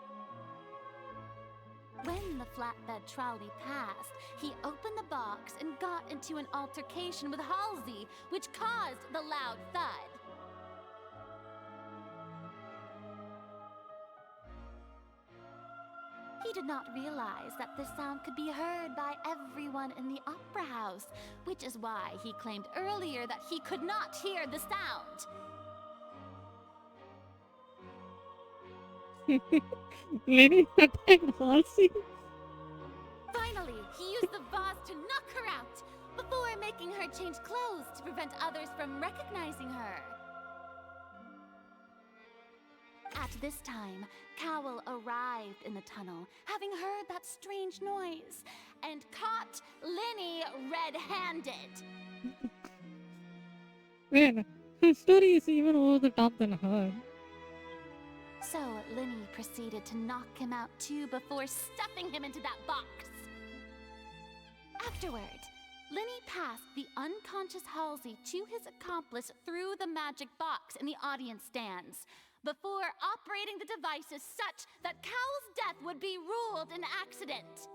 Speaker 5: When the flatbed trolley passed, he opened the box and got into an altercation with Halsey, which caused the loud thud. He did not realize that the sound could be heard by everyone in the opera house, which is why he claimed earlier that he could not hear the sound.
Speaker 12: Lenny attacked Halsey.
Speaker 5: Finally, he used the vase to knock her out, before making her change clothes to prevent others from recognizing her. At this time, Cowell arrived in the tunnel, having heard that strange noise, and caught Linny red-handed.
Speaker 12: Man, her story is even over the top than her.
Speaker 5: So Linny proceeded to knock him out too before stuffing him into that box. Afterward, Linny passed the unconscious Halsey to his accomplice through the magic box in the audience stands, before operating the devices such that Cowell's death would be ruled an accident.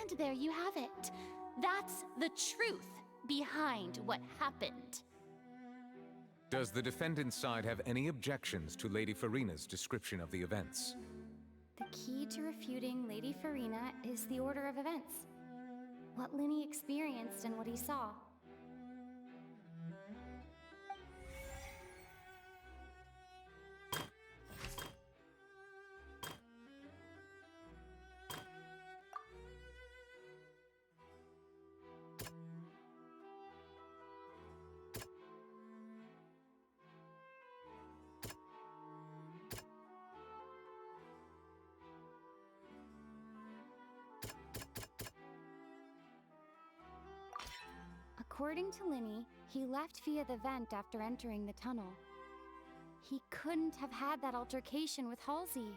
Speaker 5: And there you have it. That's the truth behind what happened.
Speaker 11: Does the defendant's side have any objections to Lady Farina's description of the events?
Speaker 5: The key to refuting Lady Farina is the order of events. What Linny experienced and what he saw. According to Linny, he left via the vent after entering the tunnel. He couldn't have had that altercation with Halsey.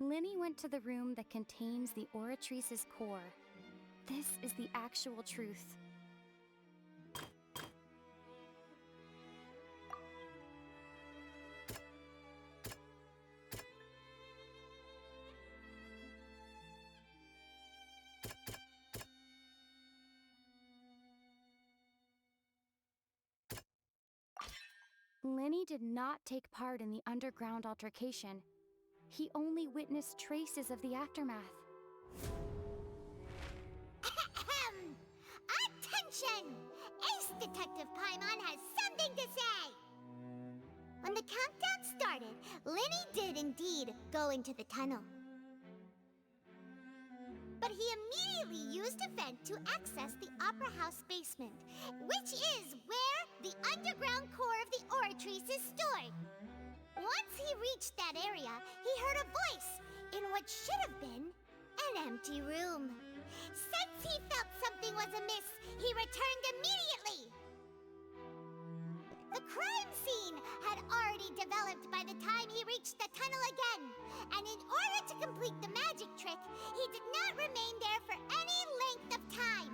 Speaker 5: Linny went to the room that contains the Oratrice's core. This is the actual truth. Linny did not take part in the underground altercation. He only witnessed traces of the aftermath.
Speaker 1: Attention! Ace Detective Paimon has something to say! When the countdown started, Linny did indeed go into the tunnel. But he immediately used a vent to access the Opera House basement, which is where the underground core of the Oratrice is stored. Once he reached that area, he heard a voice in what should have been An empty room. Since he felt something was amiss, he returned immediately. The crime scene had already developed by the time he reached the tunnel again, and in order to complete the magic trick, he did not remain there for any length of time.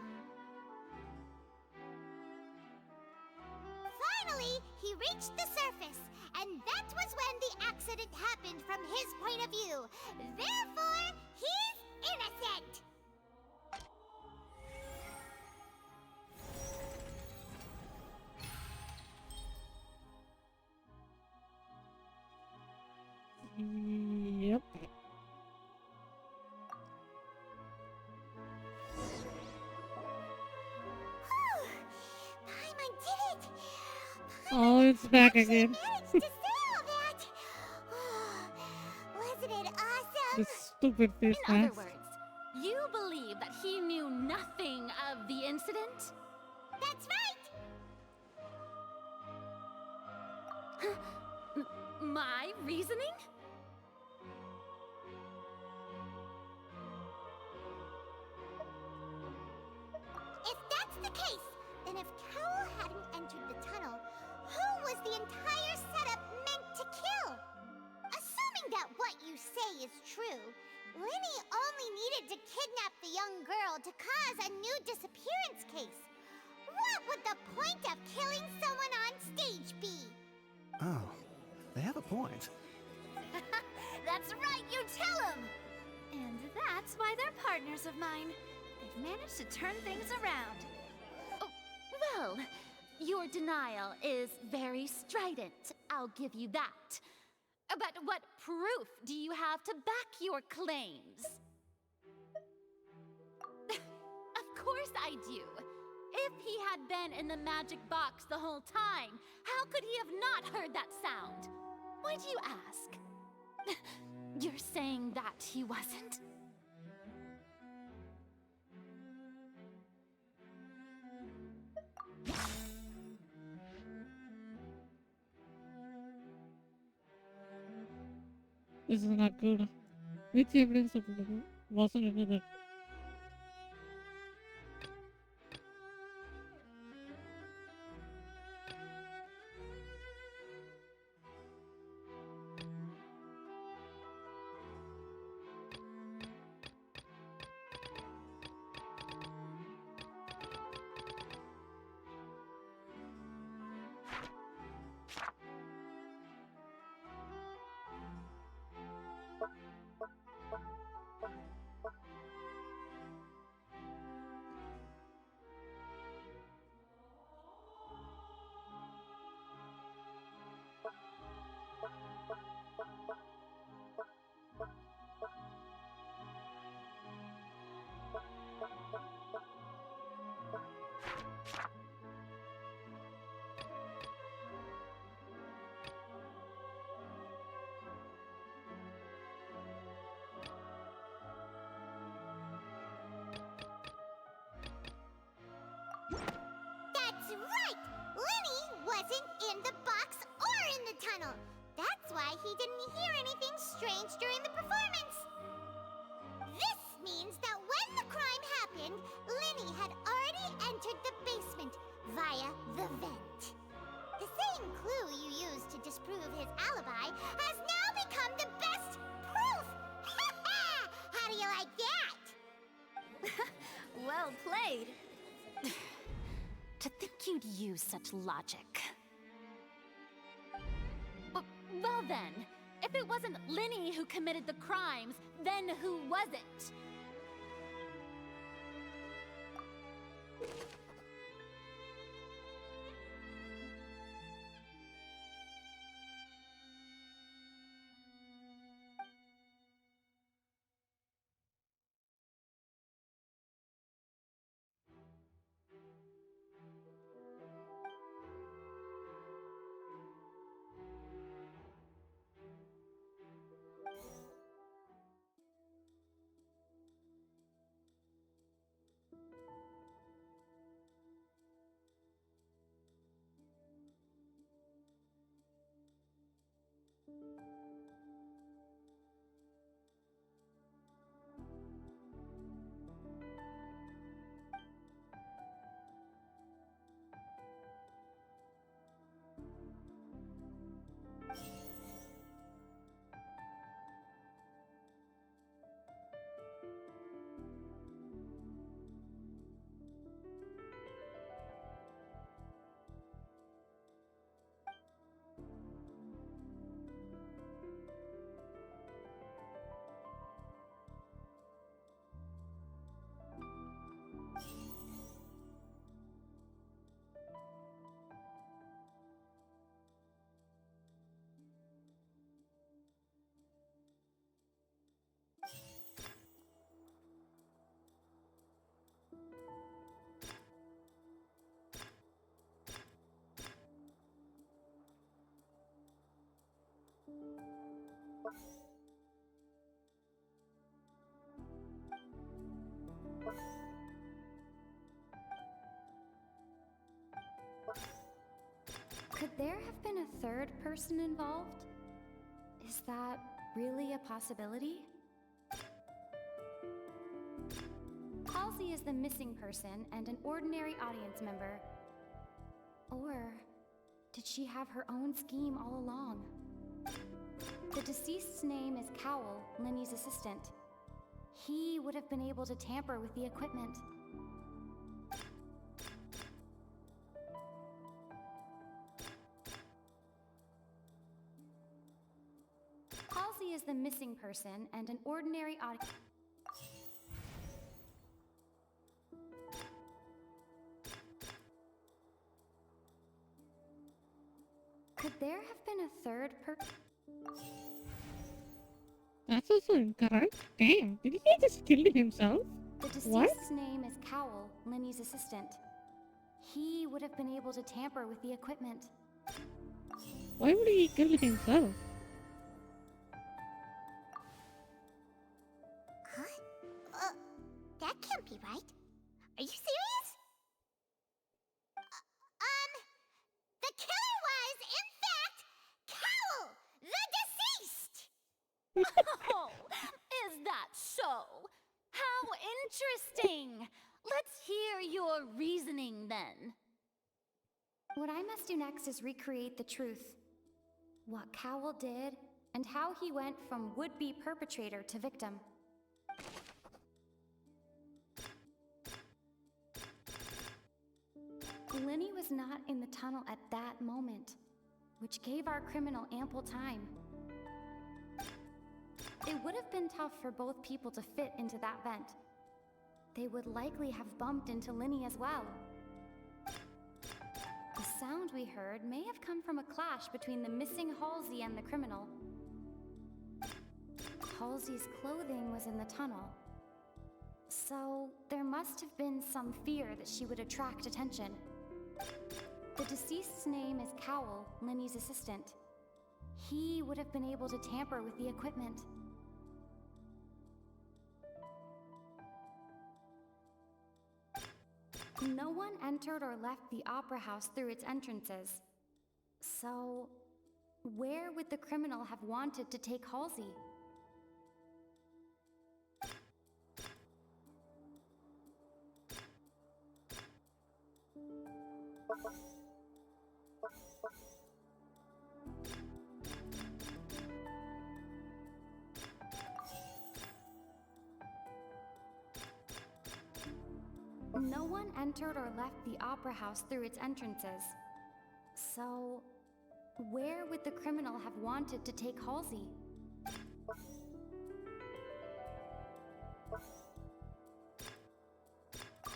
Speaker 1: Finally, he reached the surface, and that was when the accident happened from his point of view. Therefore, he's innocent!
Speaker 12: Yep.
Speaker 1: Paimon did it!
Speaker 12: Oh, it's back again.
Speaker 1: Managed to say all that! Wasn't it awesome?
Speaker 12: The stupid face
Speaker 5: In other
Speaker 12: mask.
Speaker 5: words, you believe that he knew nothing of the incident?
Speaker 1: That's right!
Speaker 5: My reasoning?
Speaker 1: If that's the case, then if Cowl hadn't entered the tunnel, who was the entire setup meant to kill? Assuming that what you say is true, Linny only needed to kidnap the young girl to cause a new disappearance case. What would the point of killing someone on stage be?
Speaker 16: Oh, they have a point.
Speaker 5: That's right, you tell him! And that's why they're partners of mine. They've managed to turn things around. Oh, well, your denial is very strident, I'll give you that. But what proof do you have to back your claims? Of course I do. If he had been in the magic box the whole time, how could he have not heard that sound? Why do you ask? You're saying that he wasn't?
Speaker 12: This is not good. Which evidence of wasn't into that?
Speaker 1: That's right! Linny wasn't in the box or in the tunnel. That's why he didn't hear anything strange during the performance. This means that when the crime happened, Linny had already entered the basement via the vent. The same clue you used to disprove his alibi has now become the best proof! How do you like that?
Speaker 5: Well played. To think you'd use such logic. Well then, if it wasn't Linny who committed the crimes, then who was it?
Speaker 21: Could there have been a third person involved? Is that really a possibility? Halsey is the missing person and an ordinary audience member. Or did she have her own scheme all along? The deceased's name is Cowell, Lenny's assistant. He would have been able to tamper with the equipment. Halsey is the missing person and an ordinary audience. Could there have been a third person?
Speaker 12: That's also incorrect. Damn, did he just kill himself?
Speaker 21: The deceased's
Speaker 12: What?
Speaker 21: name is Cowell, Lenny's assistant. He would have been able to tamper with the equipment.
Speaker 12: Why would he kill himself?
Speaker 1: Huh? That can't be right. Are you serious? The killer was, in fact, Cowell, the deceased!
Speaker 5: Oh, is that so? How interesting! Let's hear your reasoning then.
Speaker 21: What I must do next is recreate the truth. What Cowell did, and how he went from would-be perpetrator to victim. Lenny was not in the tunnel at that moment, which gave our criminal ample time. It would have been tough for both people to fit into that vent. They would likely have bumped into Lenny as well. The sound we heard may have come from a clash between the missing Halsey and the criminal. Halsey's clothing was in the tunnel, so there must have been some fear that she would attract attention. The deceased's name is Cowell, Lenny's assistant. He would have been able to tamper with the equipment. No one entered or left the opera house through its entrances. So, where would the criminal have wanted to take Halsey? No one entered or left the opera house through its entrances. So, where would the criminal have wanted to take Halsey?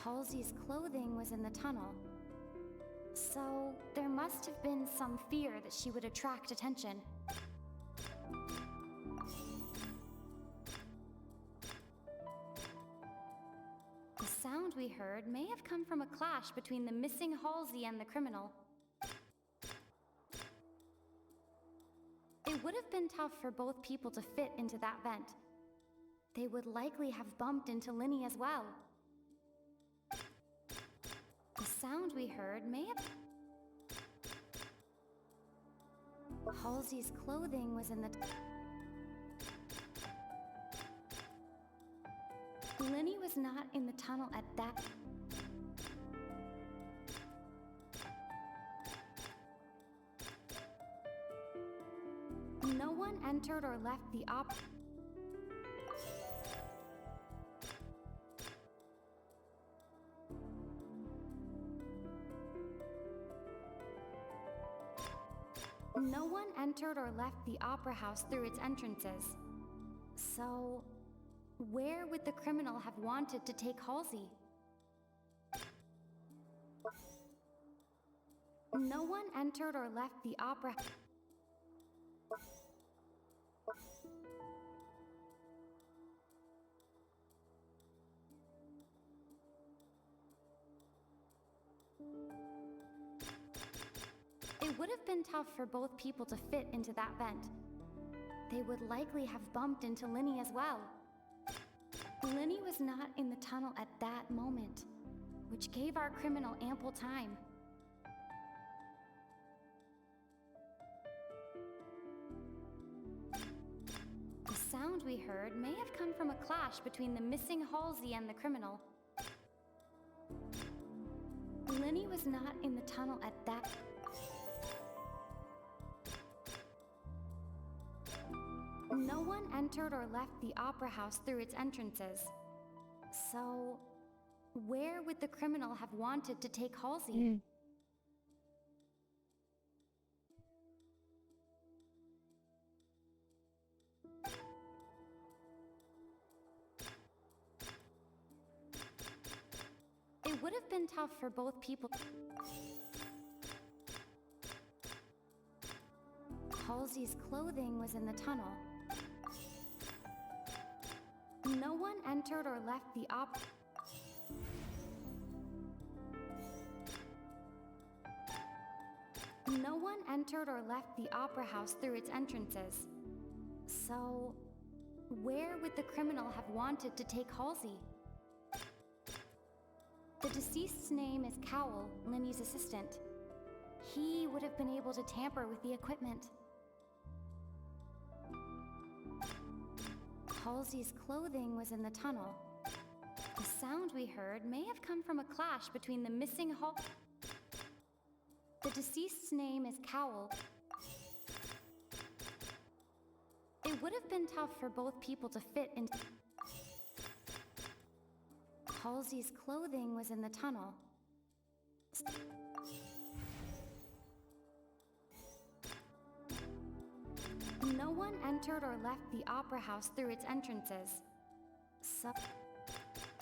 Speaker 21: Halsey's clothing was in the tunnel, so there must have been some fear that she would attract attention. The sound we heard may have come from a clash between the missing Halsey and the criminal. It would have been tough for both people to fit into that vent. They would likely have bumped into Lenny as well. The sound we heard may have... Halsey's clothing was in the... Lenny was not in the tunnel at that... No one entered or left the op... No one entered or left the opera house through its entrances. So, where would the criminal have wanted to take Halsey? No one entered or left the opera... It would have been tough for both people to fit into that vent. They would likely have bumped into Lenny as well. Lenny was not in the tunnel at that moment, which gave our criminal ample time. sound we heard may have come from a clash between the missing Halsey and the criminal. Lenny was not in the tunnel at that. No one entered or left the opera house through its entrances. So, where would the criminal have wanted to take Halsey? It would have been tough for both people. Halsey's clothing was in the tunnel. No one entered or left the No one entered or left the opera house through its entrances. So, where would the criminal have wanted to take Halsey? The deceased's name is Cowell, Lenny's assistant. He would have been able to tamper with the equipment. Halsey's clothing was in the tunnel. The sound we heard may have come from a clash between the missing The deceased's name is Cowell. It would have been tough for both people to fit into. Halsey's clothing was in the tunnel. No one entered or left the opera house through its entrances. So,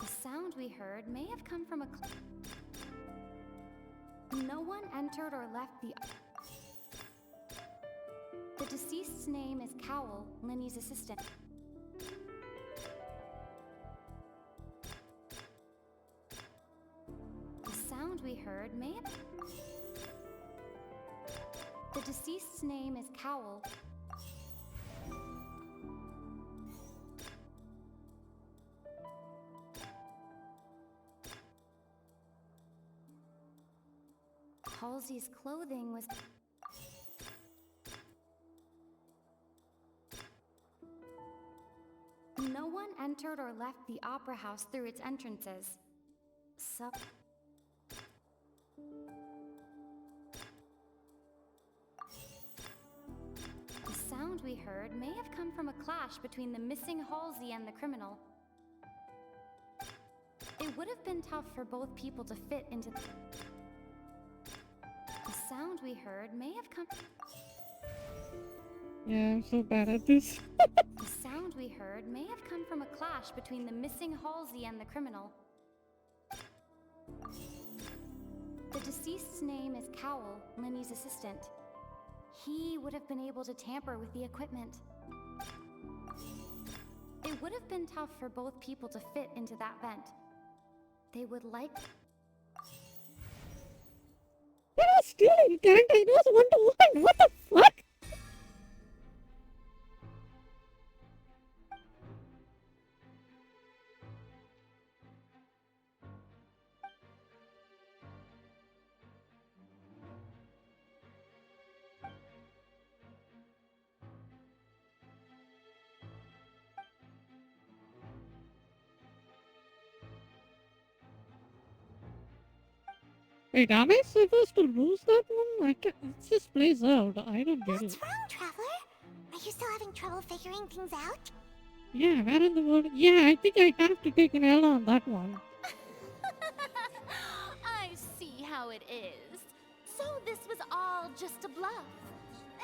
Speaker 21: the sound we heard may have come from a. No one entered or left the. The deceased's name is Cowell, Lenny's assistant. The sound we heard may have. The deceased's name is Cowell. Halsey's clothing was. No one entered or left the opera house through its entrances. So. The sound we heard may have come from a clash between the missing Halsey and the criminal. It would have been tough for both people to fit into. The sound we heard may have come.
Speaker 12: Yeah, I'm so bad at this.
Speaker 21: The sound we heard may have come from a clash between the missing Halsey and the criminal. The deceased's name is Cowell, Lenny's assistant. He would have been able to tamper with the equipment. It would have been tough for both people to fit into that vent. They would like.
Speaker 12: What else stealing? Can't I know 1-to-1? What the fuck? Wait, am I supposed to lose that one? It just plays out. I don't get it.
Speaker 1: What's wrong, Traveler? Are you still having trouble figuring things out?
Speaker 12: Yeah, where in the world? Yeah, I think I have to take an L on that one.
Speaker 5: I see how it is. So this was all just a bluff.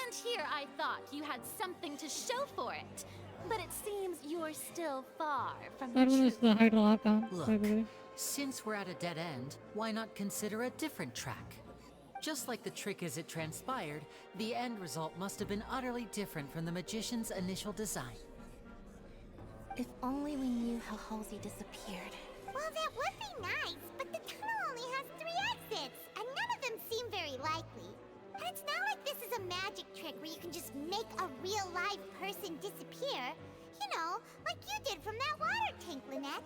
Speaker 5: And here I thought you had something to show for it. But it seems you're still far from
Speaker 12: That
Speaker 5: the
Speaker 12: one
Speaker 5: truth.
Speaker 12: is the Hydro Archon, by
Speaker 9: Look,
Speaker 12: the way.
Speaker 9: since we're at a dead end, why not consider a different track? Just like the trick as it transpired, the end result must have been utterly different from the magician's initial design.
Speaker 8: If only we knew how Halsey disappeared.
Speaker 1: Well, that would be nice, but the tunnel only has 3 exits, and none of them seem very likely. And it's not like this is a magic trick where you can just make a real live person disappear. You know, like you did from that water tank, Lynette.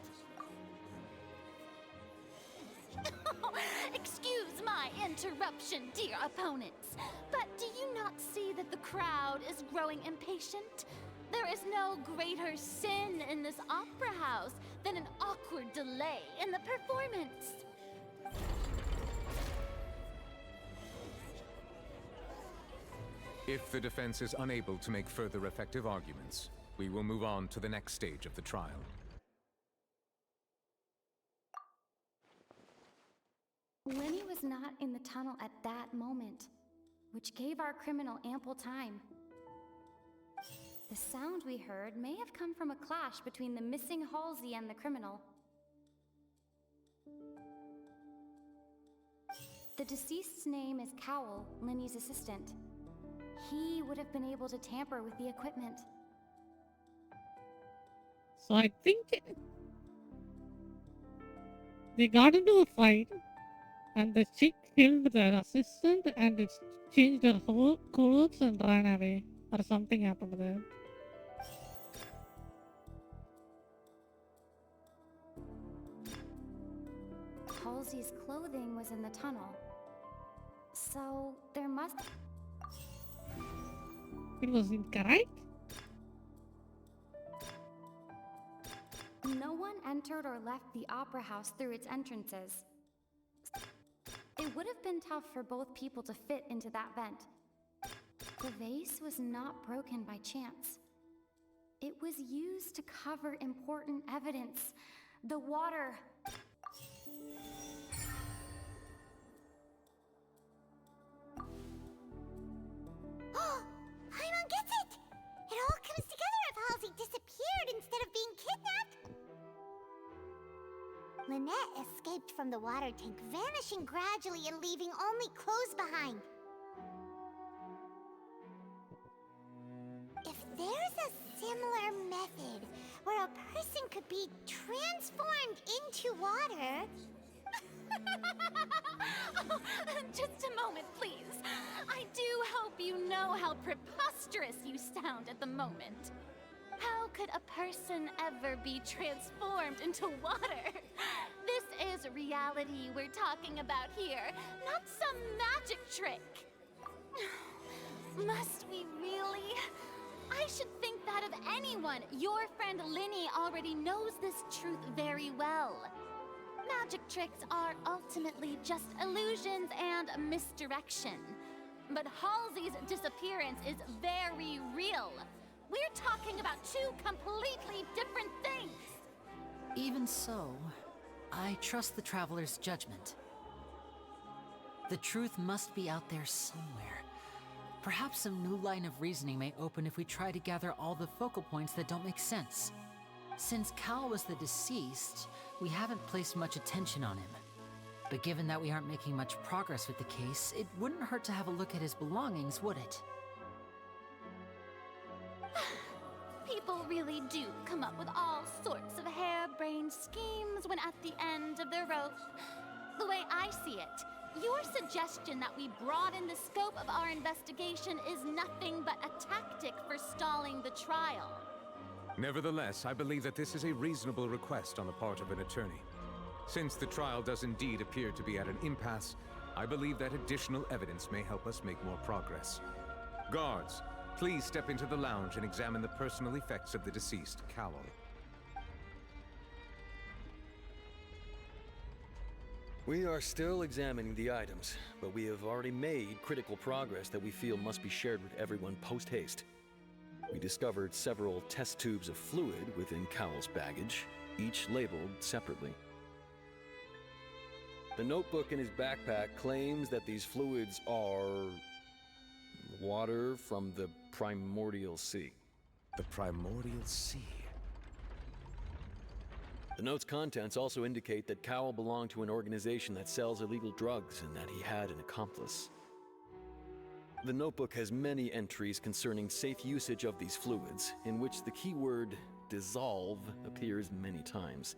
Speaker 5: Excuse my interruption, dear opponents, but do you not see that the crowd is growing impatient? There is no greater sin in this opera house than an awkward delay in the performance.
Speaker 11: If the defense is unable to make further effective arguments, we will move on to the next stage of the trial.
Speaker 21: Lenny was not in the tunnel at that moment, which gave our criminal ample time. The sound we heard may have come from a clash between the missing Halsey and the criminal. The deceased's name is Cowell, Lenny's assistant. He would have been able to tamper with the equipment.
Speaker 12: So I think they got into a fight, and the chick killed their assistant, and it changed her whole clothes and ran away, or something happened there.
Speaker 21: Halsey's clothing was in the tunnel, so there must...
Speaker 12: It was incorrect?
Speaker 21: No one entered or left the opera house through its entrances. It would have been tough for both people to fit into that vent. The vase was not broken by chance. It was used to cover important evidence. The water...
Speaker 1: Oh, Paimon gets it! It all comes together if Halsey disappeared instead of being kidnapped. Lynette escaped from the water tank, vanishing gradually and leaving only clothes behind. If there's a similar method where a person could be transformed into water...
Speaker 5: Oh, just a moment, please. I do hope you know how preposterous you sound at the moment. How could a person ever be transformed into water? This is reality we're talking about here, not some magic trick. Must we really? I should think that of anyone. Your friend Linny already knows this truth very well. Magic tricks are ultimately just illusions and misdirection. But Halsey's disappearance is very real. We're talking about two completely different things.
Speaker 9: Even so, I trust the Traveler's judgment. The truth must be out there somewhere. Perhaps some new line of reasoning may open if we try to gather all the focal points that don't make sense. Since Cal was the deceased, we haven't placed much attention on him. But given that we aren't making much progress with the case, it wouldn't hurt to have a look at his belongings, would it?
Speaker 5: People really do come up with all sorts of harebrained schemes when at the end of their rope. The way I see it, your suggestion that we broaden the scope of our investigation is nothing but a tactic for stalling the trial.
Speaker 11: Nevertheless, I believe that this is a reasonable request on the part of an attorney. Since the trial does indeed appear to be at an impasse, I believe that additional evidence may help us make more progress. Guards, please step into the lounge and examine the personal effects of the deceased, Cowell.
Speaker 13: We are still examining the items, but we have already made critical progress that we feel must be shared with everyone post-haste. We discovered several test tubes of fluid within Cowell's baggage, each labeled separately. The notebook in his backpack claims that these fluids are... water from the primordial sea.
Speaker 11: The primordial sea?
Speaker 13: The note's contents also indicate that Cowell belonged to an organization that sells illegal drugs and that he had an accomplice. The notebook has many entries concerning safe usage of these fluids, in which the keyword dissolve appears many times.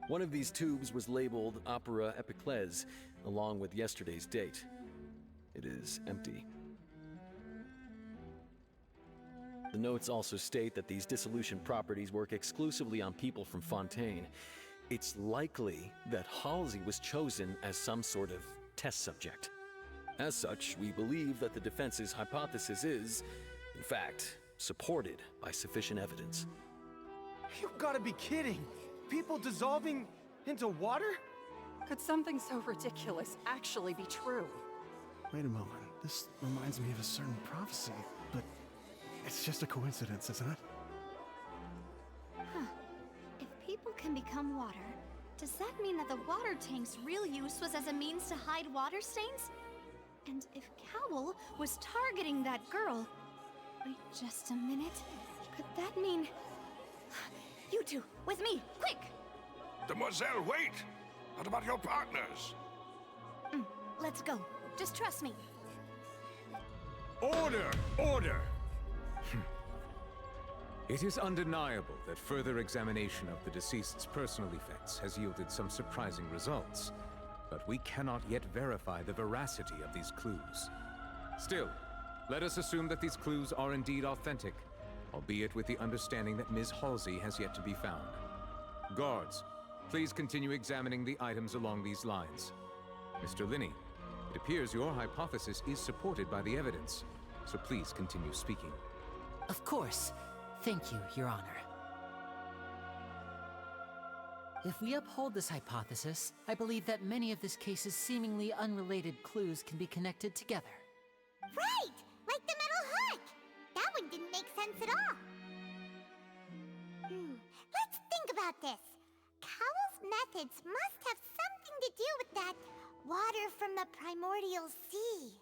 Speaker 13: One of these tubes was labeled Opera Epiclese, along with yesterday's date. It is empty. The notes also state that these dissolution properties work exclusively on people from Fontaine. It's likely that Halsey was chosen as some sort of test subject. As such, we believe that the defense's hypothesis is, in fact, supported by sufficient evidence.
Speaker 4: You've got to be kidding! People dissolving into water?
Speaker 20: Could something so ridiculous actually be true?
Speaker 16: Wait a moment. This reminds me of a certain prophecy, but it's just a coincidence, isn't it?
Speaker 19: Huh. If people can become water, does that mean that the water tank's real use was as a means to hide water stains? And if Cowl was targeting that girl... Wait just a minute. Could that mean... You two, with me, quick!
Speaker 17: Demoiselle, wait! What about your partners?
Speaker 19: Let's go. Just trust me.
Speaker 11: Order! Order! It is undeniable that further examination of the deceased's personal effects has yielded some surprising results, but we cannot yet verify the veracity of these clues. Still, let us assume that these clues are indeed authentic, albeit with the understanding that Ms. Halsey has yet to be found. Guards, please continue examining the items along these lines. Mr. Linney, it appears your hypothesis is supported by the evidence, so please continue speaking.
Speaker 9: Of course. Thank you, Your Honor. If we uphold this hypothesis, I believe that many of this case's seemingly unrelated clues can be connected together.
Speaker 1: Right! Like the metal hook! That one didn't make sense at all. Let's think about this. Cowell's methods must have something to do with that water from the primordial sea.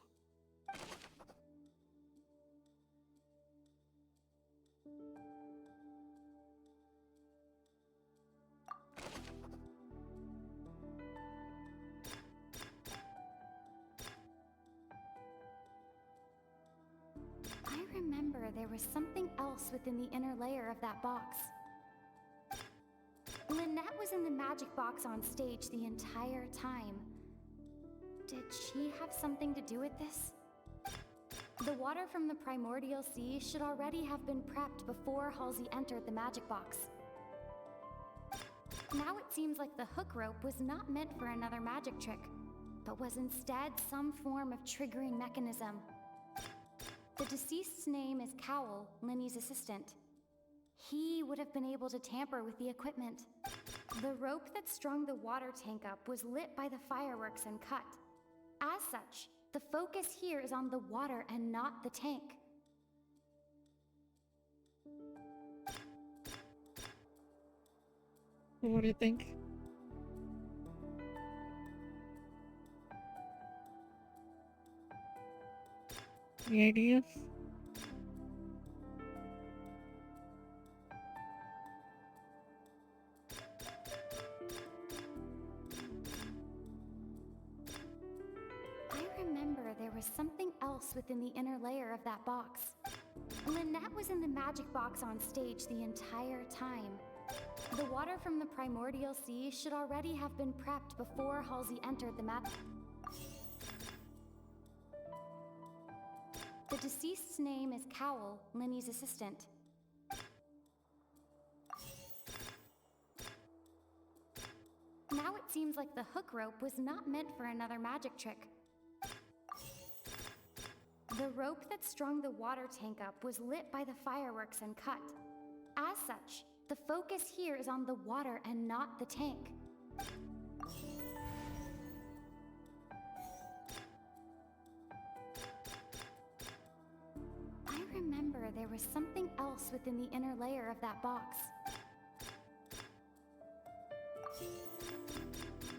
Speaker 21: I remember there was something else within the inner layer of that box. Lynette was in the magic box on stage the entire time. Did she have something to do with this? The water from the primordial sea should already have been prepped before Halsey entered the magic box. Now it seems like the hook rope was not meant for another magic trick, but was instead some form of triggering mechanism. The deceased's name is Cowell, Linny's assistant. He would have been able to tamper with the equipment. The rope that strung the water tank up was lit by the fireworks and cut. As such, the focus here is on the water and not the tank.
Speaker 12: What do you think? Any ideas?
Speaker 21: I remember there was something else within the inner layer of that box. Lynette was in the magic box on stage the entire time. The water from the primordial sea should already have been prepped before Halsey entered the map. The deceased's name is Cowell, Linny's assistant. Now it seems like the hook rope was not meant for another magic trick. The rope that strung the water tank up was lit by the fireworks and cut. As such, the focus here is on the water and not the tank. I remember there was something else within the inner layer of that box.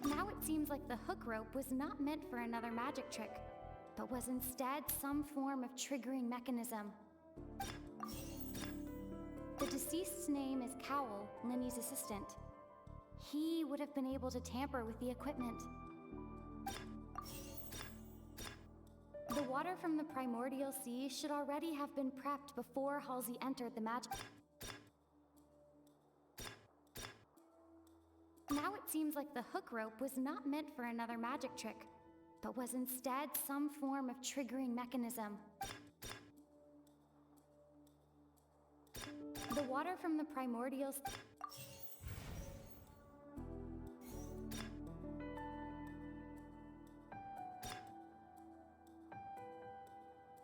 Speaker 21: Now it seems like the hook rope was not meant for another magic trick, but was instead some form of triggering mechanism. The deceased's name is Cowell, Linny's assistant. He would have been able to tamper with the equipment. The water from the primordial sea should already have been prepped before Halsey entered the magic. Now it seems like the hook rope was not meant for another magic trick, but was instead some form of triggering mechanism. The water from the primordial...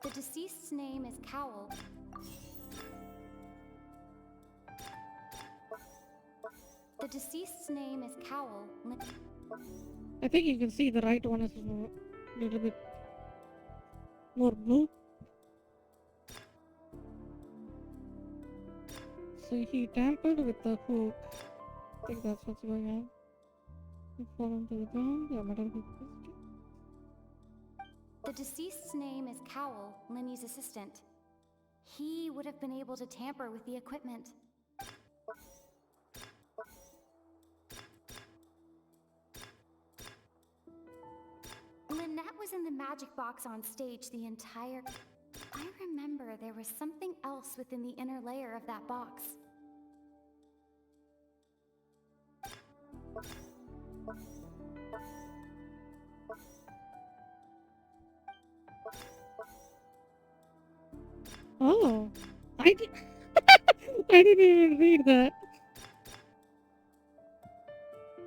Speaker 21: The deceased's name is Cowell. The deceased's name is Cowl.
Speaker 12: I think you can see the right one is a little bit more blue. So he tampered with the hook. I think that's what's going on. He fallen to the ground. Yeah, metal hook.
Speaker 21: The deceased's name is Cowl, Linny's assistant. He would have been able to tamper with the equipment. Lynette was in the magic box on stage the entire... I remember there was something else within the inner layer of that box.
Speaker 12: Oh, I did. I didn't even read that.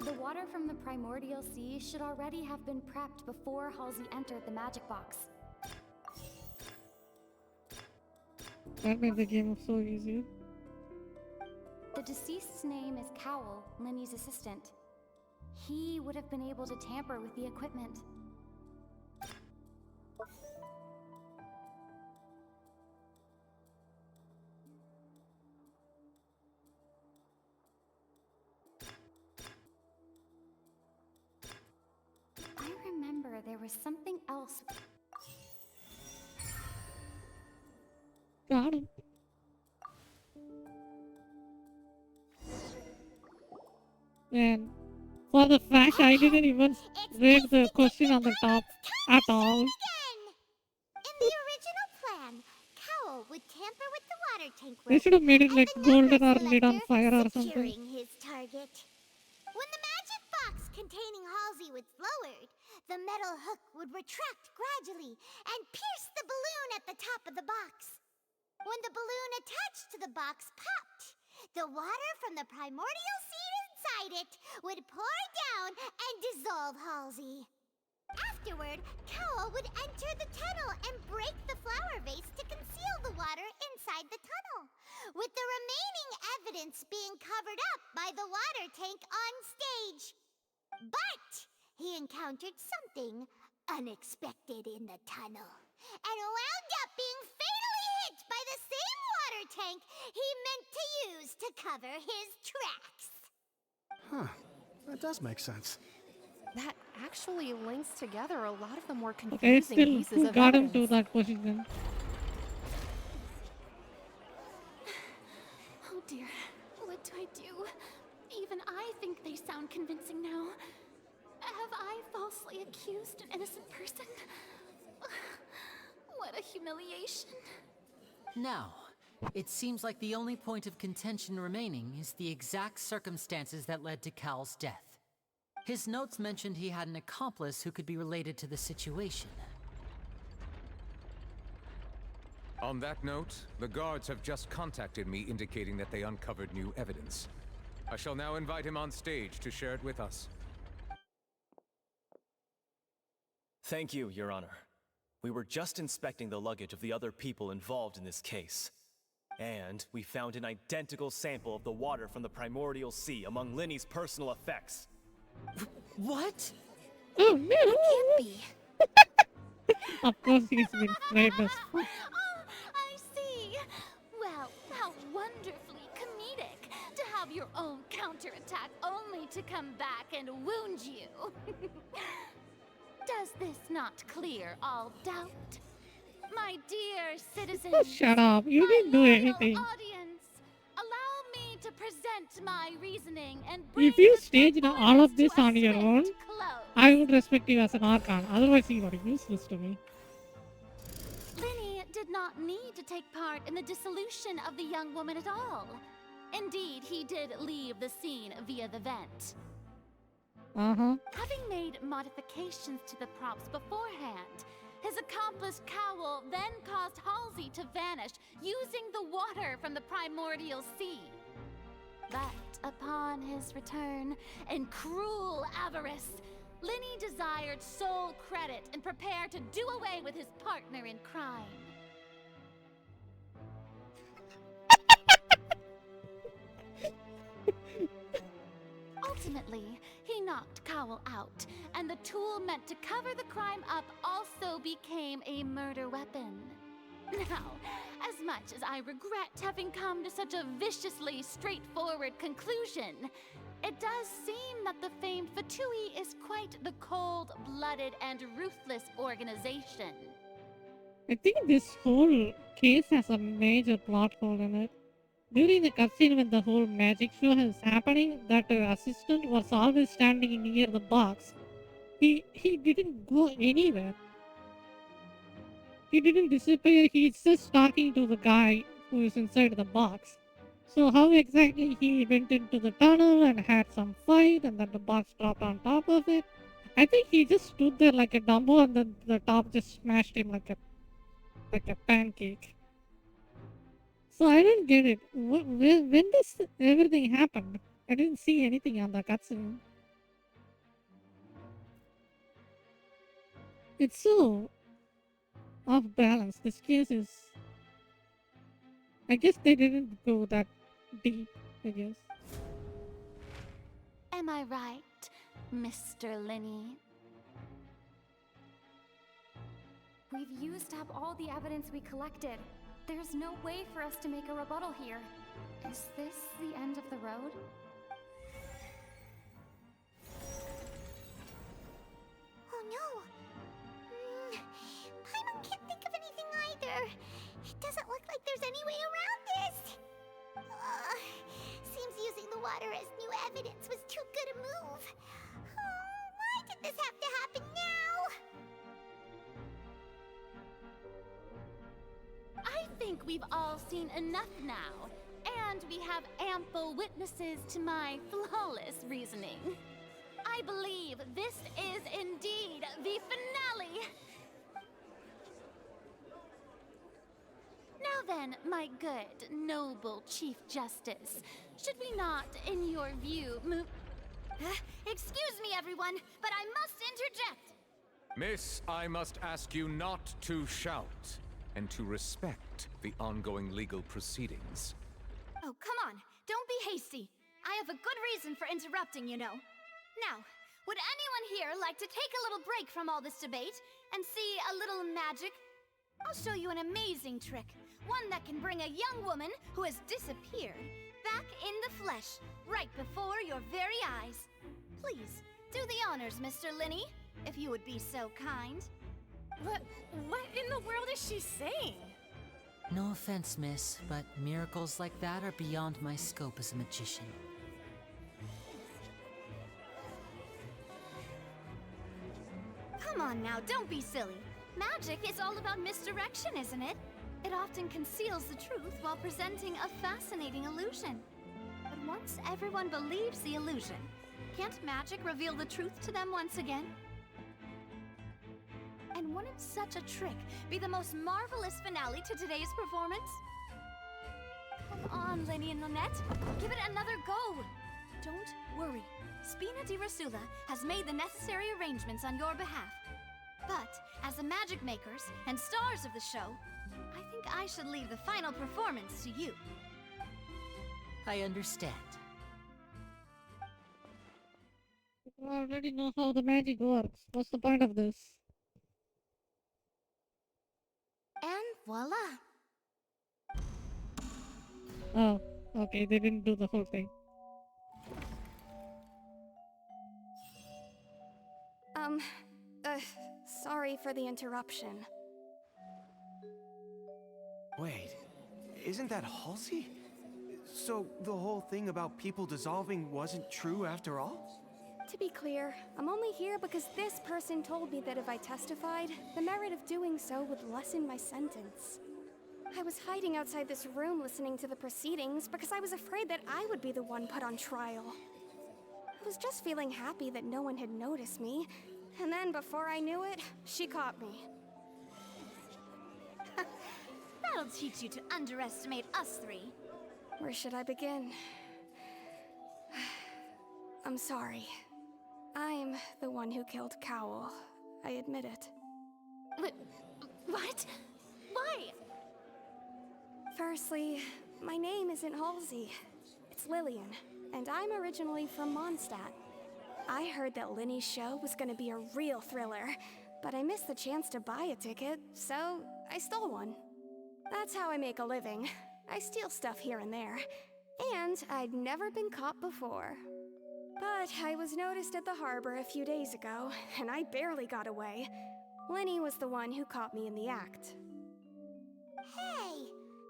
Speaker 21: The water from the primordial sea should already have been prepped before Halsey entered the magic box.
Speaker 12: That made the game so easy.
Speaker 21: The deceased's name is Cowl, Linny's assistant. He would have been able to tamper with the equipment. I remember there was something else.
Speaker 12: Got him. And for the fact I didn't even read the question on the top at all.
Speaker 1: In the original plan, Cowl would tamper with the water tank
Speaker 12: They
Speaker 1: rope
Speaker 12: should have made it
Speaker 1: and
Speaker 12: like
Speaker 1: the
Speaker 12: golden
Speaker 1: number
Speaker 12: or lit on
Speaker 1: selector
Speaker 12: fire or something.
Speaker 1: securing his target. When the magic box containing Halsey was lowered, the metal hook would retract gradually and pierce the balloon at the top of the box. When the balloon attached to the box popped, the water from the primordial seed inside it would pour down and dissolve Halsey. Afterward, Cowl would enter the tunnel and break the flower vase to conceal the water inside the tunnel, with the remaining evidence being covered up by the water tank on stage. But he encountered something unexpected in the tunnel, and wound up being fatally hit by the same water tank he meant to use to cover his tracks.
Speaker 16: Huh. That does make sense.
Speaker 2: That actually links together a lot of the more
Speaker 12: Okay,
Speaker 2: confusing
Speaker 12: still,
Speaker 2: pieces
Speaker 12: who
Speaker 2: of
Speaker 12: got him
Speaker 2: evidence.
Speaker 12: to that position?
Speaker 5: Oh dear, what do I do? Even I think they sound convincing now. Have I falsely accused an innocent person? What a humiliation.
Speaker 9: Now, it seems like the only point of contention remaining is the exact circumstances that led to Cal's death. His notes mentioned he had an accomplice who could be related to the situation.
Speaker 11: On that note, the guards have just contacted me indicating that they uncovered new evidence. I shall now invite him on stage to share it with us.
Speaker 14: Thank you, Your Honor. We were just inspecting the luggage of the other people involved in this case. And we found an identical sample of the water from the primordial sea among Linny's personal effects.
Speaker 9: What?
Speaker 12: Oh no!
Speaker 5: Can't be.
Speaker 12: Of course he's been famous.
Speaker 5: Oh, I see. Well, how wonderfully comedic to have your own counterattack only to come back and wound you. Does this not clear all doubt? My dear citizens,
Speaker 12: Shut up, you didn't do anything.
Speaker 5: audience, allow me to present my reasoning and bring
Speaker 12: If you
Speaker 5: this
Speaker 12: staged all of this
Speaker 5: to a
Speaker 12: on your
Speaker 5: swift
Speaker 12: own,
Speaker 5: close.
Speaker 12: I would respect you as an archon. Otherwise, you are useless to me.
Speaker 5: Linny did not need to take part in the dissolution of the young woman at all. Indeed, he did leave the scene via the vent.
Speaker 12: Uh-huh.
Speaker 5: Having made modifications to the props beforehand, his accomplice Cowl then caused Halsey to vanish using the water from the primordial sea. But upon his return, in cruel avarice, Linny desired sole credit and prepared to do away with his partner in crime. Ultimately, he knocked Cowell out, and the tool meant to cover the crime up also became a murder weapon. Now, as much as I regret having come to such a viciously straightforward conclusion, it does seem that the famed f2p is quite the cold-blooded and ruthless organization.
Speaker 12: I think this whole case has a major plot hole in it. During the cutscene when the whole magic show is happening, that assistant was always standing near the box. He didn't go anywhere. He didn't disappear, he's just talking to the guy who is inside the box. So how exactly he went into the tunnel and had some fight and then the box dropped on top of it? I think he just stood there like a Dumbo and then the top just smashed him like a pancake. So I didn't get it. When does everything happen? I didn't see anything on the cutscene. It's so off balance. This case is... I guess they didn't go that deep, I guess.
Speaker 5: Am I right, Mr. Linney?
Speaker 21: We've used up all the evidence we collected. There's no way for us to make a rebuttal here. Is this the end of the road?
Speaker 1: Oh no! Paimon can't think of anything either. It doesn't look like there's any way around this. Seems using the water as new evidence was too good a move. Why did this have to happen now?
Speaker 5: I think we've all seen enough now, and we have ample witnesses to my flawless reasoning. I believe this is indeed the finale. Now then, my good, noble Chief Justice, should we not, in your view, move...
Speaker 19: Excuse me, everyone, but I must interject.
Speaker 11: Miss, I must ask you not to shout, and to respect the ongoing legal proceedings.
Speaker 19: Oh, come on. Don't be hasty. I have a good reason for interrupting, you know. Now, would anyone here like to take a little break from all this debate and see a little magic? I'll show you an amazing trick. One that can bring a young woman who has disappeared back in the flesh, right before your very eyes. Please, do the honors, Mr. Linney, if you would be so kind.
Speaker 18: What in the world is she saying?
Speaker 9: No offense, miss, but miracles like that are beyond my scope as a magician.
Speaker 19: Come on now, don't be silly. Magic is all about misdirection, isn't it? It often conceals the truth while presenting a fascinating illusion. But once everyone believes the illusion, can't magic reveal the truth to them once again? And wouldn't such a trick be the most marvelous finale to today's performance? Come on, Lenny and Nonette. Give it another go. Don't worry. Spina di Rasula has made the necessary arrangements on your behalf. But, as the magic makers and stars of the show, I think I should leave the final performance to you.
Speaker 9: I understand.
Speaker 12: I already know how the magic works. What's the point of this?
Speaker 5: And voila!
Speaker 12: Oh, okay, they didn't do the whole thing.
Speaker 21: Sorry for the interruption.
Speaker 4: Wait, isn't that Halsey? So the whole thing about people dissolving wasn't true after all?
Speaker 21: To be clear, I'm only here because this person told me that if I testified, the merit of doing so would lessen my sentence. I was hiding outside this room listening to the proceedings because I was afraid that I would be the one put on trial. I was just feeling happy that no one had noticed me, and then before I knew it, she caught me.
Speaker 19: That'll teach you to underestimate us three.
Speaker 21: Where should I begin? I'm sorry. I'm the one who killed Cowell. I admit it.
Speaker 5: What? Why?
Speaker 21: Firstly, my name isn't Halsey. It's Lillian.
Speaker 7: and I'm originally from Mondstadt. I heard that Linny's show was gonna be a real thriller, but I missed the chance to buy a ticket, so I stole one. That's how I make a living. I steal stuff here and there. And I'd never been caught before. But I was noticed at the harbor a few days ago, and I barely got away. Linny was the one who caught me in the act.
Speaker 1: Hey,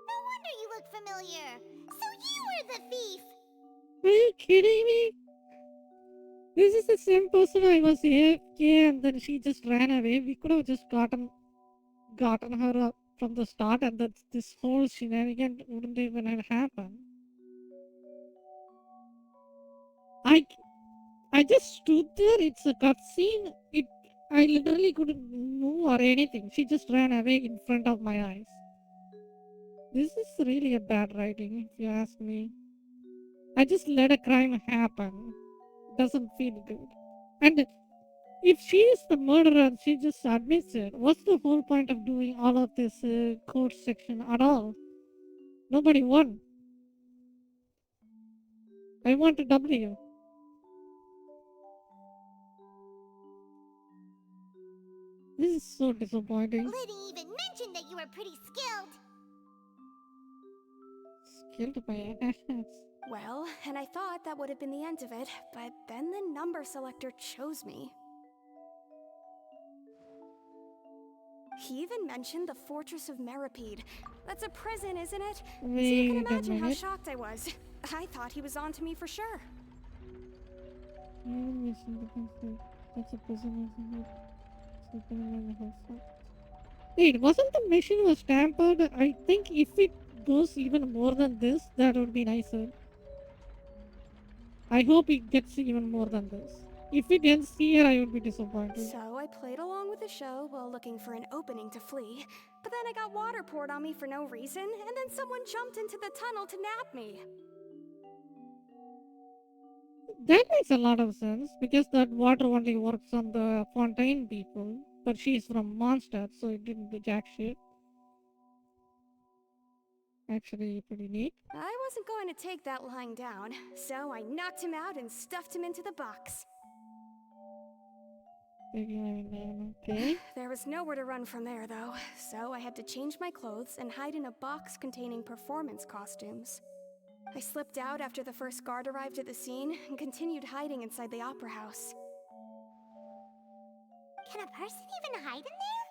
Speaker 1: no wonder you look familiar. So you were the thief.
Speaker 12: Are you kidding me? This is the same person I was AFK and then she just ran away. We could have just gotten her up from the start and that this whole shenanigan wouldn't even have happened. I just stood there, it's a cutscene. I literally couldn't move or anything. She just ran away in front of my eyes. This is really a bad writing, if you ask me. I just let a crime happen. Doesn't feel good. And if she is the murderer and she just admits it, what's the whole point of doing all of this court section at all? Nobody won. I want a W. This is so disappointing.
Speaker 1: Liddy even mentioned that you were pretty skilled.
Speaker 12: Skilled by ass.
Speaker 7: Well, and I thought that would have been the end of it, but then the number selector chose me. He even mentioned the Fortress of Meripede. That's a prison, isn't it? So you can imagine how shocked I was. I thought he was on to me for sure.
Speaker 12: That's a prison, isn't it? Wait, wasn't the machine was tampered? I think if it goes even more than this, that would be nicer. I hope it gets even more than this. If it ends here, I would be disappointed.
Speaker 7: So I played along with the show while looking for an opening to flee. But then I got water poured on me for no reason, and then someone jumped into the tunnel to nab me.
Speaker 12: That makes a lot of sense, because that water only works on the Fontaine people. But she's from Mondstadt, so it didn't do jack shit. Actually, pretty neat.
Speaker 7: I wasn't going to take that lying down, so I knocked him out and stuffed him into the box.
Speaker 12: Okay.
Speaker 7: There was nowhere to run from there, though, so I had to change my clothes and hide in a box containing performance costumes. I slipped out after the first guard arrived at the scene and continued hiding inside the opera house.
Speaker 1: Can a person even hide in there?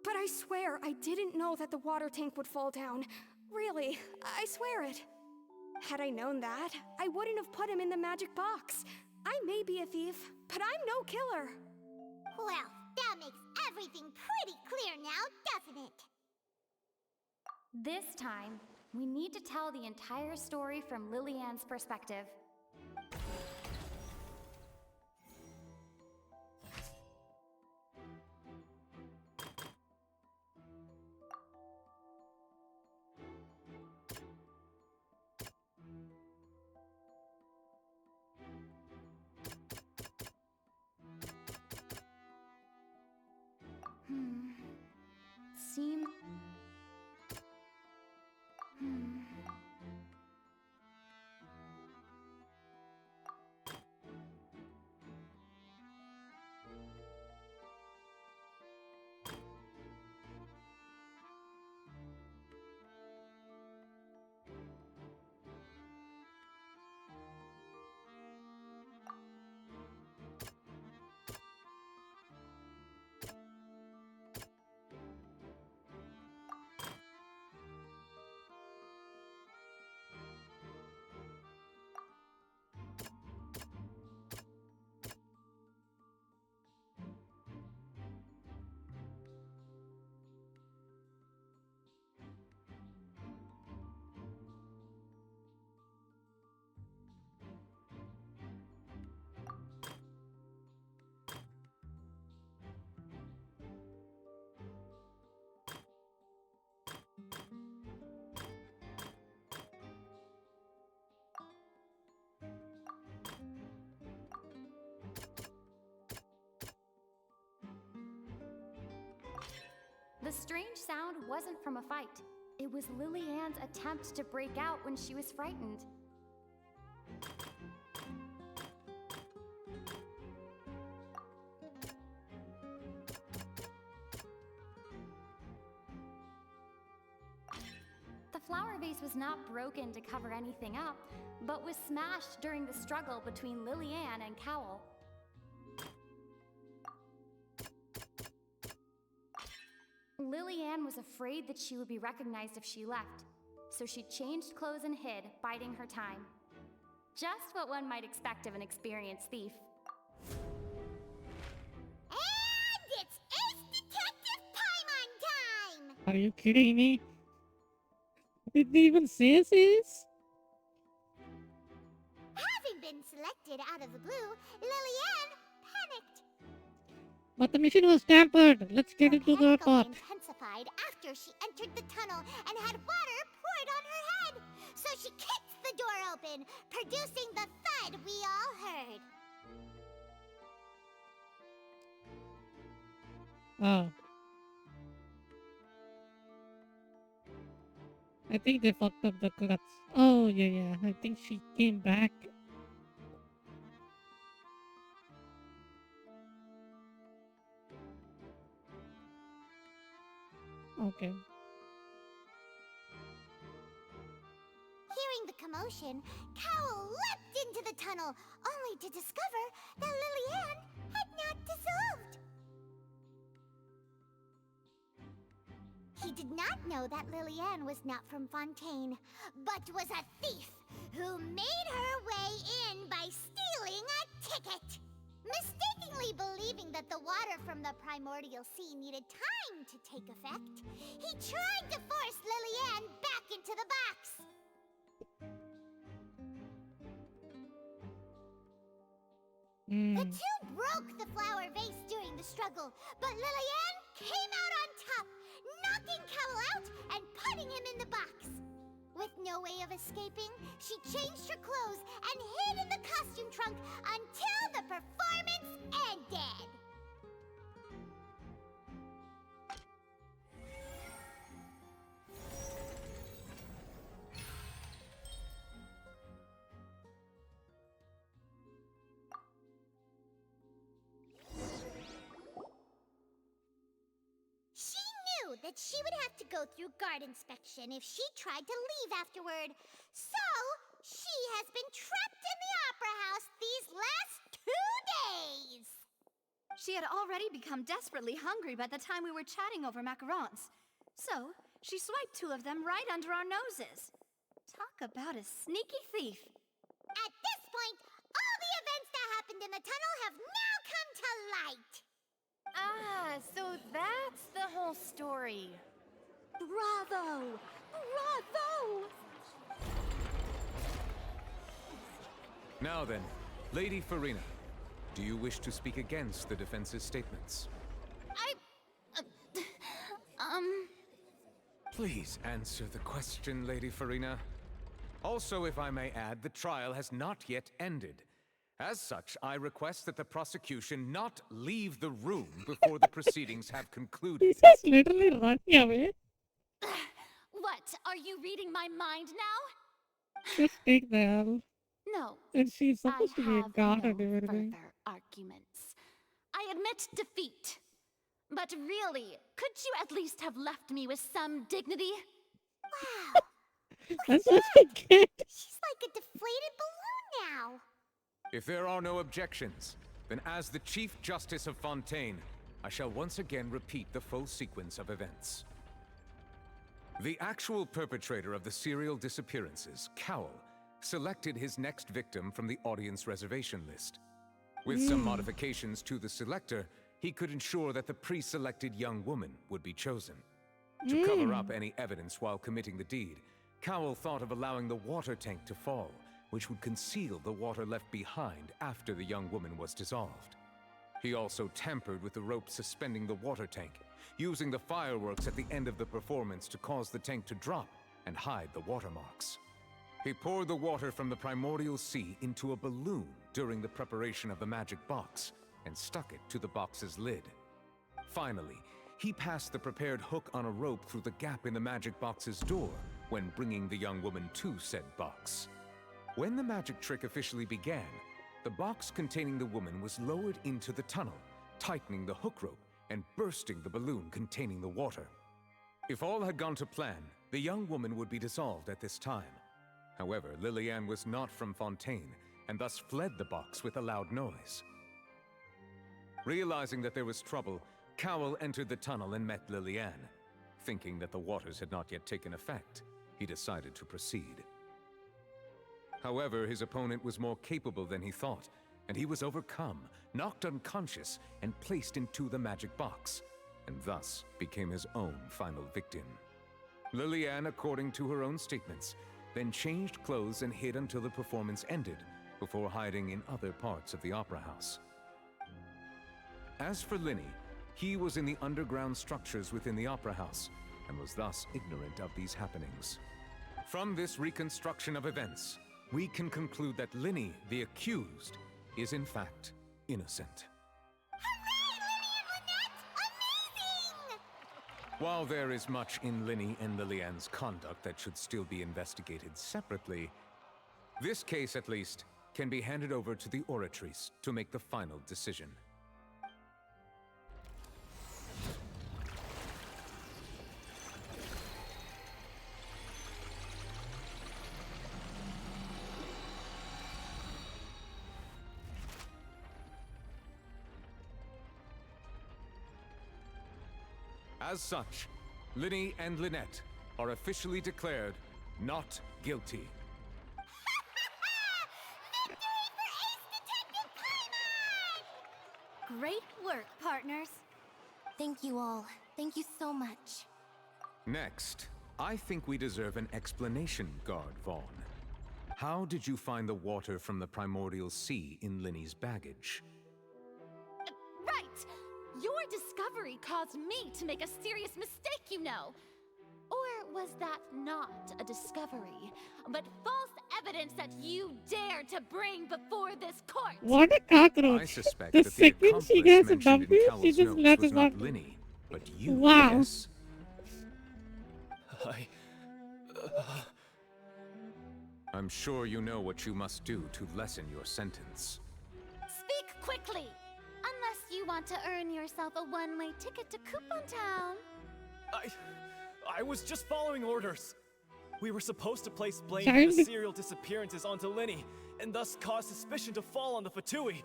Speaker 7: But I swear I didn't know that the water tank would fall down. Really, I swear it. Had I known that, I wouldn't have put him in the magic box. I may be a thief, but I'm no killer.
Speaker 1: Well, that makes everything pretty clear now, doesn't it?
Speaker 21: This time, we need to tell the entire story from Lillian's perspective. Seem... The strange sound wasn't from a fight. It was Lily Ann's attempt to break out when she was frightened. The flower vase was not broken to cover anything up, but was smashed during the struggle between Lily Ann and Cowell. Lily Ann was afraid that she would be recognized if she left, so she changed clothes and hid, biding her time. Just what one might expect of an experienced thief.
Speaker 1: And it's Ace Detective Paimon time!
Speaker 12: Are you kidding me? Did they even say Ace?
Speaker 1: Having been selected out of the blue, Lily Ann panicked.
Speaker 12: But the machine was tampered. Let's get into the part.
Speaker 1: Intensified after she entered the tunnel and had water poured on her head. So she kicked the door open, producing the thud we all heard.
Speaker 12: Oh. I think they fucked up the cuts. Oh, yeah. I think she came back. Okay.
Speaker 1: Hearing the commotion, Cowell leapt into the tunnel, only to discover that Lily Ann had not dissolved. He did not know that Lily Ann was not from Fontaine, but was a thief who made her way in by stealing a ticket. Mistakenly believing that the water from the primordial sea needed time to take effect, he tried to force Lily Ann back into the box. The two broke the flower vase during the struggle, but Lily Ann came out on top, knocking Cowell out and putting him in the box. With no way of escaping, she changed her clothes and hid in the costume trunk until the performance ended. She knew that she would have to go through guard inspection if she tried to leave afterward. So, she has been trapped in the Opera House these last 2 days.
Speaker 19: She had already become desperately hungry by the time we were chatting over macarons. So, she swiped 2 of them right under our noses. Talk about a sneaky thief.
Speaker 1: At this point, all the events that happened in the tunnel have now come to light.
Speaker 18: Ah, so that's the whole story.
Speaker 19: Bravo! Bravo!
Speaker 11: Now then, Lady Farina, do you wish to speak against the defense's statements? Please answer the question, Lady Farina. Also, if I may add, the trial has not yet ended. As such, I request that the prosecution not leave the room before the proceedings have concluded.
Speaker 12: He's just literally running away.
Speaker 5: What? Are you reading my mind now?
Speaker 12: Just take the L.
Speaker 5: No.
Speaker 12: And she's supposed to be a god
Speaker 5: no
Speaker 12: and everything.
Speaker 5: further arguments. I admit defeat. But really, could you at least have left me with some dignity?
Speaker 1: Wow.
Speaker 12: That's what I get.
Speaker 1: She's like a deflated balloon now.
Speaker 11: If there are no objections, then as the Chief Justice of Fontaine, I shall once again repeat the full sequence of events. The actual perpetrator of the serial disappearances, Cowell, selected his next victim from the audience reservation list. With some modifications to the selector, he could ensure that the pre-selected young woman would be chosen. To cover up any evidence while committing the deed, Cowell thought of allowing the water tank to fall, which would conceal the water left behind after the young woman was dissolved. He also tampered with the rope suspending the water tank, using the fireworks at the end of the performance to cause the tank to drop and hide the watermarks. He poured the water from the primordial sea into a balloon during the preparation of the magic box and stuck it to the box's lid. Finally, he passed the prepared hook on a rope through the gap in the magic box's door when bringing the young woman to said box. When the magic trick officially began, the box containing the woman was lowered into the tunnel, tightening the hook rope and bursting the balloon containing the water. If all had gone to plan, the young woman would be dissolved at this time. However, Lillian was not from Fontaine, and thus fled the box with a loud noise. Realizing that there was trouble, Cowell entered the tunnel and met Lillian. Thinking that the waters had not yet taken effect, he decided to proceed. However, his opponent was more capable than he thought, and he was overcome, knocked unconscious, and placed into the magic box, and thus became his own final victim. Lillian, according to her own statements, then changed clothes and hid until the performance ended, before hiding in other parts of the opera house. As for Linny, he was in the underground structures within the opera house, and was thus ignorant of these happenings. From this reconstruction of events, we can conclude that Linny, the accused, is in fact innocent. While there is much in Linny and Lillian's conduct that should still be investigated separately, this case, at least, can be handed over to the Oratrice to make the final decision. As such, Linny and Lynette are officially declared not guilty.
Speaker 5: Great work, partners.
Speaker 8: Thank you all. Thank you so much.
Speaker 11: Next, I think we deserve an explanation, Guard Vaughn. How did you find the water from the primordial sea in Linny's baggage?
Speaker 5: Right! Your discovery caused me to make a serious mistake, you know. Or was that not a discovery, but false evidence that you dared to bring before this court?
Speaker 12: What a cockroach!
Speaker 11: I suspect
Speaker 12: The
Speaker 11: that the
Speaker 12: second she gets a
Speaker 11: accomplice
Speaker 12: dumpy,
Speaker 11: mentioned in
Speaker 12: she
Speaker 11: Cowell's
Speaker 12: just
Speaker 11: notes
Speaker 12: lets
Speaker 11: was
Speaker 12: it
Speaker 11: not
Speaker 12: happen.
Speaker 11: Linny, but you,
Speaker 12: Wow.
Speaker 11: yes? I'm sure you know what you must do to lessen your sentence.
Speaker 5: Speak quickly! Unless you want to earn yourself a one-way ticket to Coupon Town.
Speaker 14: I was just following orders. We were supposed to place blame
Speaker 12: Child.
Speaker 14: for the serial disappearances onto Linny, and thus cause suspicion to fall on the Fatui.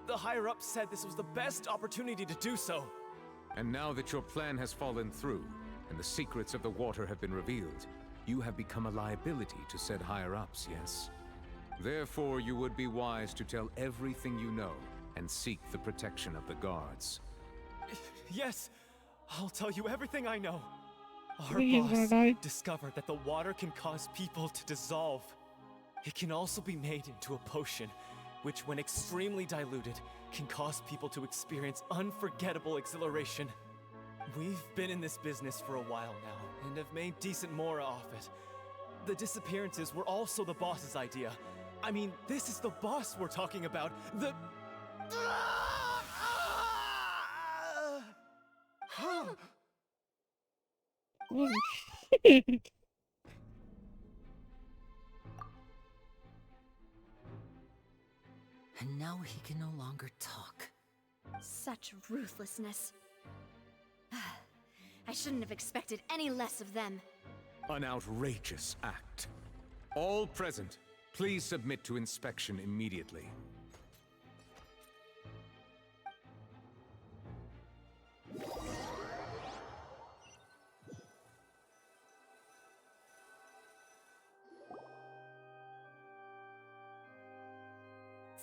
Speaker 14: The higher-ups said this was the best opportunity to do so.
Speaker 11: And now that your plan has fallen through, and the secrets of the water have been revealed, you have become a liability to said higher-ups, yes? Therefore, you would be wise to tell everything you know, and seek the protection of the guards.
Speaker 14: Yes, I'll tell you everything I know. Our
Speaker 12: Think he's gonna
Speaker 14: boss
Speaker 12: die.
Speaker 14: discovered that the water can cause people to dissolve. It can also be made into a potion, which when extremely diluted, can cause people to experience unforgettable exhilaration. We've been in this business for a while now, and have made decent more off it. The disappearances were also the boss's idea. I mean, this is the boss we're talking about. The...
Speaker 12: Oh, shit.
Speaker 9: And now he can no longer talk.
Speaker 7: Such ruthlessness. I shouldn't have expected any less of them.
Speaker 11: An outrageous act. All present, please submit to inspection immediately.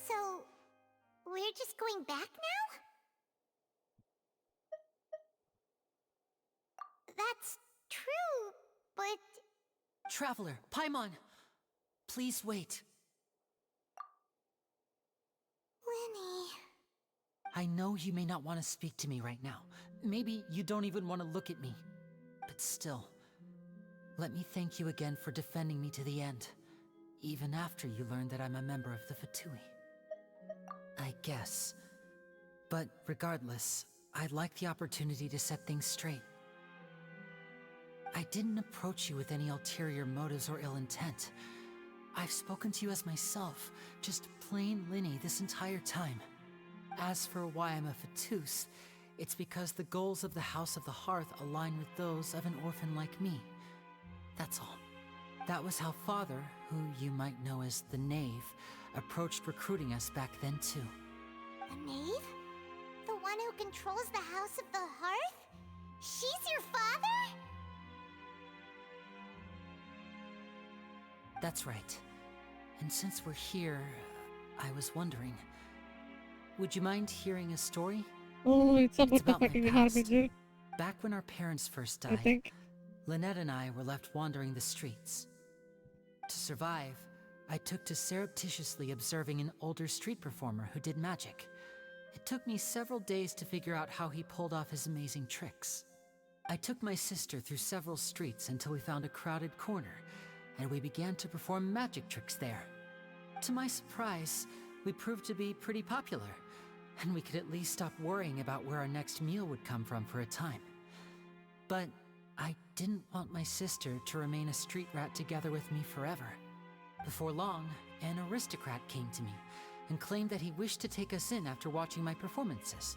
Speaker 1: So, we're just going back now? That's true, but...
Speaker 9: Traveler, Paimon! Please wait.
Speaker 1: Linny...
Speaker 9: I know you may not want to speak to me right now. Maybe you don't even want to look at me. But still, let me thank you again for defending me to the end. Even after you learned that I'm a member of the Fatui. I guess. But regardless, I'd like the opportunity to set things straight. I didn't approach you with any ulterior motives or ill intent. I've spoken to you as myself, just plain Linny this entire time. As for why I'm a Fatus, it's because the goals of the House of the Hearth align with those of an orphan like me. That's all. That was how Father, who you might know as the Knave, approached recruiting us back then too.
Speaker 1: The knave? The one who controls the House of the Hearth? She's your father?
Speaker 9: That's right. And since we're here, I was wondering, would you mind hearing a story?
Speaker 12: Oh, it's about the
Speaker 9: my
Speaker 12: fucking
Speaker 9: past.
Speaker 12: harbinger.
Speaker 9: Back when our parents first
Speaker 12: I
Speaker 9: died,
Speaker 12: think.
Speaker 9: Lynette and I were left wandering the streets. To survive, I took to surreptitiously observing an older street performer who did magic. It took me several days to figure out how he pulled off his amazing tricks. I took my sister through several streets until we found a crowded corner, and we began to perform magic tricks there. To my surprise, we proved to be pretty popular, and we could at least stop worrying about where our next meal would come from for a time. But I didn't want my sister to remain a street rat together with me forever. Before long, an aristocrat came to me and claimed that he wished to take us in after watching my performances.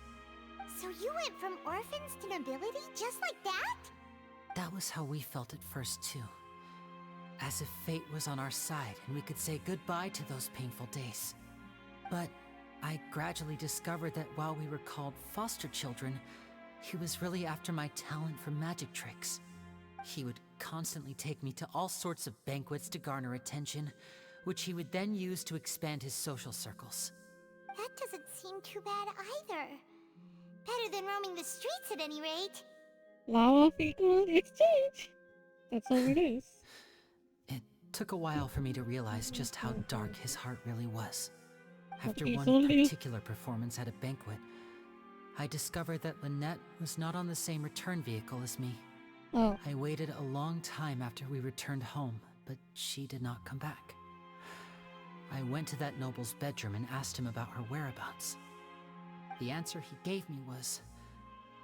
Speaker 1: So you went from orphans to nobility just like that?
Speaker 9: That was how we felt at first too. As if fate was on our side and we could say goodbye to those painful days. But I gradually discovered that while we were called foster children, he was really after my talent for magic tricks. He would constantly take me to all sorts of banquets to garner attention, which he would then use to expand his social circles.
Speaker 1: That doesn't seem too bad either. Better than roaming the streets at any rate.
Speaker 12: Law of equal exchange. That's all it is.
Speaker 9: It took a while for me to realize just how dark his heart really was. After
Speaker 12: he
Speaker 9: one
Speaker 12: told you.
Speaker 9: particular performance at a banquet, I discovered that Lynette was not on the same return vehicle as me.
Speaker 12: Oh.
Speaker 9: I waited a long time after we returned home, but she did not come back. I went to that noble's bedroom and asked him about her whereabouts. The answer he gave me was,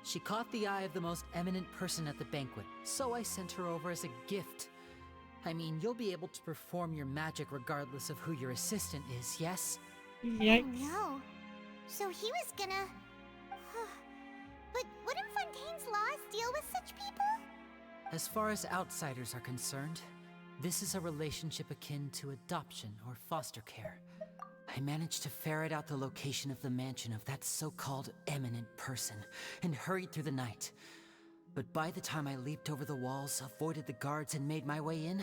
Speaker 9: she caught the eye of the most eminent person at the banquet, so I sent her over as a gift. I mean, you'll be able to perform your magic regardless of who your assistant is, yes?
Speaker 12: Yikes.
Speaker 1: Oh no. So he was gonna... But wouldn't Fontaine's laws deal with such people?
Speaker 9: As far as outsiders are concerned, this is a relationship akin to adoption or foster care. I managed to ferret out the location of the mansion of that so-called eminent person and hurried through the night. But by the time I leaped over the walls, avoided the guards, and made my way in,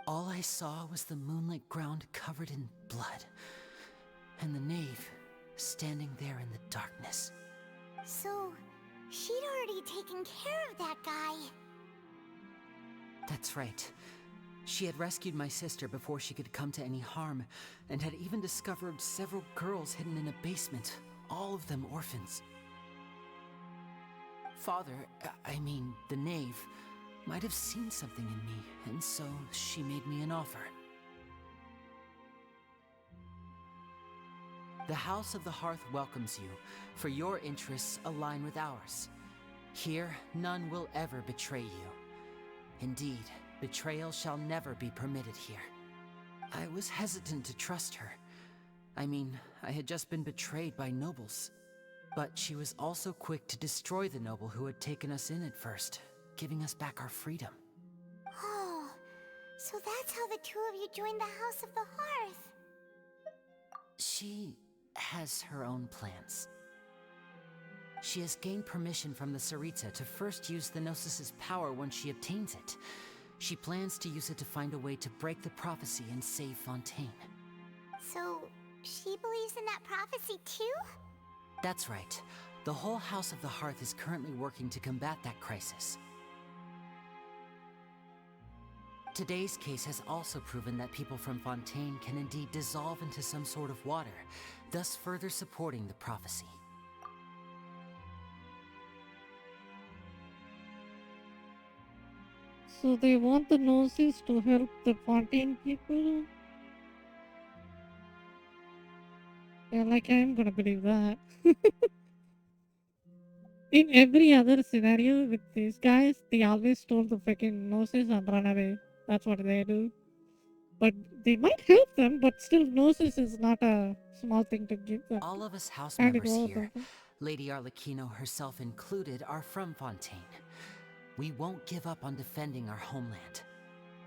Speaker 9: all I saw was the moonlit ground covered in blood, and the knave standing there in the darkness.
Speaker 1: So, she'd already taken care of that guy.
Speaker 9: That's right. She had rescued my sister before she could come to any harm, and had even discovered several girls hidden in a basement, all of them orphans. Father, I mean, the knave, might have seen something in me, and so she made me an offer. The House of the Hearth welcomes you, for your interests align with ours. Here, none will ever betray you. Indeed, betrayal shall never be permitted here. I was hesitant to trust her. I mean, I had just been betrayed by nobles. But she was also quick to destroy the noble who had taken us in at first, giving us back our freedom.
Speaker 1: Oh, so that's how the two of you joined the House of the Hearth.
Speaker 9: She has her own plans. She has gained permission from the Tsaritsa to first use the Gnosis' power when she obtains it. She plans to use it to find a way to break the prophecy and save Fontaine.
Speaker 1: So, she believes in that prophecy too?
Speaker 9: That's right. The whole House of the Hearth is currently working to combat that crisis. Today's case has also proven that people from Fontaine can indeed dissolve into some sort of water, thus further supporting the prophecy.
Speaker 12: So they want the Gnosis to help the Fontaine people? Yeah, like I'm gonna believe that. In every other scenario with these guys, they always stole the freaking noses and run away. That's what they do. But they might help them, but still, noses is not a small thing to give them.
Speaker 9: All of us house
Speaker 12: Hand it
Speaker 9: members
Speaker 12: over
Speaker 9: here,
Speaker 12: to them.
Speaker 9: Lady Arlecchino herself included, are from Fontaine. We won't give up on defending our homeland.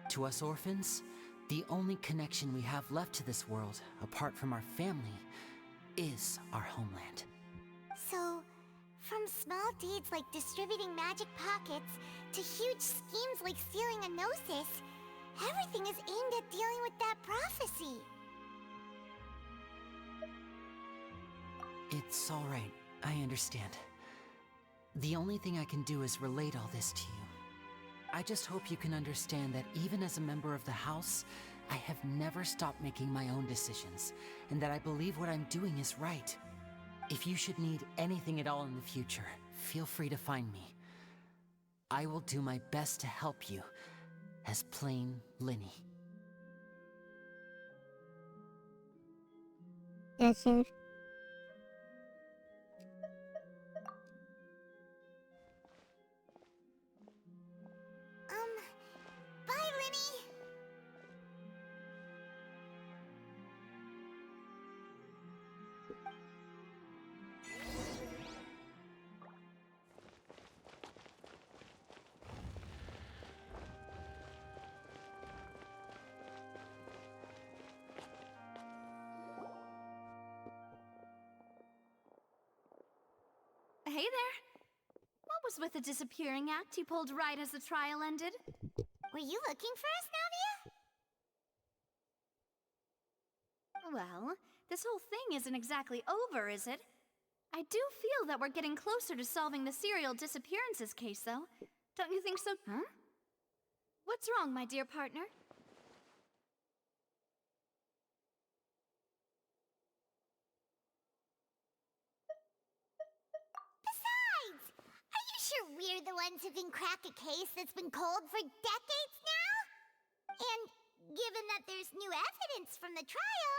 Speaker 9: To us orphans, the only connection we have left to this world, apart from our family, is our homeland.
Speaker 1: So, from small deeds like distributing magic pockets to huge schemes like stealing a gnosis, everything is aimed at dealing with that prophecy.
Speaker 9: It's all right. I understand. The only thing I can do is relate all this to you. I just hope you can understand that even as a member of the House, I have never stopped making my own decisions, and that I believe what I'm doing is right. If you should need anything at all in the future, feel free to find me. I will do my best to help you, as plain Linny.
Speaker 12: That's all.
Speaker 1: Bye, Linny!
Speaker 19: Hey there. What was with the disappearing act you pulled right as the trial ended?
Speaker 1: Were you looking for us, Navia?
Speaker 19: Well, this whole thing isn't exactly over, is it? I do feel that we're getting closer to solving the serial disappearances case, though. Don't you think so? Huh? What's wrong, my dear partner?
Speaker 1: Besides, are you sure we're the ones who can crack a case that's been cold for decades now? And given that there's new evidence from the trial,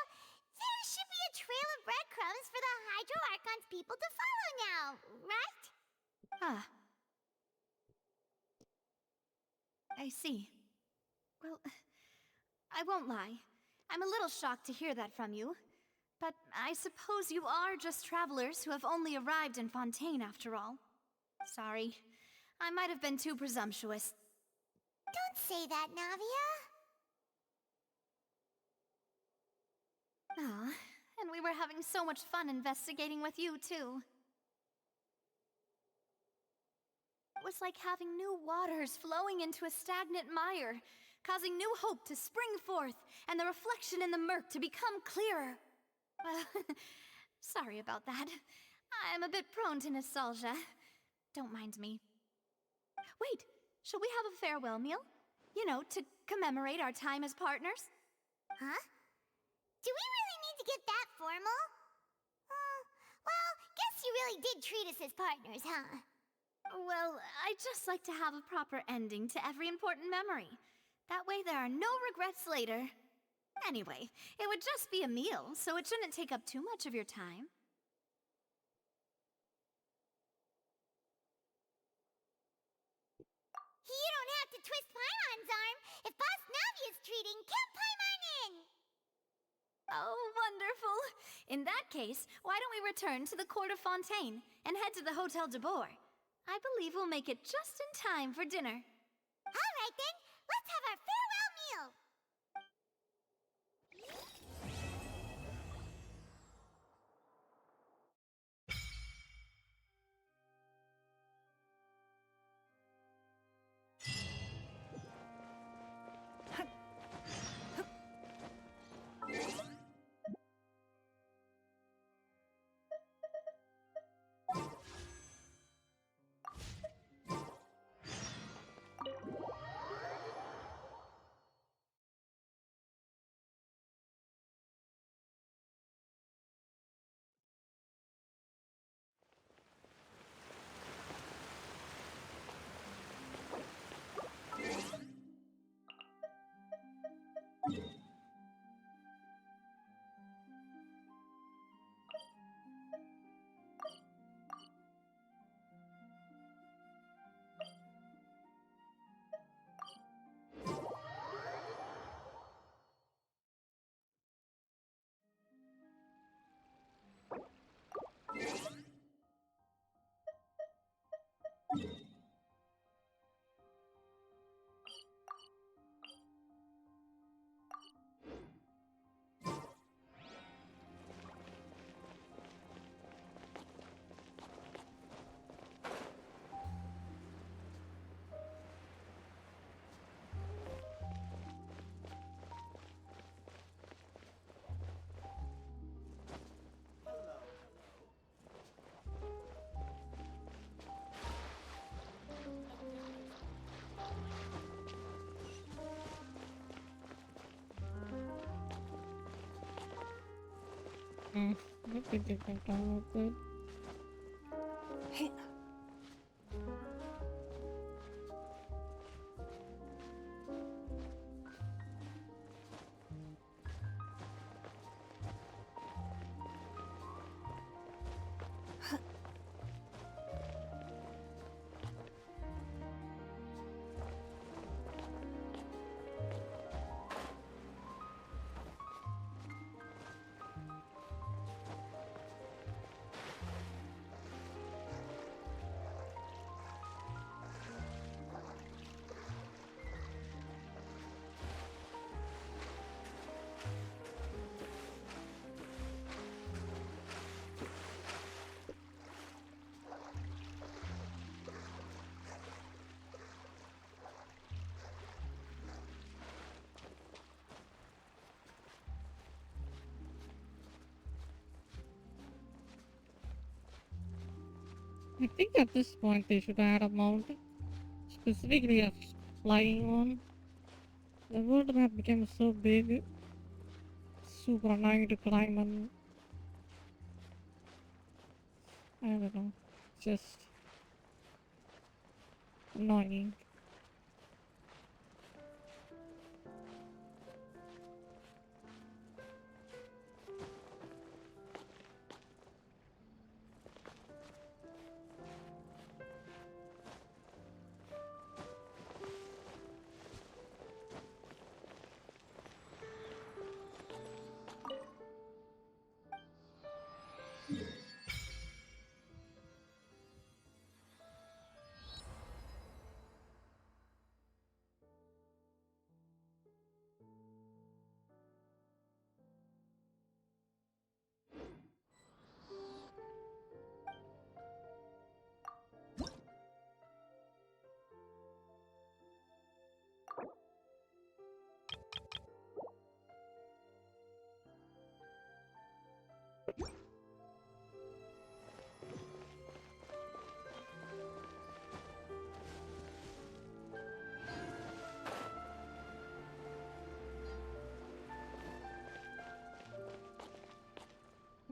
Speaker 1: there should be a trail of breadcrumbs for the Hydro Archon's people to follow now, right?
Speaker 19: Ah. I see. Well, I won't lie. I'm a little shocked to hear that from you. But I suppose you are just travelers who have only arrived in Fontaine after all. Sorry. I might have been too presumptuous.
Speaker 1: Don't say that, Navia.
Speaker 19: Ah, and we were having so much fun investigating with you, too. It was like having new waters flowing into a stagnant mire, causing new hope to spring forth, and the reflection in the murk to become clearer. Sorry about that. I'm a bit prone to nostalgia. Don't mind me. Wait, shall we have a farewell meal? You know, to commemorate our time as partners?
Speaker 1: Huh? Do we really need to get that formal? Well, guess you really did treat us as partners, huh?
Speaker 19: Well, I'd just like to have a proper ending to every important memory. That way there are no regrets later. Anyway, it would just be a meal, so it shouldn't take up too much of your time.
Speaker 1: You don't have to twist Paimon's arm. If Boss Navia's treating, count Paimon in!
Speaker 19: Oh, wonderful. In that case, why don't we return to the Court of Fontaine and head to the Hotel de Boer? I believe we'll make it just in time for dinner.
Speaker 1: All right then, let's have our farewell meal!
Speaker 12: Let me take my time with it. I think at this point they should add a mount, specifically a flying one. The world map became so big, super annoying to climb, and I don't know, just annoying.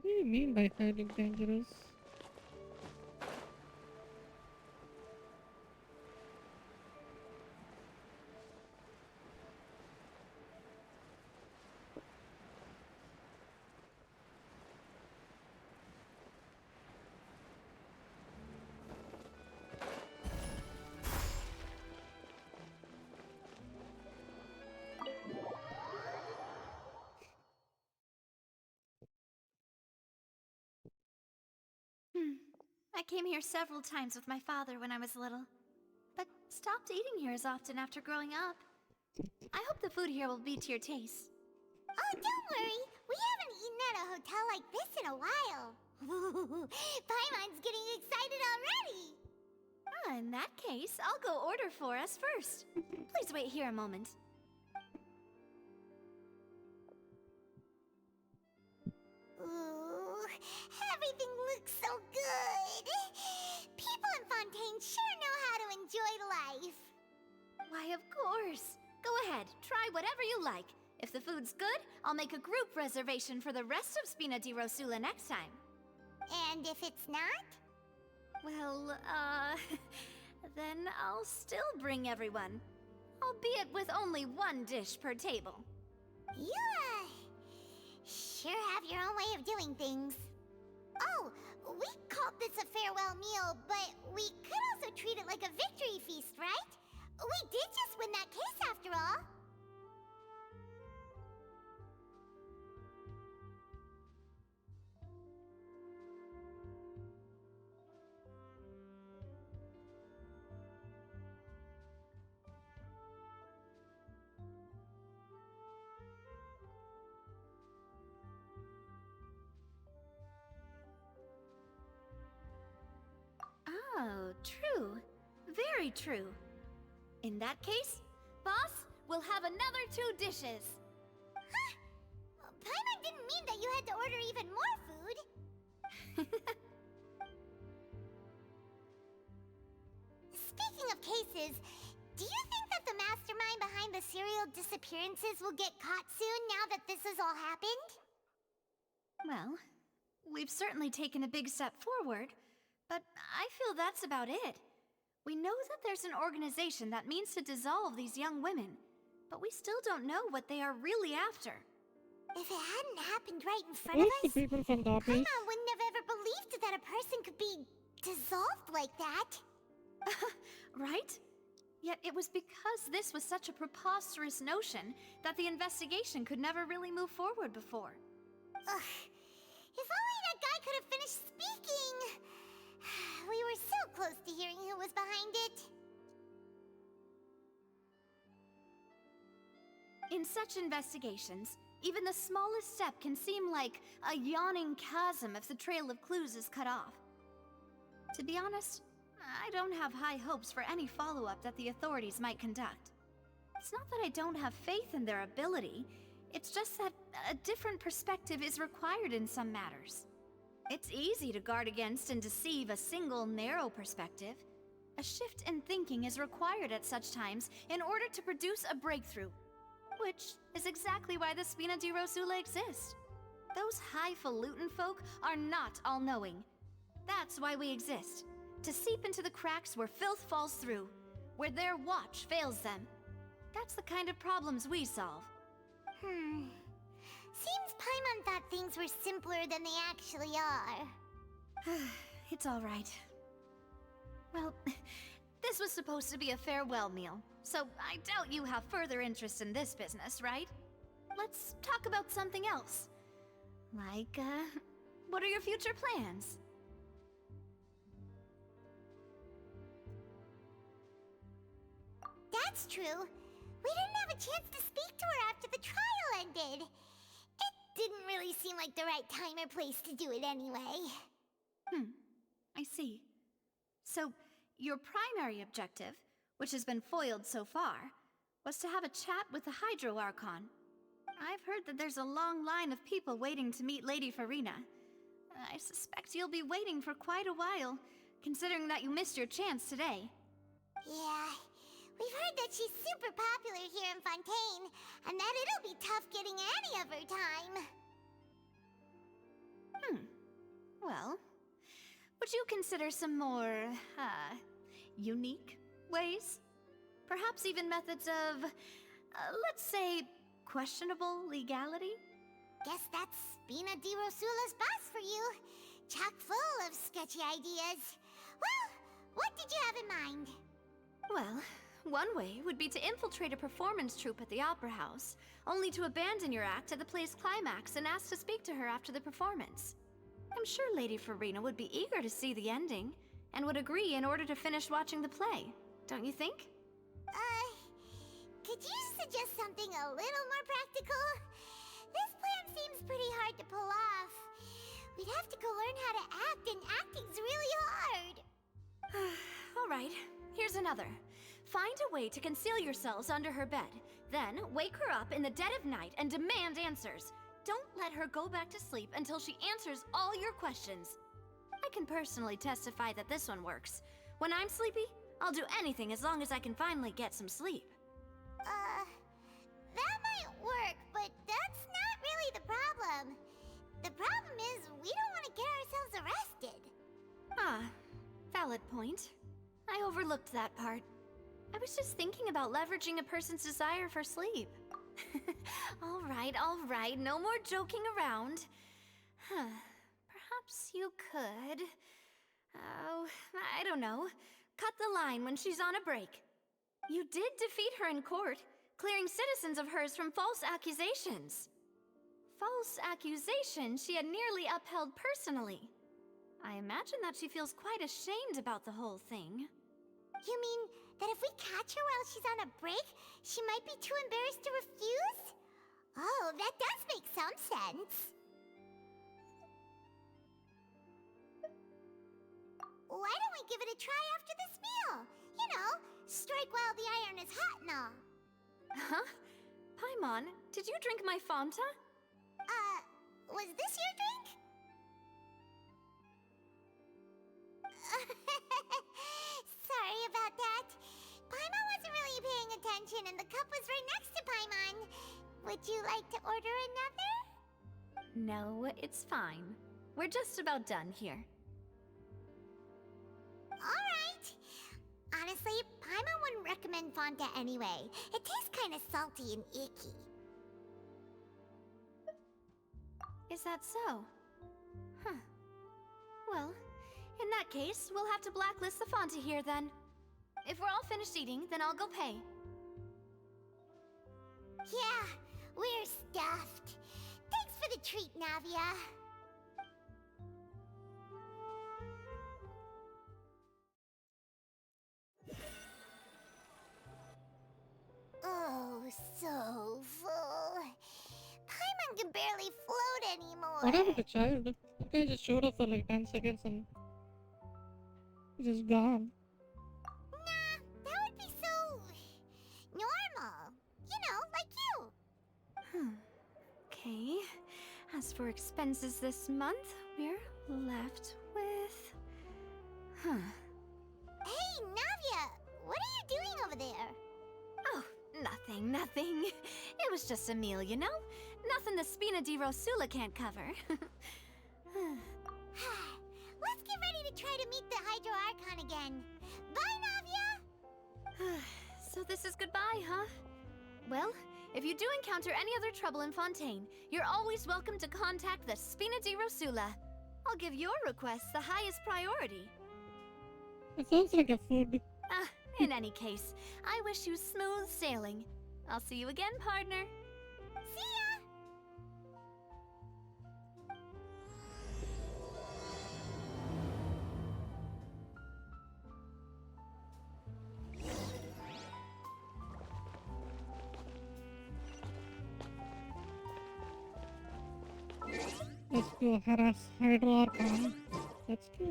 Speaker 12: What do you mean by highly dangerous?
Speaker 19: I came here several times with my father when I was little, but stopped eating here as often after growing up. I hope the food here will be to your taste.
Speaker 1: Oh, don't worry. We haven't eaten at a hotel like this in a while. Paimon's getting excited already.
Speaker 19: In that case, I'll go order for us first. Please wait here a moment.
Speaker 1: Ooh, everything looks so good. People in Fontaine sure know how to enjoy life.
Speaker 19: Why, of course. Go ahead, try whatever you like. If the food's good, I'll make a group reservation for the rest of Spina di Rosula next time.
Speaker 1: And if it's not?
Speaker 19: Well, then I'll still bring everyone. Albeit with only one dish per table.
Speaker 1: You, sure have your own way of doing things. Oh, we called this a farewell meal, but we could also treat it like a victory feast, right? We did just win that case after all.
Speaker 19: Oh, true. Very true. In that case, boss, we'll have another 2 dishes.
Speaker 1: Huh? Paimon didn't mean that you had to order even more food. Speaking of cases, do you think that the mastermind behind the serial disappearances will get caught soon now that this has all happened?
Speaker 19: Well, we've certainly taken a big step forward, but I feel that's about it. We know that there's an organization that means to dissolve these young women, but we still don't know what they are really after.
Speaker 1: If it hadn't happened right in front of
Speaker 12: Who's the
Speaker 1: us,
Speaker 12: people from the office?
Speaker 1: Paimon wouldn't have ever believed that a person could be dissolved like that.
Speaker 19: Right? Yet it was because this was such a preposterous notion that the investigation could never really move forward before.
Speaker 1: Ugh. If only that guy could have finished speaking. We were so close to hearing who was behind it.
Speaker 19: In such investigations, even the smallest step can seem like a yawning chasm if the trail of clues is cut off. To be honest, I don't have high hopes for any follow-up that the authorities might conduct. It's not that I don't have faith in their ability, it's just that a different perspective is required in some matters. It's easy to guard against and deceive a single narrow perspective. A shift in thinking is required at such times in order to produce a breakthrough, which is exactly why the Spina di Rosula exist. Those highfalutin folk are not all-knowing. That's why we exist. To seep into the cracks where filth falls through, where their watch fails them. That's the kind of problems we solve.
Speaker 1: Seems Paimon thought things were simpler than they actually are.
Speaker 19: It's all right. Well, this was supposed to be a farewell meal, so I doubt you have further interest in this business, right? Let's talk about something else. Like, what are your future plans?
Speaker 1: That's true. We didn't have a chance to speak to her after the trial ended. It didn't really seem like the right time or place to do it anyway.
Speaker 19: I see. So, your primary objective, which has been foiled so far, was to have a chat with the Hydro Archon. I've heard that there's a long line of people waiting to meet Lady Farina. I suspect you'll be waiting for quite a while, considering that you missed your chance today.
Speaker 1: Yeah, we've heard that she's super popular here in Fontaine, and that it'll be tough getting any of her time.
Speaker 19: Well, would you consider some more, unique ways? Perhaps even methods of, let's say, questionable legality?
Speaker 1: Guess that's Spina di Rosula's boss for you. Chock full of sketchy ideas. Well, what did you have in mind?
Speaker 19: Well, one way would be to infiltrate a performance troupe at the Opera House, only to abandon your act at the play's climax and ask to speak to her after the performance. I'm sure Lady Farina would be eager to see the ending, and would agree in order to finish watching the play, don't you think?
Speaker 1: Could you suggest something a little more practical? This plan seems pretty hard to pull off. We'd have to go learn how to act, and acting's really hard.
Speaker 19: Alright, here's another. Find a way to conceal yourselves under her bed, then wake her up in the dead of night and demand answers. Don't let her go back to sleep until she answers all your questions. I can personally testify that this one works. When I'm sleepy, I'll do anything as long as I can finally get some sleep.
Speaker 1: That might work, but that's not really the problem. The problem is we don't want to get ourselves arrested.
Speaker 19: Valid point. I overlooked that part. I was just thinking about leveraging a person's desire for sleep. All right, no more joking around. Perhaps you could... Oh, I don't know. Cut the line when she's on a break. You did defeat her in court, clearing citizens of hers from false accusations. False accusations she had nearly upheld personally. I imagine that she feels quite ashamed about the whole thing.
Speaker 1: You mean that if we catch her while she's on a break, she might be too embarrassed to refuse? Oh, that does make some sense. Why don't we give it a try after this meal? You know, strike while the iron is hot and all.
Speaker 19: Huh? Paimon, did you drink my Fanta?
Speaker 1: Was this your drink? Sorry about that. Paimon wasn't really paying attention and the cup was right next to Paimon. Would you like to order another?
Speaker 19: No, it's fine. We're just about done here.
Speaker 1: Alright. Honestly, Paimon wouldn't recommend Fontaine anyway. It tastes kind of salty and icky.
Speaker 19: Is that so? Huh. Well, in that case, we'll have to blacklist the Fonta here then. If we're all finished eating, then I'll go pay.
Speaker 1: Yeah, we're stuffed. Thanks for the treat, Navia. Oh, so full. Paimon can barely float anymore.
Speaker 12: What happened to child? That guy just showed up for like 10 seconds and he's just gone.
Speaker 1: Nah, that would be so normal. You know, like you.
Speaker 19: Okay. As for expenses this month, we're left with...
Speaker 1: Hey, Navia, what are you doing over there?
Speaker 19: Oh, nothing. It was just a meal, you know? Nothing the Spina di Rosula can't cover.
Speaker 1: Let's get ready to try to meet the Hydro Archon again. Bye, Navia!
Speaker 19: So this is goodbye, huh? Well, if you do encounter any other trouble in Fontaine, you're always welcome to contact the Spina di Rosula. I'll give your request the highest priority.
Speaker 12: It sounds like a food.
Speaker 19: In any case, I wish you smooth sailing. I'll see you again, partner.
Speaker 1: See ya!
Speaker 12: Let's go harass Hydro Archon. Let's go.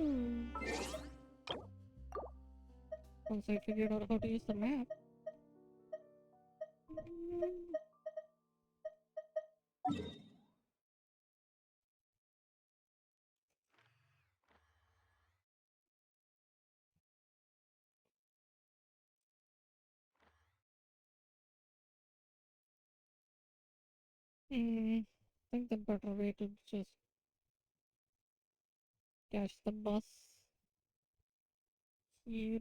Speaker 12: Once I figured out how to use the map. I think the better way to just catch the bus here.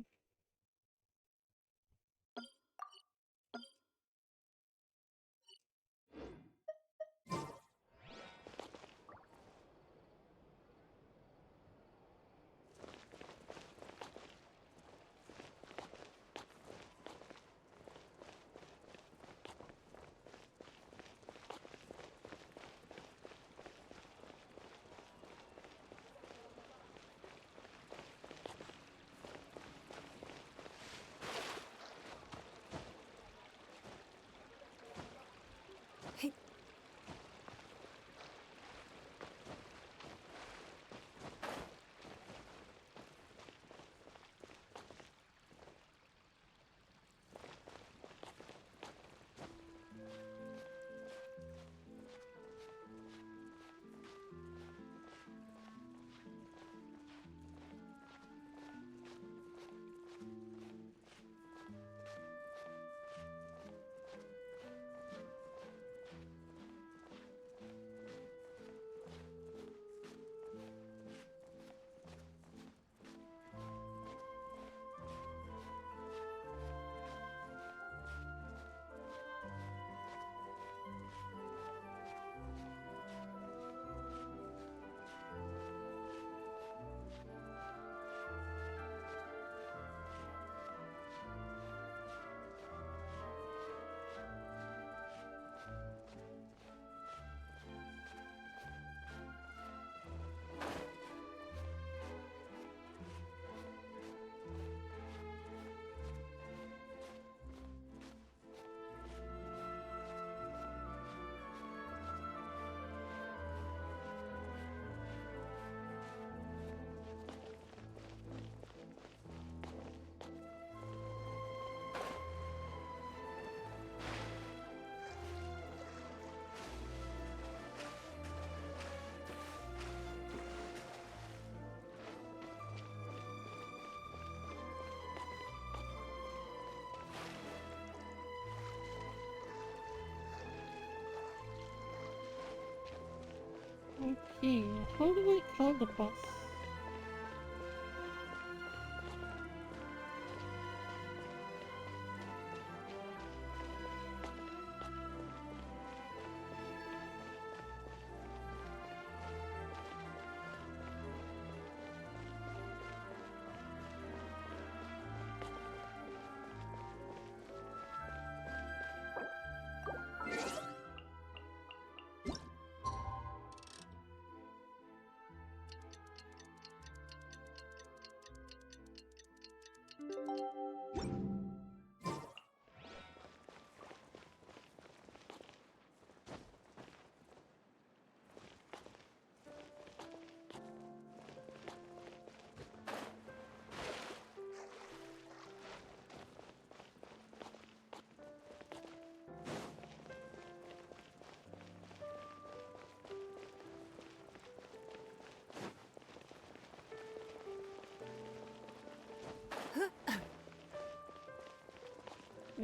Speaker 12: Okay, how do I call the bus?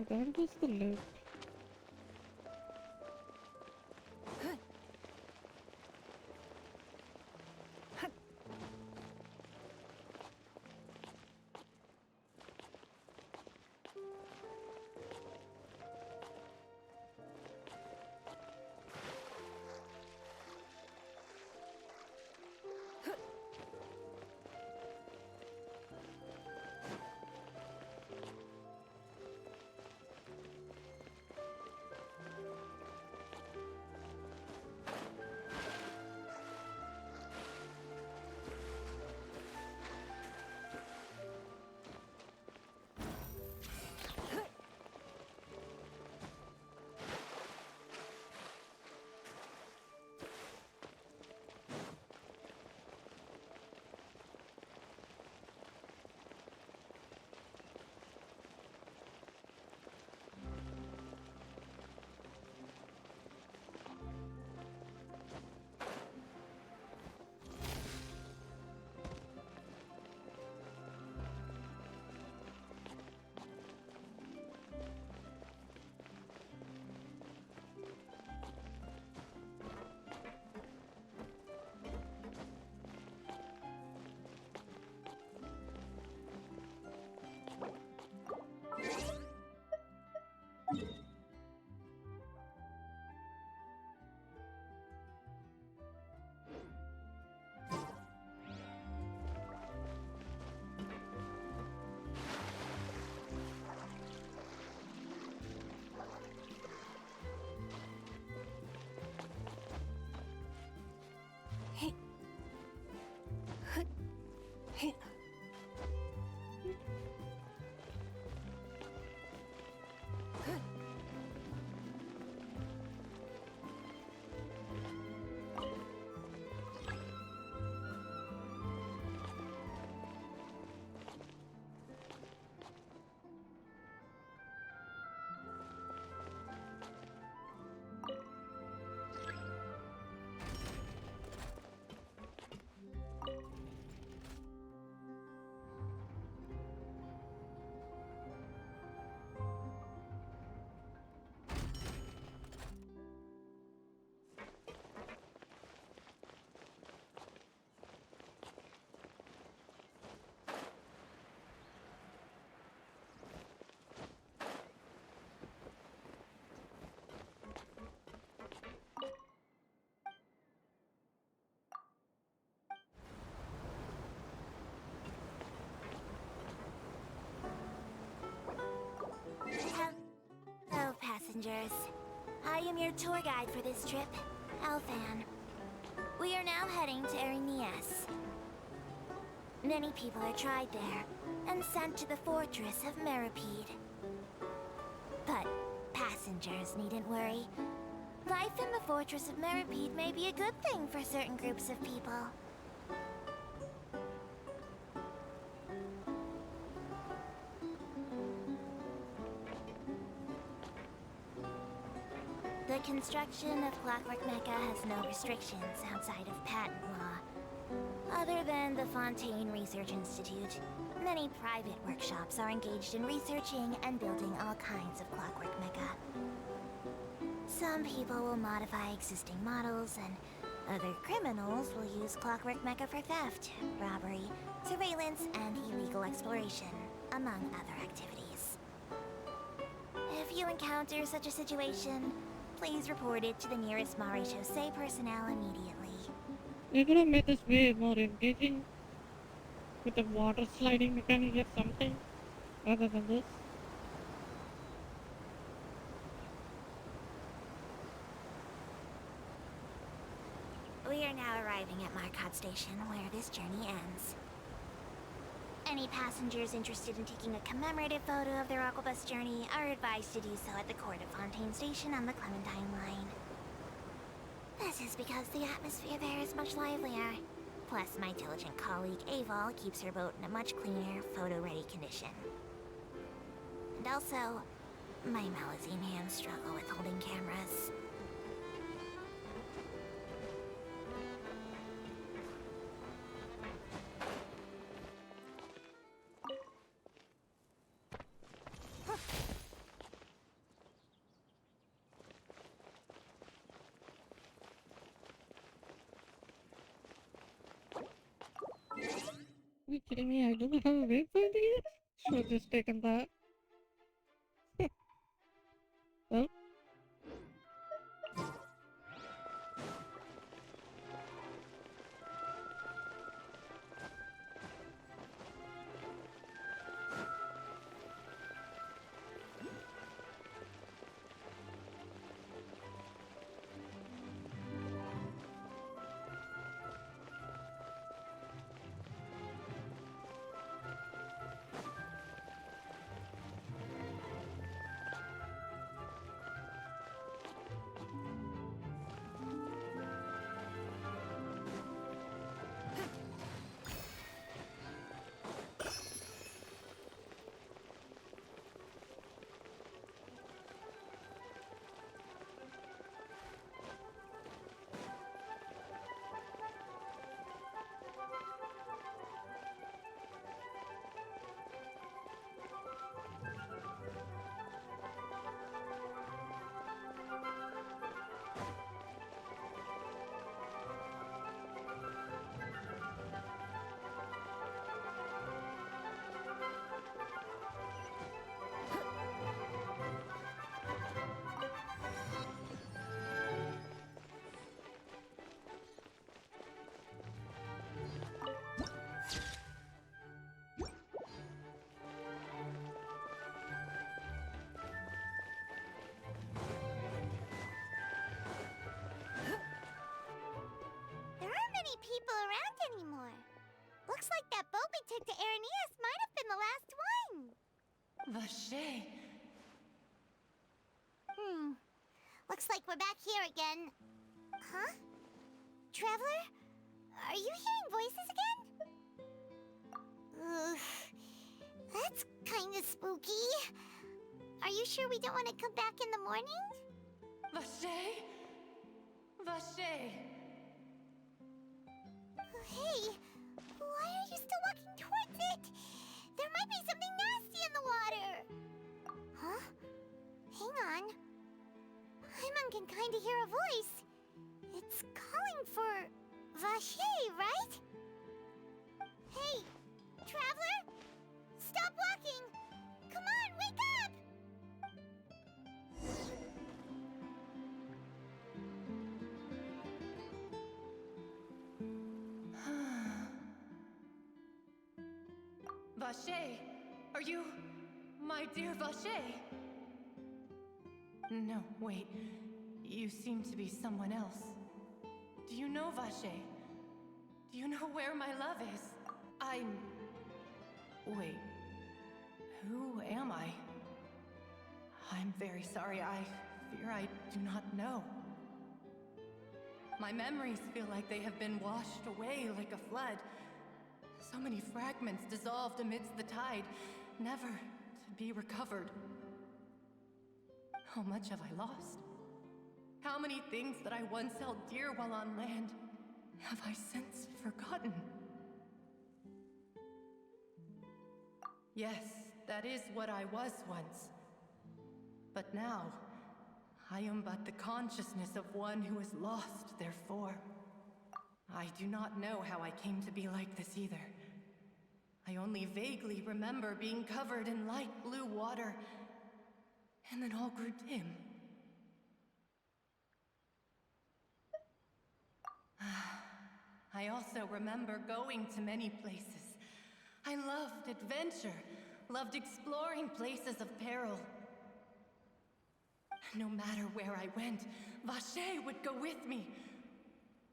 Speaker 12: That was the lift.
Speaker 1: Hello, passengers. I am your tour guide for this trip, Alfan. We are now heading to Erinias. Many people are tried there and sent to the fortress of Meripede. But passengers needn't worry. Life in the fortress of Meripede may be a good thing for certain groups of people. The construction of Clockwork Mecca has no restrictions outside of patent law. Other than the Fontaine Research Institute, many private workshops are engaged in researching and building all kinds of Clockwork Mecca. Some people will modify existing models and Other criminals will use Clockwork Mecha for theft, robbery, surveillance, and illegal exploration, among other activities. If you encounter such a situation, please report it to the nearest Maréchaussée personnel immediately.
Speaker 12: We could have made this way more engaging with a water sliding mechanic or something rather than this.
Speaker 1: We are now arriving at Marcotte Station, where this journey ends. Any passengers interested in taking a commemorative photo of their Aquabus journey are advised to do so at the court of Fontaine Station on the Clementine line. This is because the atmosphere there is much livelier. Plus, my diligent colleague Aval keeps her boat in a much cleaner, photo-ready condition. And also, my Malazine hands struggle with holding cameras.
Speaker 12: Are you kidding me? I don't have a waypoint here? Should have just taken that. Well.
Speaker 1: People around anymore. Looks like that boat we took to Araneas might have been the last one.
Speaker 6: Vache.
Speaker 1: Looks like we're back here again. Huh? Traveler? Are you hearing voices again? Ugh. That's kinda spooky. Are you sure we don't want to come back in the morning?
Speaker 6: Vache? Vache.
Speaker 1: Hey, why are you still walking towards it? There might be something nasty in the water. Huh? Hang on. Paimon can kinda hear a voice. It's calling for Vache, right? Hey, Traveler? Stop walking! Come on, wake up!
Speaker 6: Vache, are you my dear Vache? No, wait. You seem to be someone else. Do you know Vache? Do you know where my love is? Wait. Who am I? I'm very sorry. I fear I do not know. My memories feel like they have been washed away like a flood. So many fragments dissolved amidst the tide, never to be recovered. How much have I lost? How many things that I once held dear while on land have I since forgotten? Yes, that is what I was once. But now, I am but the consciousness of one who is lost, therefore. I do not know how I came to be like this either. I only vaguely remember being covered in light blue water, and then all grew dim. I also remember going to many places. I loved adventure, loved exploring places of peril. No matter where I went, Vacher would go with me.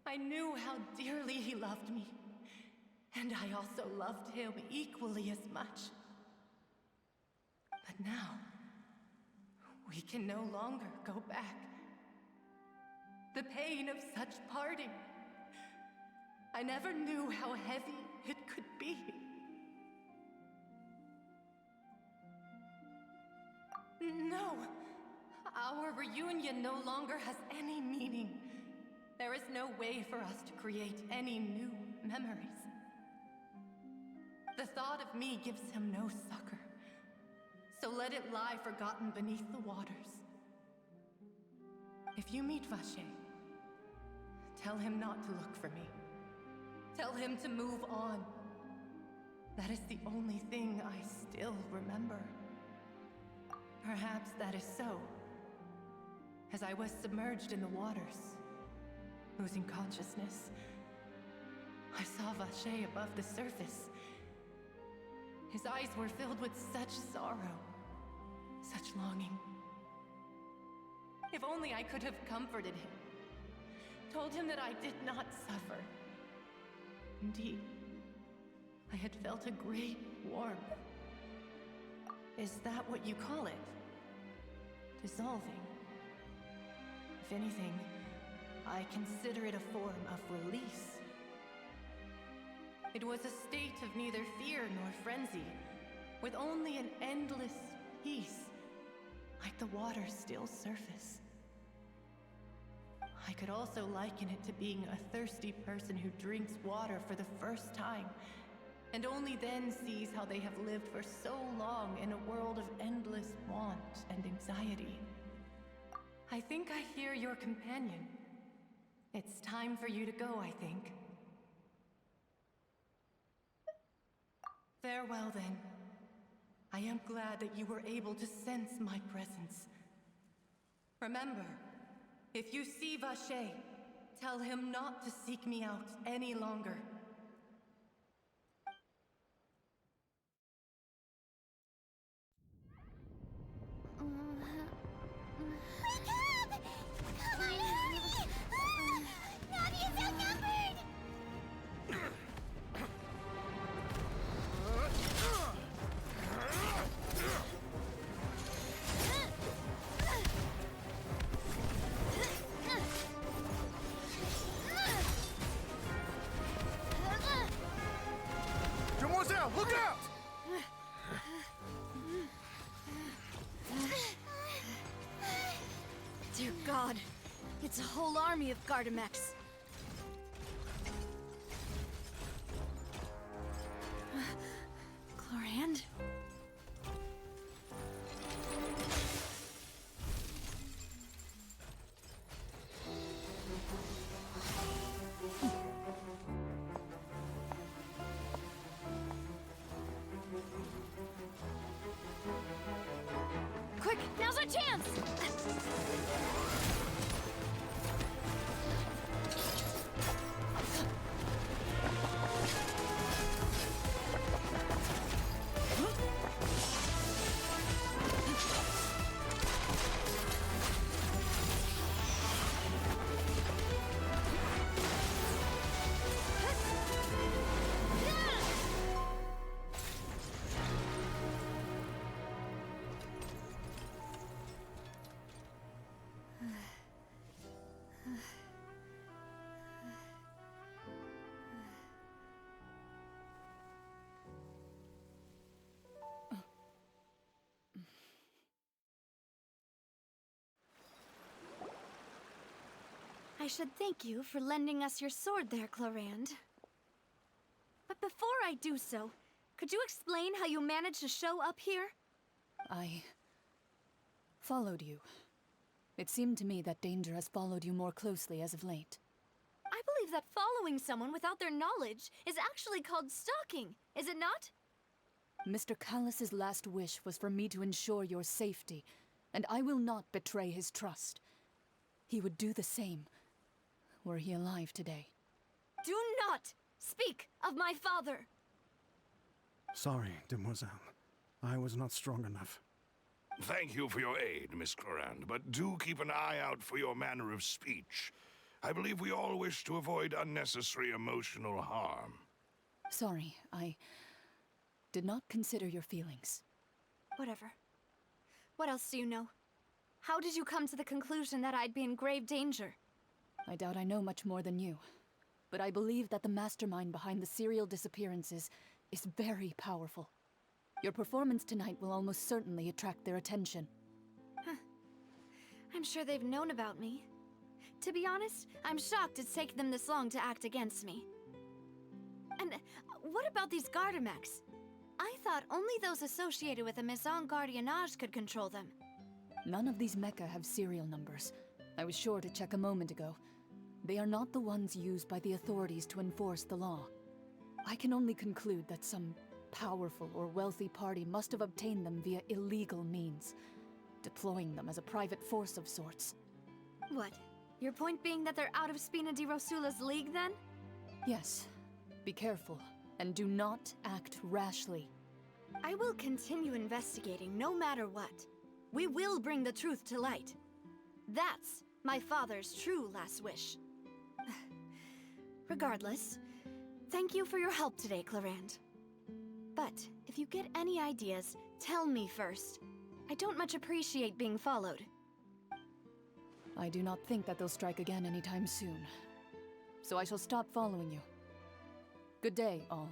Speaker 6: I knew how dearly he loved me, and I also loved him equally as much. But now, we can no longer go back. The pain of such parting, I never knew how heavy it could be. No, our reunion no longer has any meaning. There is no way for us to create any new memories. The thought of me gives him no succor, so let it lie forgotten beneath the waters. If you meet Vacher, tell him not to look for me. Tell him to move on. That is the only thing I still remember. Perhaps that is so. As I was submerged in the waters, losing consciousness, I saw Vacher above the surface. His eyes were filled with such sorrow, such longing. If only I could have comforted him, told him that I did not suffer. Indeed, I had felt a great warmth. Is that what you call it? Dissolving? If anything, I consider it a form of release. It was a state of neither fear nor frenzy, with only an endless peace, like the water's still surface. I could also liken it to being a thirsty person who drinks water for the first time, and only then sees how they have lived for so long in a world of endless want and anxiety. I think I hear your companion. It's time for you to go, I think. Farewell, then. I am glad that you were able to sense my presence. Remember, if you see Vacher, tell him not to seek me out any longer.
Speaker 1: Come on, hurry! Navi is outnumbered!
Speaker 4: Demoiselle, look out!
Speaker 7: Dear God, it's a whole army of Gardamex. Chlorand?
Speaker 19: Quick, now's our chance!
Speaker 7: I should thank you for lending us your sword there, Chlorand. But before I do so, could you explain how you managed to show up here?
Speaker 15: I followed you. It seemed to me that danger has followed you more closely as of late.
Speaker 7: I believe
Speaker 3: believe that following someone without their knowledge is actually called stalking, is it not?
Speaker 15: Mr. Callus's last wish was for me to ensure your safety, and I will not betray his trust. He would do the same, were he alive today.
Speaker 3: Do not speak of my father!
Speaker 16: Sorry, demoiselle. I was not strong enough.
Speaker 17: Thank you for your aid, Miss Clorand, but do keep an eye out for your manner of speech. I believe we all wish to avoid unnecessary emotional harm.
Speaker 15: Sorry, I did not consider your feelings.
Speaker 3: Whatever. What else do you know? How did you come to the conclusion that I'd be in grave danger?
Speaker 15: I doubt I know much more than you, but I believe that the mastermind behind the serial disappearances is very powerful. Your performance tonight will almost certainly attract their attention.
Speaker 3: Huh. I'm sure they've known about me. To be honest, I'm shocked it's taken them this long to act against me. And what about these Gardamex? I thought only those associated with a Maison Gardiennage could control them.
Speaker 15: None of these mecha have serial numbers. I was sure to check a moment ago. They are not the ones used by the authorities to enforce the law. I can only conclude that some powerful or wealthy party must have obtained them via illegal means, deploying them as a private force of sorts.
Speaker 3: What? Your point being that they're out of Spina di Rosula's league, then?
Speaker 15: Yes. Be careful, and do not act rashly.
Speaker 3: I will continue investigating no matter what. We will bring the truth to light. That's my father's true last wish. Regardless, thank you for your help today, Clorand. But if you get any ideas, tell me first. I don't much appreciate being followed.
Speaker 15: I do not think that they'll strike again anytime soon. So I shall stop following you. Good day, all.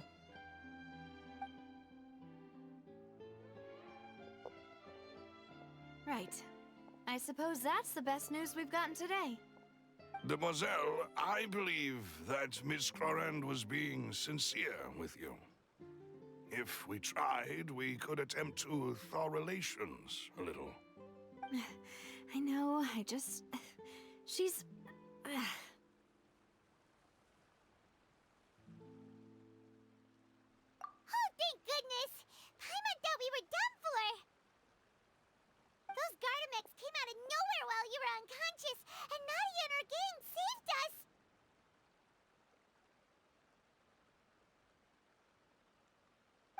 Speaker 3: Right. I suppose that's the best news we've gotten today.
Speaker 17: Demoiselle, I believe that Miss Clorand was being sincere with you. If we tried, we could attempt to thaw relations a little.
Speaker 3: I know, she's...
Speaker 1: Oh, thank goodness! Paimon thought we were done for! Those Gardamex came out of nowhere while you were unconscious, and Nadia and her gang saved us!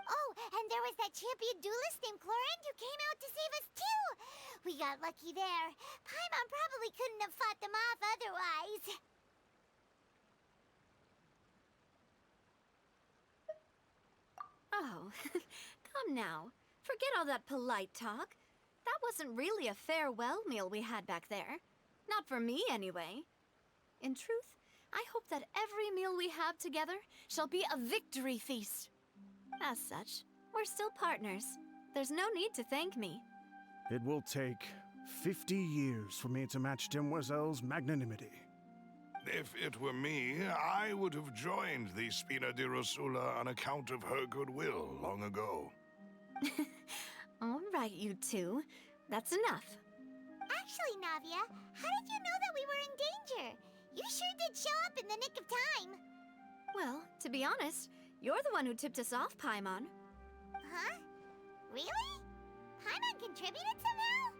Speaker 1: Oh, and there was that champion duelist named Clorand who came out to save us too! We got lucky there. Paimon probably couldn't have fought them off otherwise.
Speaker 3: Oh, come now. Forget all that polite talk. That wasn't really a farewell meal we had back there. Not for me, anyway. In truth, I hope that every meal we have together shall be a victory feast. As such, we're still partners. There's no need to thank me.
Speaker 16: It will take 50 years for me to match Demoiselle's magnanimity.
Speaker 17: If it were me, I would have joined the Spina di Rosula on account of her goodwill long ago.
Speaker 3: All right, you two. That's enough.
Speaker 1: Actually, Navia, how did you know that we were in danger? You sure did show up in the nick of time.
Speaker 3: Well, to be honest, you're the one who tipped us off, Paimon.
Speaker 1: Huh? Really? Paimon contributed somehow?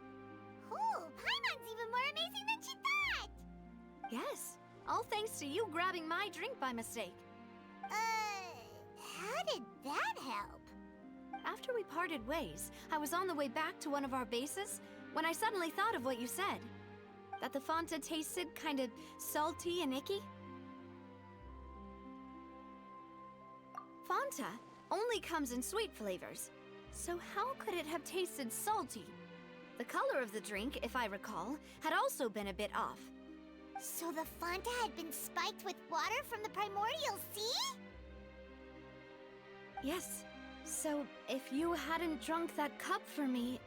Speaker 1: Ooh, Paimon's even more amazing than she thought!
Speaker 3: Yes, all thanks to you grabbing my drink by mistake.
Speaker 1: How did that help?
Speaker 3: After we parted ways, I was on the way back to one of our bases when I suddenly thought of what you said. That the Fanta tasted kind of salty and icky. Fanta only comes in sweet flavors, so how could it have tasted salty? The color of the drink, if I recall, had also been a bit off.
Speaker 1: So the Fanta had been spiked with water from the primordial sea?
Speaker 3: Yes. So, if you hadn't drunk that cup for me...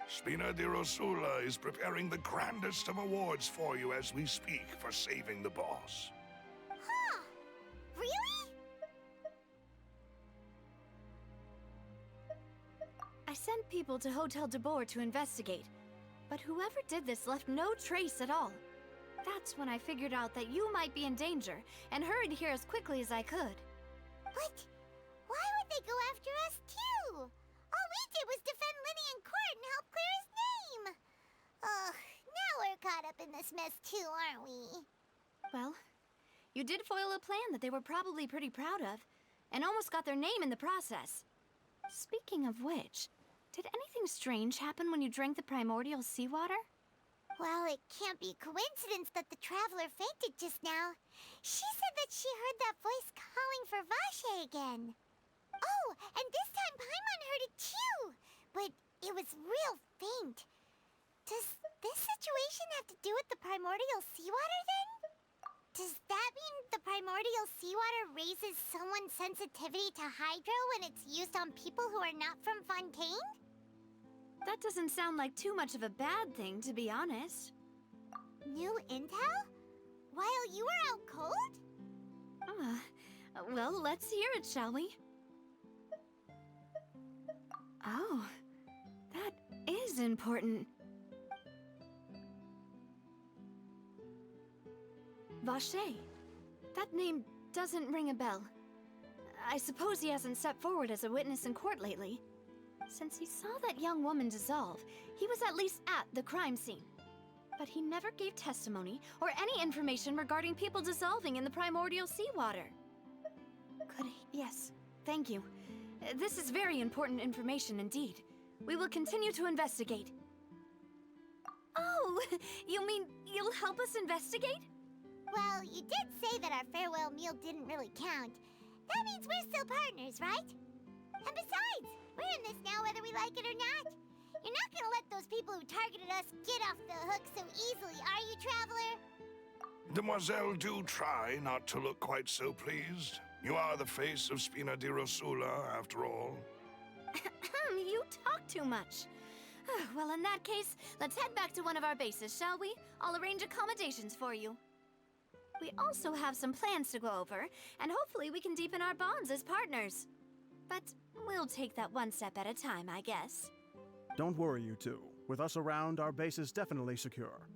Speaker 17: Spina di Rosula is preparing the grandest of awards for you as we speak for saving the boss.
Speaker 1: Huh? Really?
Speaker 3: I sent people to Hotel de Boer to investigate, but whoever did this left no trace at all. That's when I figured out that you might be in danger and hurried here as quickly as I could.
Speaker 1: What? Why would they go after us too? All we did was defend Linny in court and help clear his name. Ugh, now we're caught up in this mess too, aren't we?
Speaker 3: Well, you did foil a plan that they were probably pretty proud of, and almost got their name in the process. Speaking of which, did anything strange happen when you drank the primordial seawater?
Speaker 1: Well, it can't be a coincidence that the traveler fainted just now. She said that she heard that voice calling for Vache again. Oh, and this time Paimon heard it too, but it was real faint. Does this situation have to do with the primordial seawater then? Does that mean the primordial seawater raises someone's sensitivity to hydro when it's used on people who are not from Fontaine?
Speaker 3: That doesn't sound like too much of a bad thing, to be honest.
Speaker 1: New intel? While you were out cold?
Speaker 3: Well, let's hear it, shall we? Oh, that is important. Vache. That name doesn't ring a bell. I suppose he hasn't stepped forward as a witness in court lately. Since he saw that young woman dissolve, he was at least at the crime scene. But he never gave testimony or any information regarding people dissolving in the primordial seawater. Could he? Yes, thank you. This is very important information indeed. We will continue to investigate. Oh, you mean you'll help us investigate?
Speaker 1: Well, you did say that our farewell meal didn't really count. That means we're still partners, right? And besides, we're in this now whether we like it or not. You're not gonna let those people who targeted us get off the hook so easily, are you, Traveler?
Speaker 17: Demoiselle, do try not to look quite so pleased. You are the face of Spina di Rosula, after all.
Speaker 3: You talk too much. Well, in that case, let's head back to one of our bases, shall we? I'll arrange accommodations for you. We also have some plans to go over, and hopefully we can deepen our bonds as partners. But we'll take that one step at a time, I guess.
Speaker 16: Don't worry, you two. With us around, our base is definitely secure.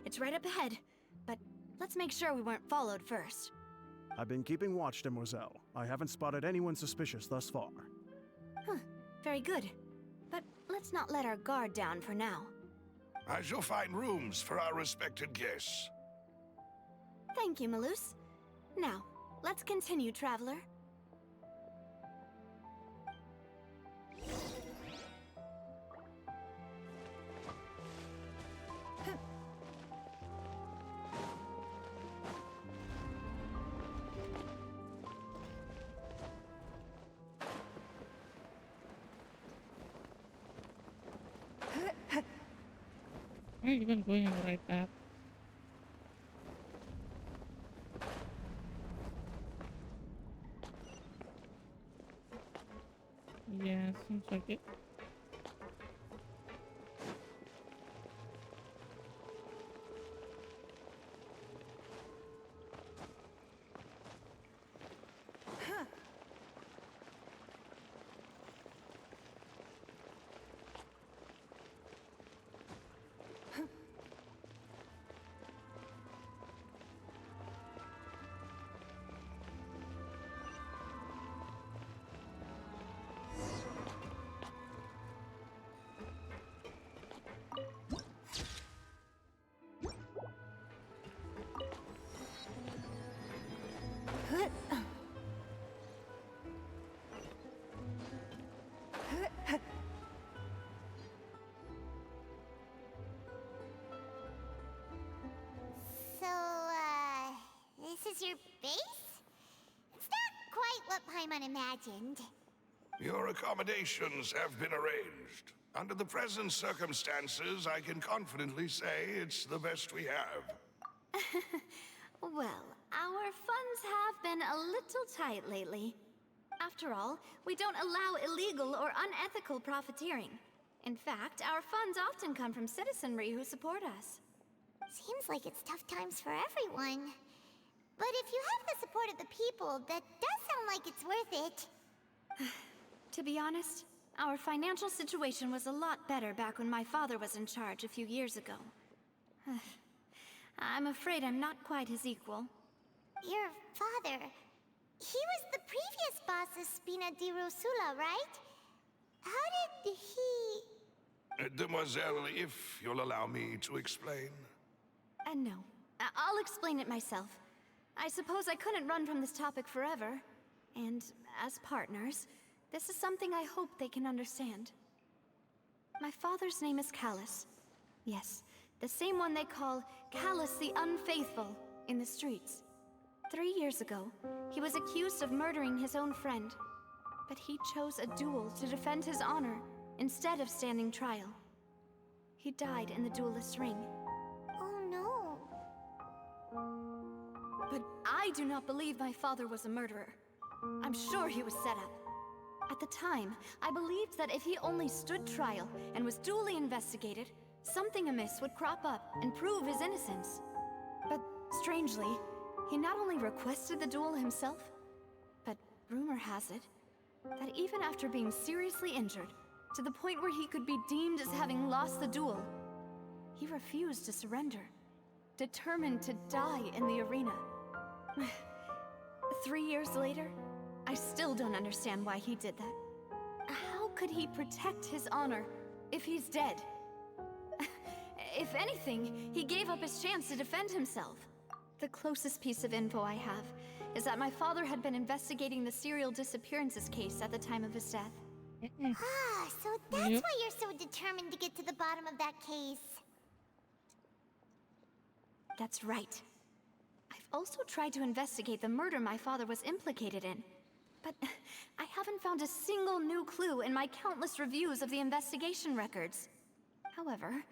Speaker 3: It's right up ahead, but let's make sure we weren't followed first.
Speaker 16: I've been keeping watch, Demoiselle. I haven't spotted anyone suspicious thus far.
Speaker 3: Very good. But let's not let our guard down for now.
Speaker 17: I shall find rooms for our respected guests.
Speaker 3: Thank you, Malus. Now, let's continue, Traveler.
Speaker 12: We're even going on the right path. Okay.
Speaker 1: So, this is your base? It's not quite what Paimon imagined.
Speaker 17: Your accommodations have been arranged. Under the present circumstances, I can confidently say it's the best we have.
Speaker 3: Well, our funds have been a little tight lately. After all, we don't allow illegal or unethical profiteering. In fact, our funds often come from citizenry who support us.
Speaker 1: Seems like it's tough times for everyone. But if you have the support of the people, that does sound like it's worth it.
Speaker 3: To be honest, our financial situation was a lot better back when my father was in charge a few years ago. I'm afraid I'm not quite his equal.
Speaker 1: Your father... he was the previous boss of Spina di Rosula, right? How did he...
Speaker 17: Demoiselle, if you'll allow me to explain.
Speaker 3: No. I'll explain it myself. I suppose I couldn't run from this topic forever. And as partners, this is something I hope they can understand. My father's name is Callus. Yes, the same one they call Callus the Unfaithful in the streets. 3 years ago, he was accused of murdering his own friend. But he chose a duel to defend his honor instead of standing trial. He died in the duelist's ring.
Speaker 1: Oh no.
Speaker 3: But I do not believe my father was a murderer. I'm sure he was set up. At the time, I believed that if he only stood trial and was duly investigated, something amiss would crop up and prove his innocence. But strangely, he not only requested the duel himself, but rumor has it that even after being seriously injured, to the point where he could be deemed as having lost the duel, he refused to surrender, determined to die in the arena. 3 years later, I still don't understand why he did that. How could he protect his honor if he's dead? If anything, he gave up his chance to defend himself. The closest piece of info I have is that my father had been investigating the serial disappearances case at the time of his death.
Speaker 1: Ah, so that's why you're so determined to get to the bottom of that case.
Speaker 3: That's right. I've also tried to investigate the murder my father was implicated in, but I haven't found a single new clue in my countless reviews of the investigation records. However,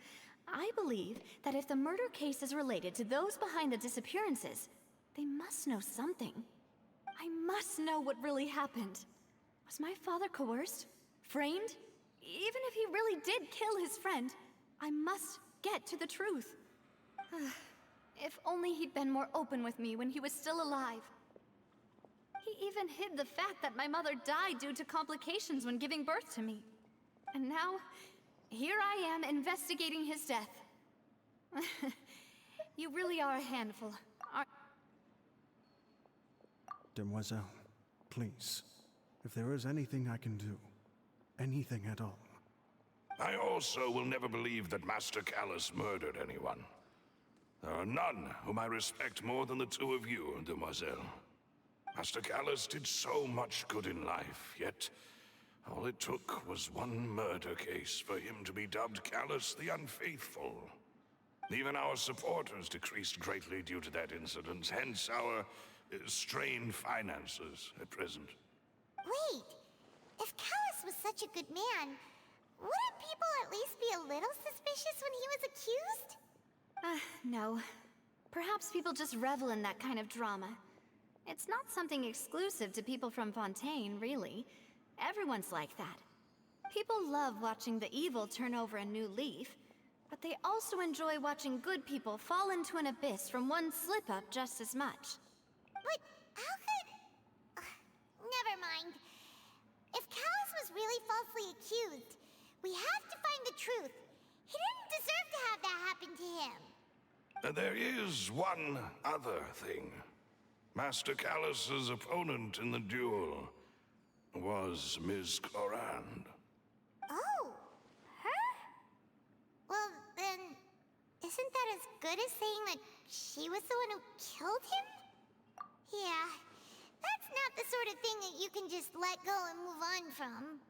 Speaker 3: I believe that if the murder case is related to those behind the disappearances, they must know something. I must know what really happened. Was my father coerced? Framed? Even if he really did kill his friend, I must get to the truth. If only he'd been more open with me when he was still alive. He even hid the fact that my mother died due to complications when giving birth to me. And now, here I am investigating his death. You really are a handful.
Speaker 16: Demoiselle, please. If there is anything I can do, anything at all.
Speaker 17: I also will never believe that Master Callus murdered anyone. There are none whom I respect more than the two of you, Demoiselle. Master Callus did so much good in life, yet all it took was one murder case for him to be dubbed Callus the Unfaithful. Even our supporters decreased greatly due to that incident, hence our strained finances at present.
Speaker 1: Wait, if Callus was such a good man, wouldn't people at least be a little suspicious when he was accused?
Speaker 3: No. Perhaps people just revel in that kind of drama. It's not something exclusive to people from Fontaine, really. Everyone's like that. People love watching the evil turn over a new leaf, but they also enjoy watching good people fall into an abyss from one slip-up just as much.
Speaker 1: But how could... never mind. If Callus was really falsely accused, we have to find the truth. He didn't deserve to have that happen to him.
Speaker 17: There is one other thing. Master Callus's opponent in the duel was Ms. Clorand.
Speaker 1: Oh, her? Well, then, isn't that as good as saying that she was the one who killed him? Yeah, that's not the sort of thing that you can just let go and move on from.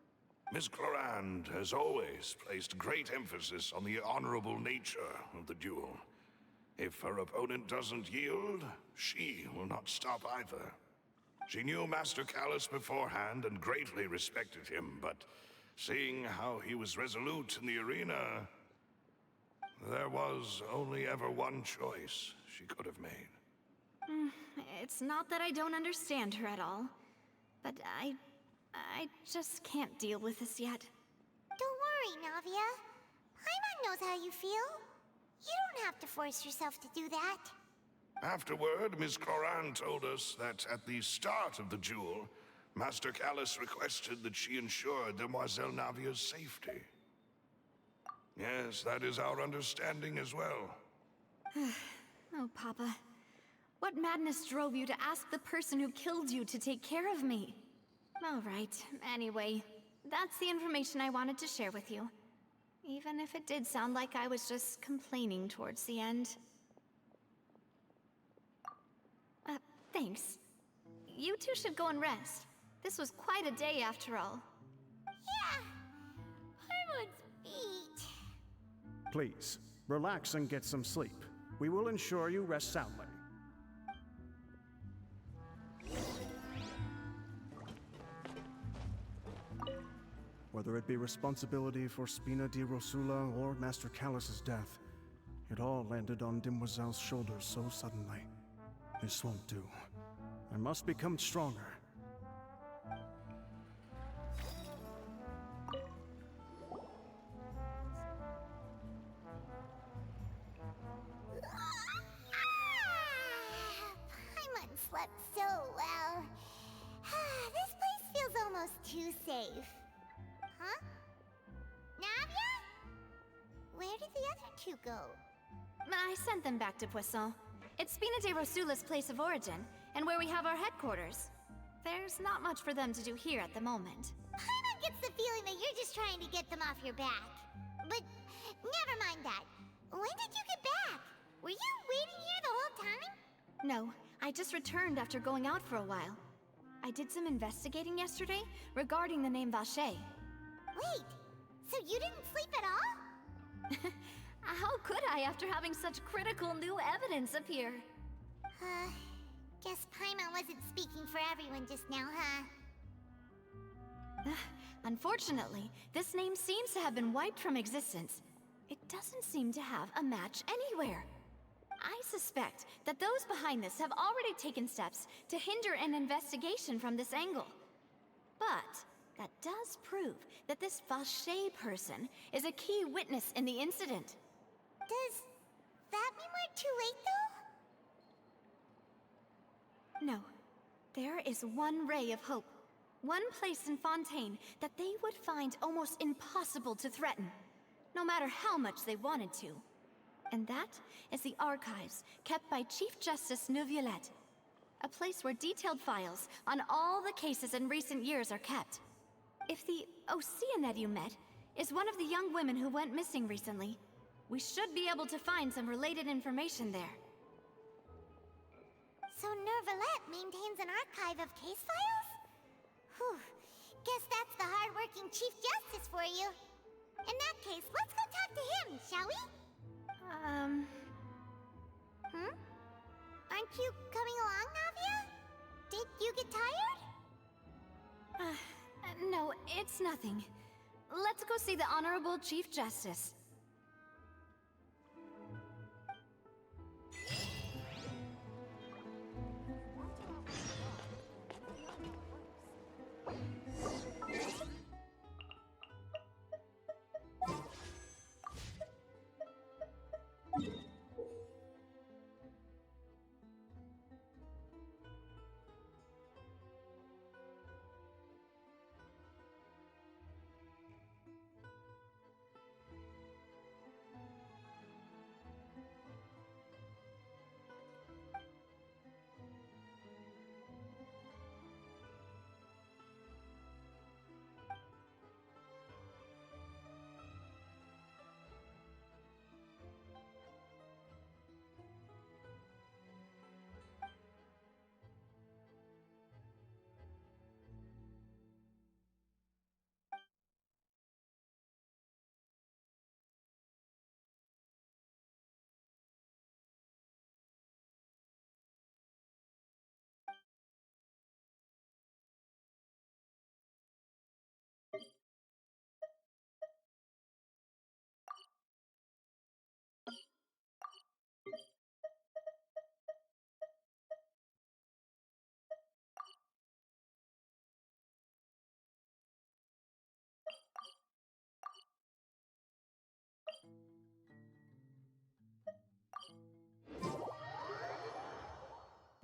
Speaker 17: Ms. Clorand has always placed great emphasis on the honorable nature of the duel. If her opponent doesn't yield, she will not stop either. She knew Master Callus beforehand and greatly respected him, but seeing how he was resolute in the arena, there was only ever one choice she could have made.
Speaker 3: It's not that I don't understand her at all, but I just can't deal with this yet.
Speaker 1: Don't worry, Navia. Paimon knows how you feel. You don't have to force yourself to do that.
Speaker 17: Afterward, Ms. Clorand told us that at the start of the duel, Master Callus requested that she ensure Demoiselle Navia's safety. Yes, that is our understanding as well.
Speaker 3: Oh, Papa. What madness drove you to ask the person who killed you to take care of me? All right, anyway, that's the information I wanted to share with you. Even if it did sound like I was just complaining towards the end. Thanks. You two should go and rest. This was quite a day after all.
Speaker 1: Yeah, Paimon's feet.
Speaker 16: Please, relax and get some sleep. We will ensure you rest soundly. Whether it be responsibility for Spina di Rosula or Master Callus's death, it all landed on Demoiselle's shoulders so suddenly. This won't do. I must become stronger.
Speaker 1: Paimon slept so well. This place feels almost too safe. Huh? Navia? Where did the other two go?
Speaker 3: I sent them back to Poisson. It's Spina de Rosula's place of origin, and where we have our headquarters. There's not much for them to do here at the moment.
Speaker 1: Paimon gets the feeling that you're just trying to get them off your back. But never mind that. When did you get back? Were you waiting here the whole time?
Speaker 3: No, I just returned after going out for a while. I did some investigating yesterday regarding the name Vacher.
Speaker 1: Wait, so you didn't sleep at all?
Speaker 3: How could I after having such critical new evidence appear?
Speaker 1: Guess Paimon wasn't speaking for everyone just now, huh?
Speaker 3: Unfortunately, this name seems to have been wiped from existence. It doesn't seem to have a match anywhere. I suspect that those behind this have already taken steps to hinder an investigation from this angle. But that does prove that this Vacher person is a key witness in the incident.
Speaker 1: Does that mean we're too late, though?
Speaker 3: No. There is one ray of hope. One place in Fontaine that they would find almost impossible to threaten, no matter how much they wanted to. And that is the archives kept by Chief Justice Neuvillette. A place where detailed files on all the cases in recent years are kept. If the Oceanid you met is one of the young women who went missing recently, we should be able to find some related information there.
Speaker 1: So Neuvillette maintains an archive of case files? Whew. Guess that's the hard-working Chief Justice for you. In that case, let's go talk to him, shall we? Aren't you coming along, Navia? Did you get tired?
Speaker 3: No, it's nothing. Let's go see the Honorable Chief Justice.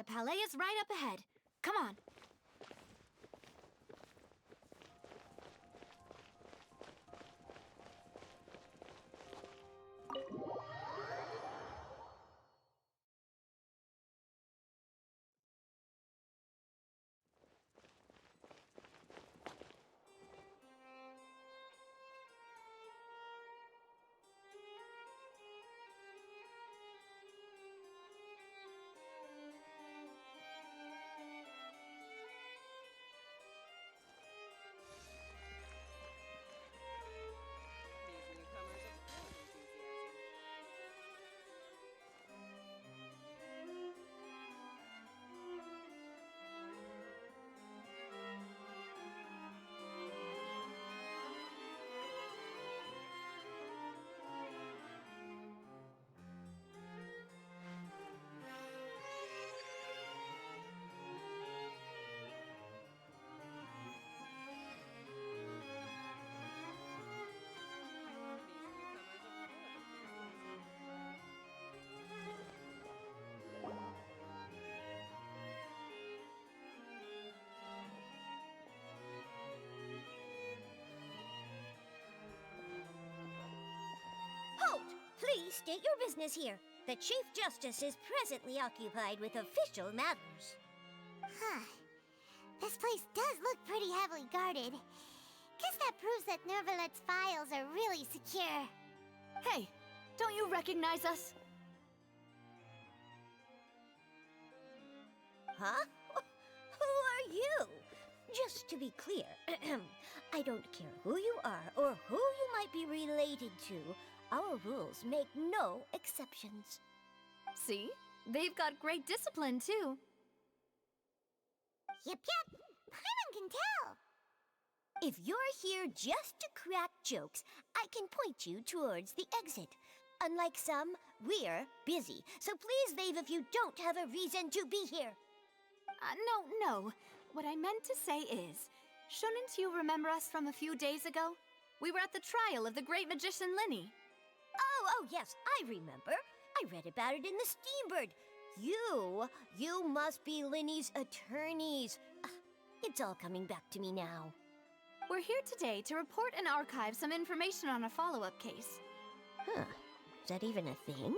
Speaker 3: palais is right up ahead. Come on.
Speaker 1: Halt! Please state your business here. The Chief Justice is presently occupied with official matters. Huh. This place does look pretty heavily guarded. Guess that proves that Nervalet's files are really secure.
Speaker 3: Hey, don't you recognize us?
Speaker 1: Huh? Who are you? Just to be clear, I don't care who you are or who you might be related to. Our rules make no exceptions.
Speaker 3: See? They've got great discipline, too.
Speaker 1: Yep. Paimon can tell. If you're here just to crack jokes, I can point you towards the exit. Unlike some, we're busy, so please leave if you don't have a reason to be here.
Speaker 3: No. What I meant to say is, shouldn't you remember us from a few days ago? We were at the trial of the great magician Linny.
Speaker 1: Oh, yes, I remember. I read about it in the Steambird. You must be Linny's attorneys. It's all coming back to me now.
Speaker 3: We're here today to report and archive some information on a follow-up case.
Speaker 1: Huh. Is that even a thing?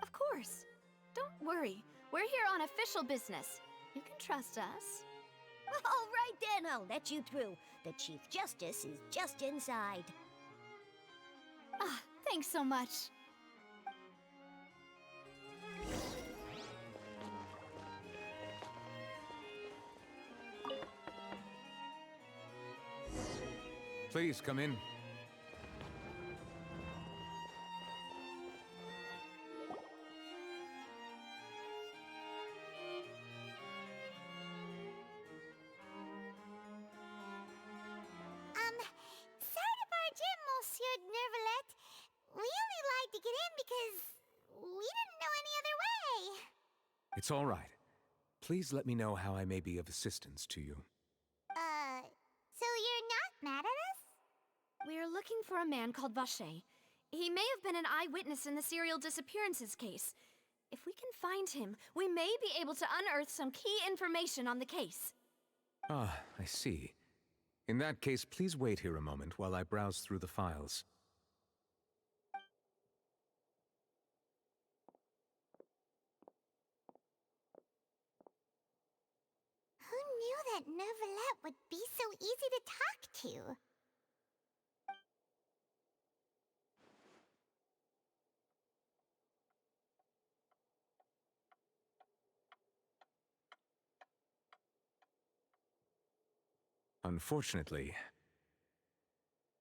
Speaker 3: Of course. Don't worry. We're here on official business. You can trust us.
Speaker 1: All right then, I'll let you through. The Chief Justice is just inside.
Speaker 3: Thanks so much.
Speaker 11: Please come in.
Speaker 1: Sorry to barge in, Monsieur Nervalet. We only lied to get in because we didn't know any other way.
Speaker 11: It's all right. Please let me know how I may be of assistance to you.
Speaker 1: So you're not mad at us?
Speaker 3: We're looking for a man called Vacher. He may have been an eyewitness in the serial disappearances case. If we can find him, we may be able to unearth some key information on the case.
Speaker 11: Ah, I see. In that case, please wait here a moment while I browse through the files.
Speaker 1: Who knew that Nervalet would be so easy to talk to?
Speaker 11: Unfortunately,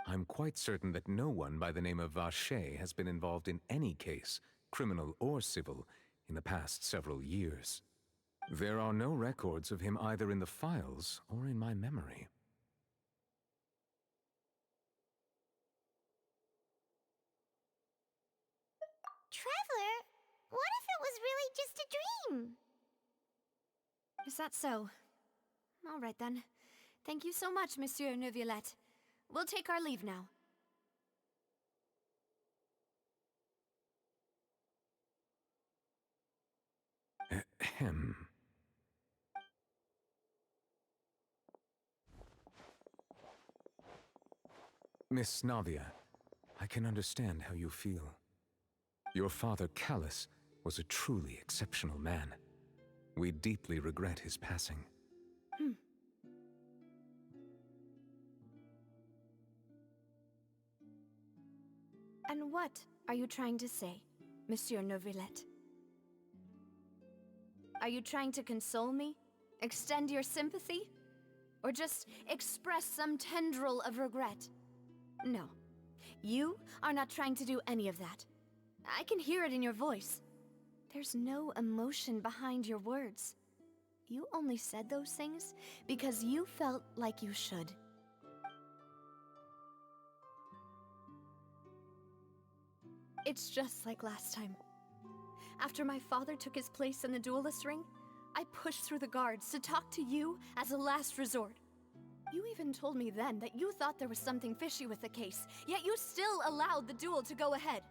Speaker 11: I'm quite certain that no one by the name of Vacher has been involved in any case, criminal or civil, in the past several years. There are no records of him either in the files or in my memory.
Speaker 1: Traveler, what if it was really just a dream?
Speaker 3: Is that so? All right then. Thank you so much, Monsieur Neuvillette. We'll take our leave now.
Speaker 11: Ahem. Miss Navia, I can understand how you feel. Your father, Callus, was a truly exceptional man. We deeply regret his passing.
Speaker 3: And what are you trying to say, Monsieur Neuvillette? Are you trying to console me? Extend your sympathy? Or just express some tendril of regret? No. You are not trying to do any of that. I can hear it in your voice. There's no emotion behind your words. You only said those things because you felt like you should. It's just like last time. After my father took his place in the duelist ring, I pushed through the guards to talk to you as a last resort. You even told me then that you thought there was something fishy with the case, yet you still allowed the duel to go ahead.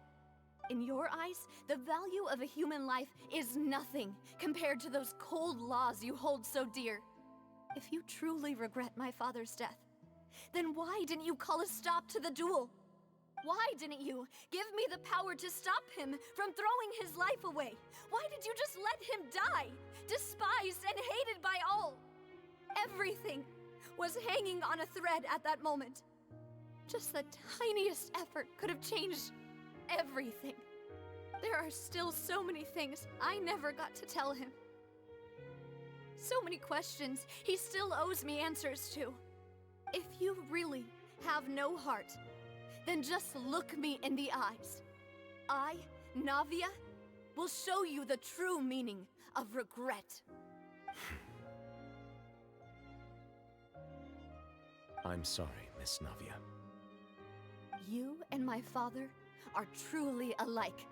Speaker 3: In your eyes, the value of a human life is nothing compared to those cold laws you hold so dear. If you truly regret my father's death, then why didn't you call a stop to the duel? Why didn't you give me the power to stop him from throwing his life away? Why did you just let him die, despised and hated by all? Everything was hanging on a thread at that moment. Just the tiniest effort could have changed everything. There are still so many things I never got to tell him. So many questions he still owes me answers to. If you really have no heart, then just look me in the eyes. I, Navia, will show you the true meaning of regret.
Speaker 11: I'm sorry, Miss Navia.
Speaker 3: You and my father are truly alike.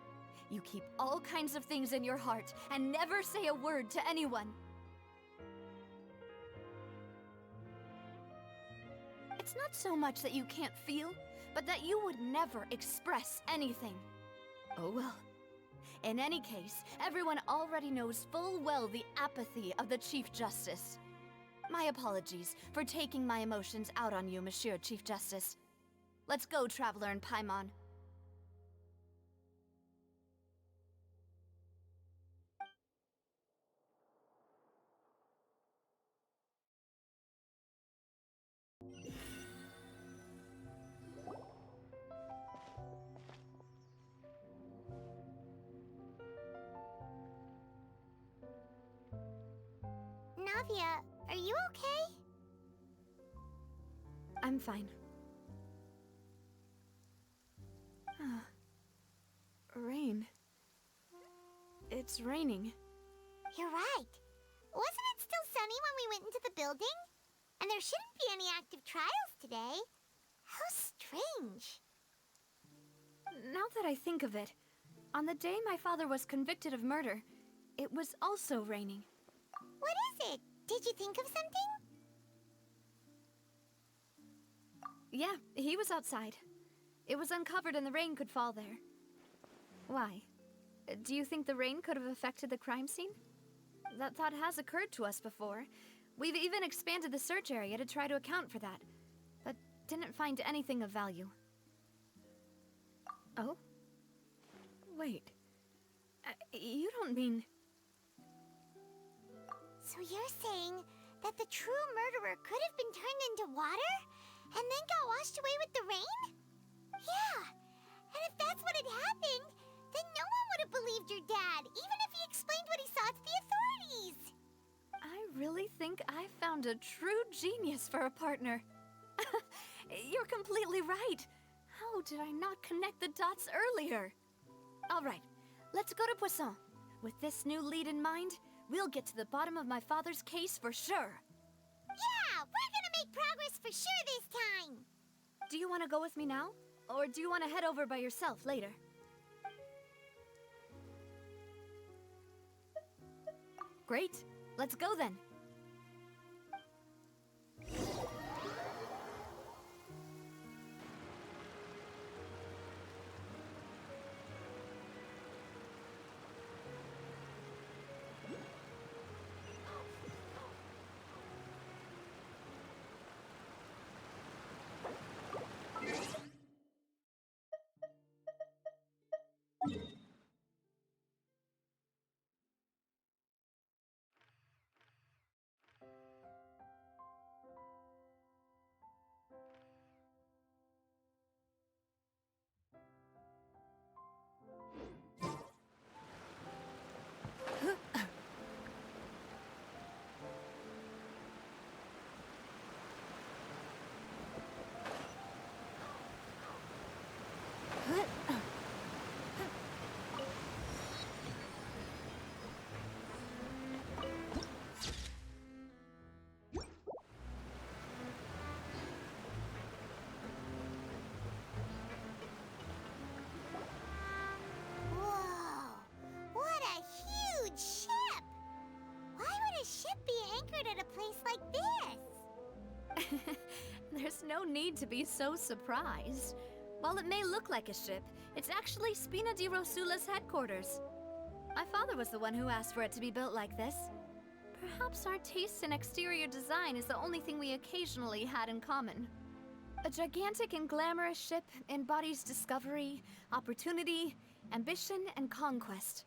Speaker 3: You keep all kinds of things in your heart and never say a word to anyone. It's not so much that you can't feel, but that you would never express anything. Oh well. In any case, everyone already knows full well the apathy of the Chief Justice. My apologies for taking my emotions out on you, Monsieur Chief Justice. Let's go, Traveler and Paimon.
Speaker 1: Navia, are you okay?
Speaker 3: I'm fine. Rain. It's raining.
Speaker 1: You're right. Wasn't it still sunny when we went into the building? And there shouldn't be any active trials today. How strange.
Speaker 3: Now that I think of it, on the day my father was convicted of murder, it was also raining.
Speaker 1: What is it? Did you think of something?
Speaker 3: Yeah, he was outside. It was uncovered and the rain could fall there. Why? Do you think the rain could have affected the crime scene? That thought has occurred to us before. We've even expanded the search area to try to account for that, but didn't find anything of value. Oh? Wait. You don't mean...
Speaker 1: So you're saying that the true murderer could have been turned into water and then got washed away with the rain? Yeah, and if that's what had happened, then no one would have believed your dad, even if he explained what he saw to the authorities.
Speaker 3: I really think I found a true genius for a partner. You're completely right. How did I not connect the dots earlier? All right, let's go to Poisson. With this new lead in mind, we'll get to the bottom of my father's case for sure.
Speaker 1: Yeah, we're gonna make progress for sure this time.
Speaker 3: Do you want to go with me now? Or do you want to head over by yourself later? Great. Let's go then.
Speaker 1: Whoa! What a huge ship! Why would a ship be anchored at a place like this?
Speaker 3: There's no need to be so surprised. While it may look like a ship, it's actually Spina di Rosula's headquarters. My father was the one who asked for it to be built like this. Perhaps our taste in exterior design is the only thing we occasionally had in common. A gigantic and glamorous ship embodies discovery, opportunity, ambition, and conquest.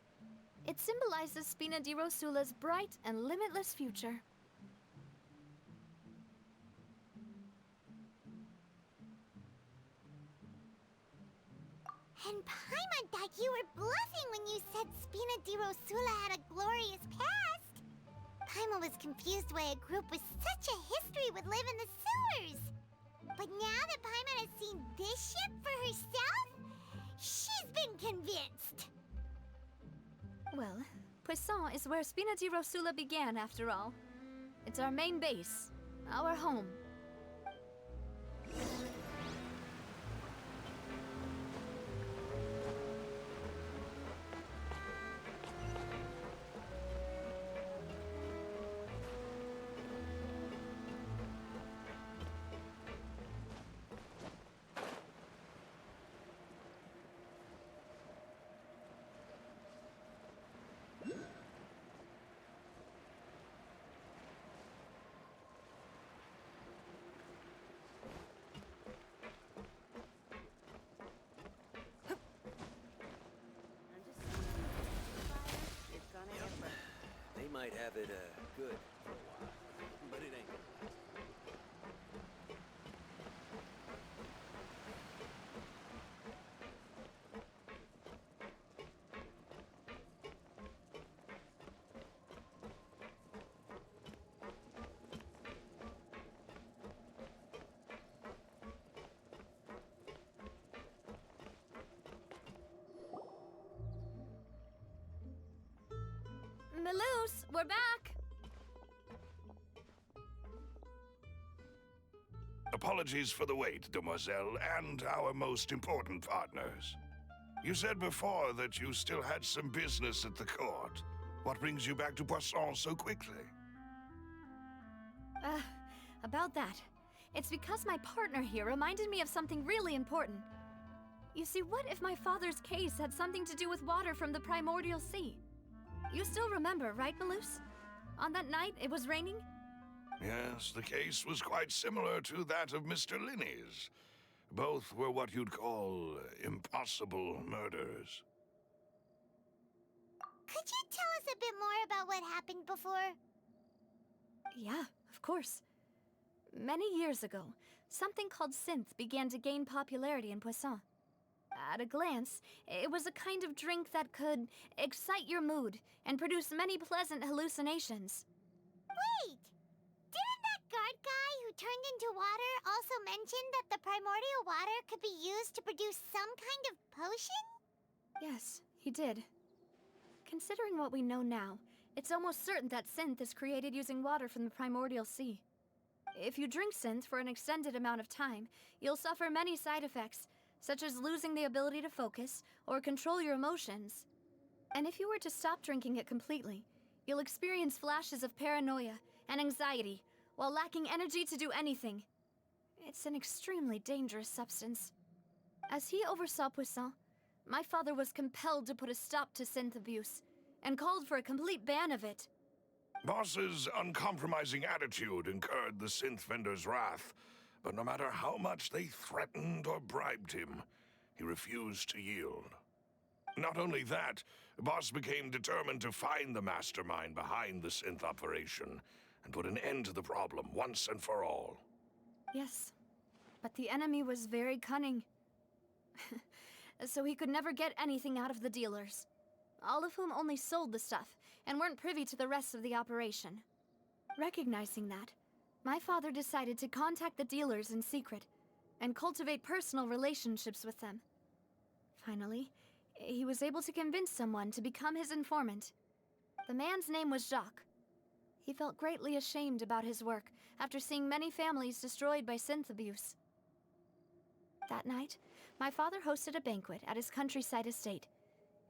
Speaker 3: It symbolizes Spina di Rosula's bright and limitless future.
Speaker 1: And Paimon thought you were bluffing when you said Spina di Rosula had a glorious past. Paimon was confused why a group with such a history would live in the sewers. But now that Paimon has seen this ship for herself, she's been convinced.
Speaker 3: Well, Poisson is where Spina di Rosula began, after all. It's our main base, our home.
Speaker 13: They might have it, good for a while, but it ain't gonna last.
Speaker 3: Melus, we're back!
Speaker 17: Apologies for the wait, demoiselle, and our most important partners. You said before that you still had some business at the court. What brings you back to Poisson so quickly?
Speaker 3: About that. It's because my partner here reminded me of something really important. You see, what if my father's case had something to do with water from the primordial sea? You still remember, right, Melus? On that night, it was raining?
Speaker 17: Yes, the case was quite similar to that of Mr. Linney's. Both were what you'd call impossible murders.
Speaker 1: Could you tell us a bit more about what happened before?
Speaker 3: Yeah, of course. Many years ago, something called synth began to gain popularity in Poisson. At a glance, it was a kind of drink that could excite your mood and produce many pleasant hallucinations.
Speaker 1: Wait! Didn't that guard guy who turned into water also mention that the primordial water could be used to produce some kind of potion?
Speaker 3: Yes, he did. Considering what we know now, it's almost certain that synth is created using water from the primordial sea. If you drink synth for an extended amount of time, you'll suffer many side effects, such as losing the ability to focus or control your emotions. And if you were to stop drinking it completely, you'll experience flashes of paranoia and anxiety while lacking energy to do anything. It's an extremely dangerous substance. As he oversaw Poisson, my father was compelled to put a stop to synth abuse and called for a complete ban of it.
Speaker 17: Boss's uncompromising attitude incurred the synth vendor's wrath, but no matter how much they threatened or bribed him, he refused to yield. Not only that, Boss became determined to find the mastermind behind the synth operation and put an end to the problem once and for all.
Speaker 3: Yes, but the enemy was very cunning. So he could never get anything out of the dealers, all of whom only sold the stuff and weren't privy to the rest of the operation. Recognizing that, my father decided to contact the dealers in secret and cultivate personal relationships with them. Finally, he was able to convince someone to become his informant. The man's name was Jacques. He felt greatly ashamed about his work after seeing many families destroyed by synth abuse. That night, my father hosted a banquet at his countryside estate.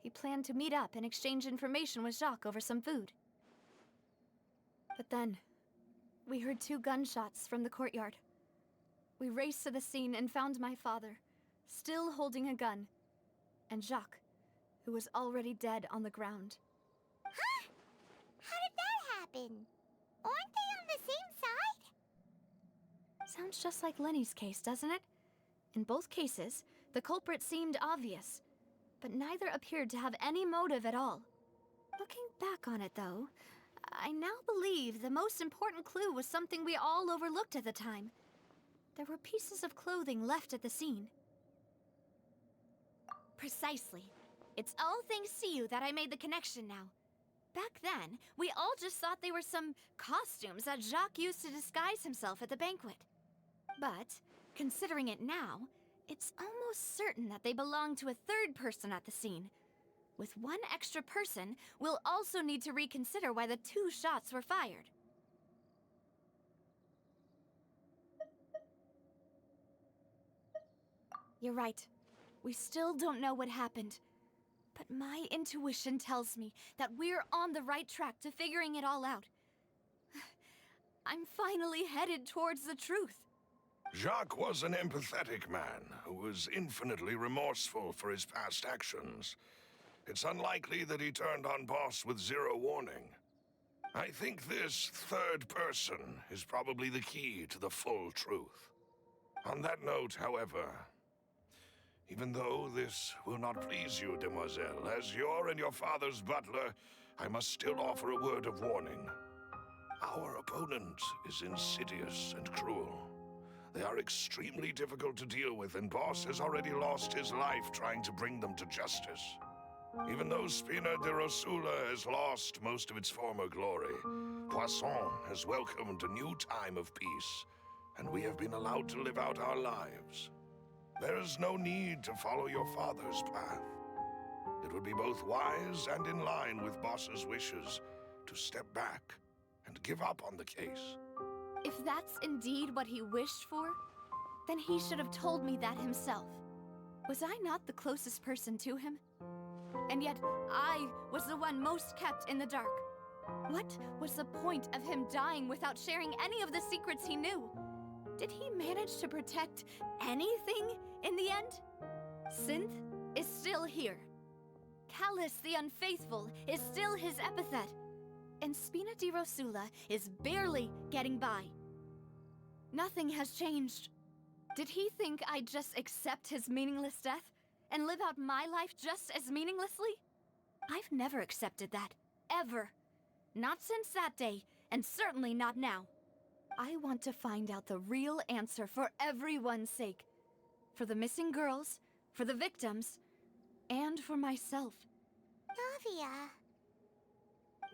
Speaker 3: He planned to meet up and exchange information with Jacques over some food. But then, we heard 2 gunshots from the courtyard. We raced to the scene and found my father, still holding a gun, and Jacques, who was already dead on the ground.
Speaker 1: Huh? How did that happen? Aren't they on the same side?
Speaker 3: Sounds just like Lenny's case, doesn't it? In both cases, the culprit seemed obvious, but neither appeared to have any motive at all. Looking back on it, though, I now believe the most important clue was something we all overlooked at the time. There were pieces of clothing left at the scene.
Speaker 10: Precisely. It's all thanks to you that I made the connection now. Back then, we all just thought they were some costumes that Jacques used to disguise himself at the banquet. But, considering it now, it's almost certain that they belong to a third person at the scene. With one extra person, we'll also need to reconsider why the 2 shots were fired.
Speaker 3: You're right. We still don't know what happened. But my intuition tells me that we're on the right track to figuring it all out. I'm finally headed towards the truth.
Speaker 17: Jacques was an empathetic man who was infinitely remorseful for his past actions. It's unlikely that he turned on Boss with 0 warning. I think this third person is probably the key to the full truth. On that note, however, even though this will not please you, demoiselle, as your and your father's butler, I must still offer a word of warning. Our opponent is insidious and cruel. They are extremely difficult to deal with, and Boss has already lost his life trying to bring them to justice. Even though Spina de Rosula has lost most of its former glory, Poisson has welcomed a new time of peace, and we have been allowed to live out our lives. There is no need to follow your father's path. It would be both wise and in line with Boss's wishes to step back and give up on the case.
Speaker 3: If that's indeed what he wished for, then he should have told me that himself. Was I not the closest person to him? And yet, I was the one most kept in the dark. What was the point of him dying without sharing any of the secrets he knew? Did he manage to protect anything in the end? Synth is still here. Callus the Unfaithful is still his epithet. And Spina di Rosula is barely getting by. Nothing has changed. Did he think I'd just accept his meaningless death and live out my life just as meaninglessly? I've never accepted that, ever. Not since that day, and certainly not now. I want to find out the real answer for everyone's sake. For the missing girls, for the victims, and for myself.
Speaker 1: Navia.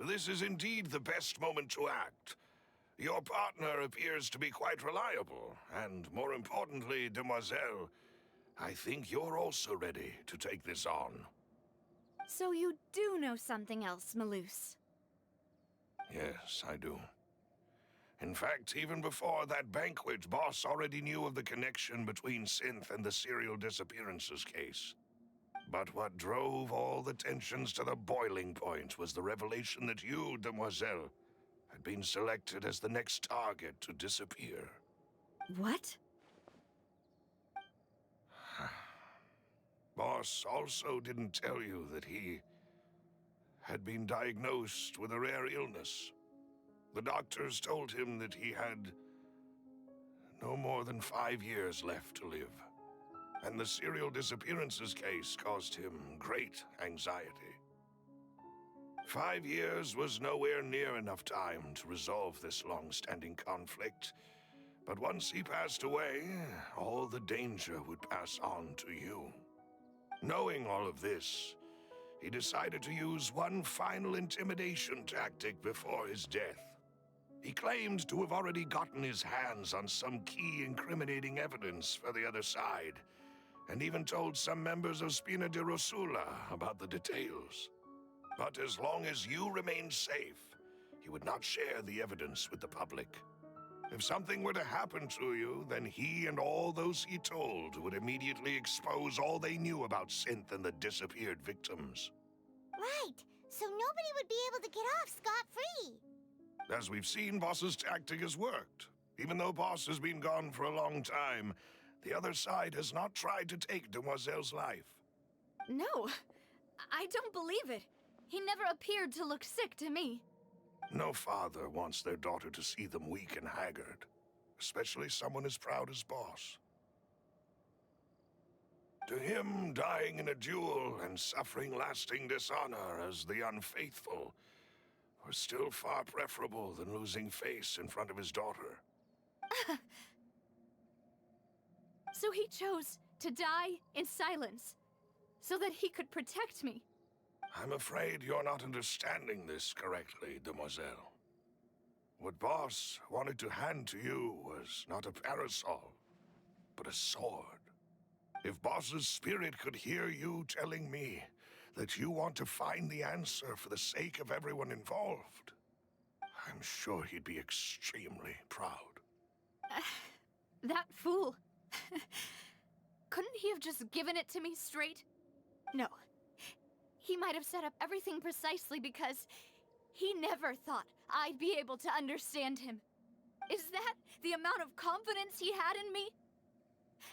Speaker 17: This is indeed the best moment to act. Your partner appears to be quite reliable, and more importantly, demoiselle, I think you're also ready to take this on.
Speaker 3: So you do know something else, Maloose?
Speaker 17: Yes, I do. In fact, even before that banquet, Boss already knew of the connection between Synth and the serial disappearances case. But what drove all the tensions to the boiling point was the revelation that you, demoiselle, had been selected as the next target to disappear.
Speaker 3: What?
Speaker 17: Boss also didn't tell you that he had been diagnosed with a rare illness. The doctors told him that he had no more than 5 years left to live. And the serial disappearances case caused him great anxiety. 5 years was nowhere near enough time to resolve this long-standing conflict. But once he passed away, all the danger would pass on to you. Knowing all of this, he decided to use one final intimidation tactic before his death. He claimed to have already gotten his hands on some key incriminating evidence for the other side, and even told some members of Spina di Rosula about the details. But as long as you remained safe, he would not share the evidence with the public. If something were to happen to you, then he and all those he told would immediately expose all they knew about Synth and the disappeared victims.
Speaker 1: Right, so nobody would be able to get off scot-free.
Speaker 17: As we've seen, Boss's tactic has worked. Even though Boss has been gone for a long time, the other side has not tried to take Demoiselle's life.
Speaker 3: No, I don't believe it. He never appeared to look sick to me.
Speaker 17: No father wants their daughter to see them weak and haggard, especially someone as proud as Boss. To him, dying in a duel and suffering lasting dishonor as the unfaithful was still far preferable than losing face in front of his daughter.
Speaker 3: So he chose to die in silence, so that he could protect me.
Speaker 17: I'm afraid you're not understanding this correctly, Demoiselle. What Boss wanted to hand to you was not a parasol, but a sword. If Boss's spirit could hear you telling me that you want to find the answer for the sake of everyone involved, I'm sure he'd be extremely proud.
Speaker 3: That fool. Couldn't he have just given it to me straight? No. He might have set up everything precisely because he never thought I'd be able to understand him. Is that the amount of confidence he had in me?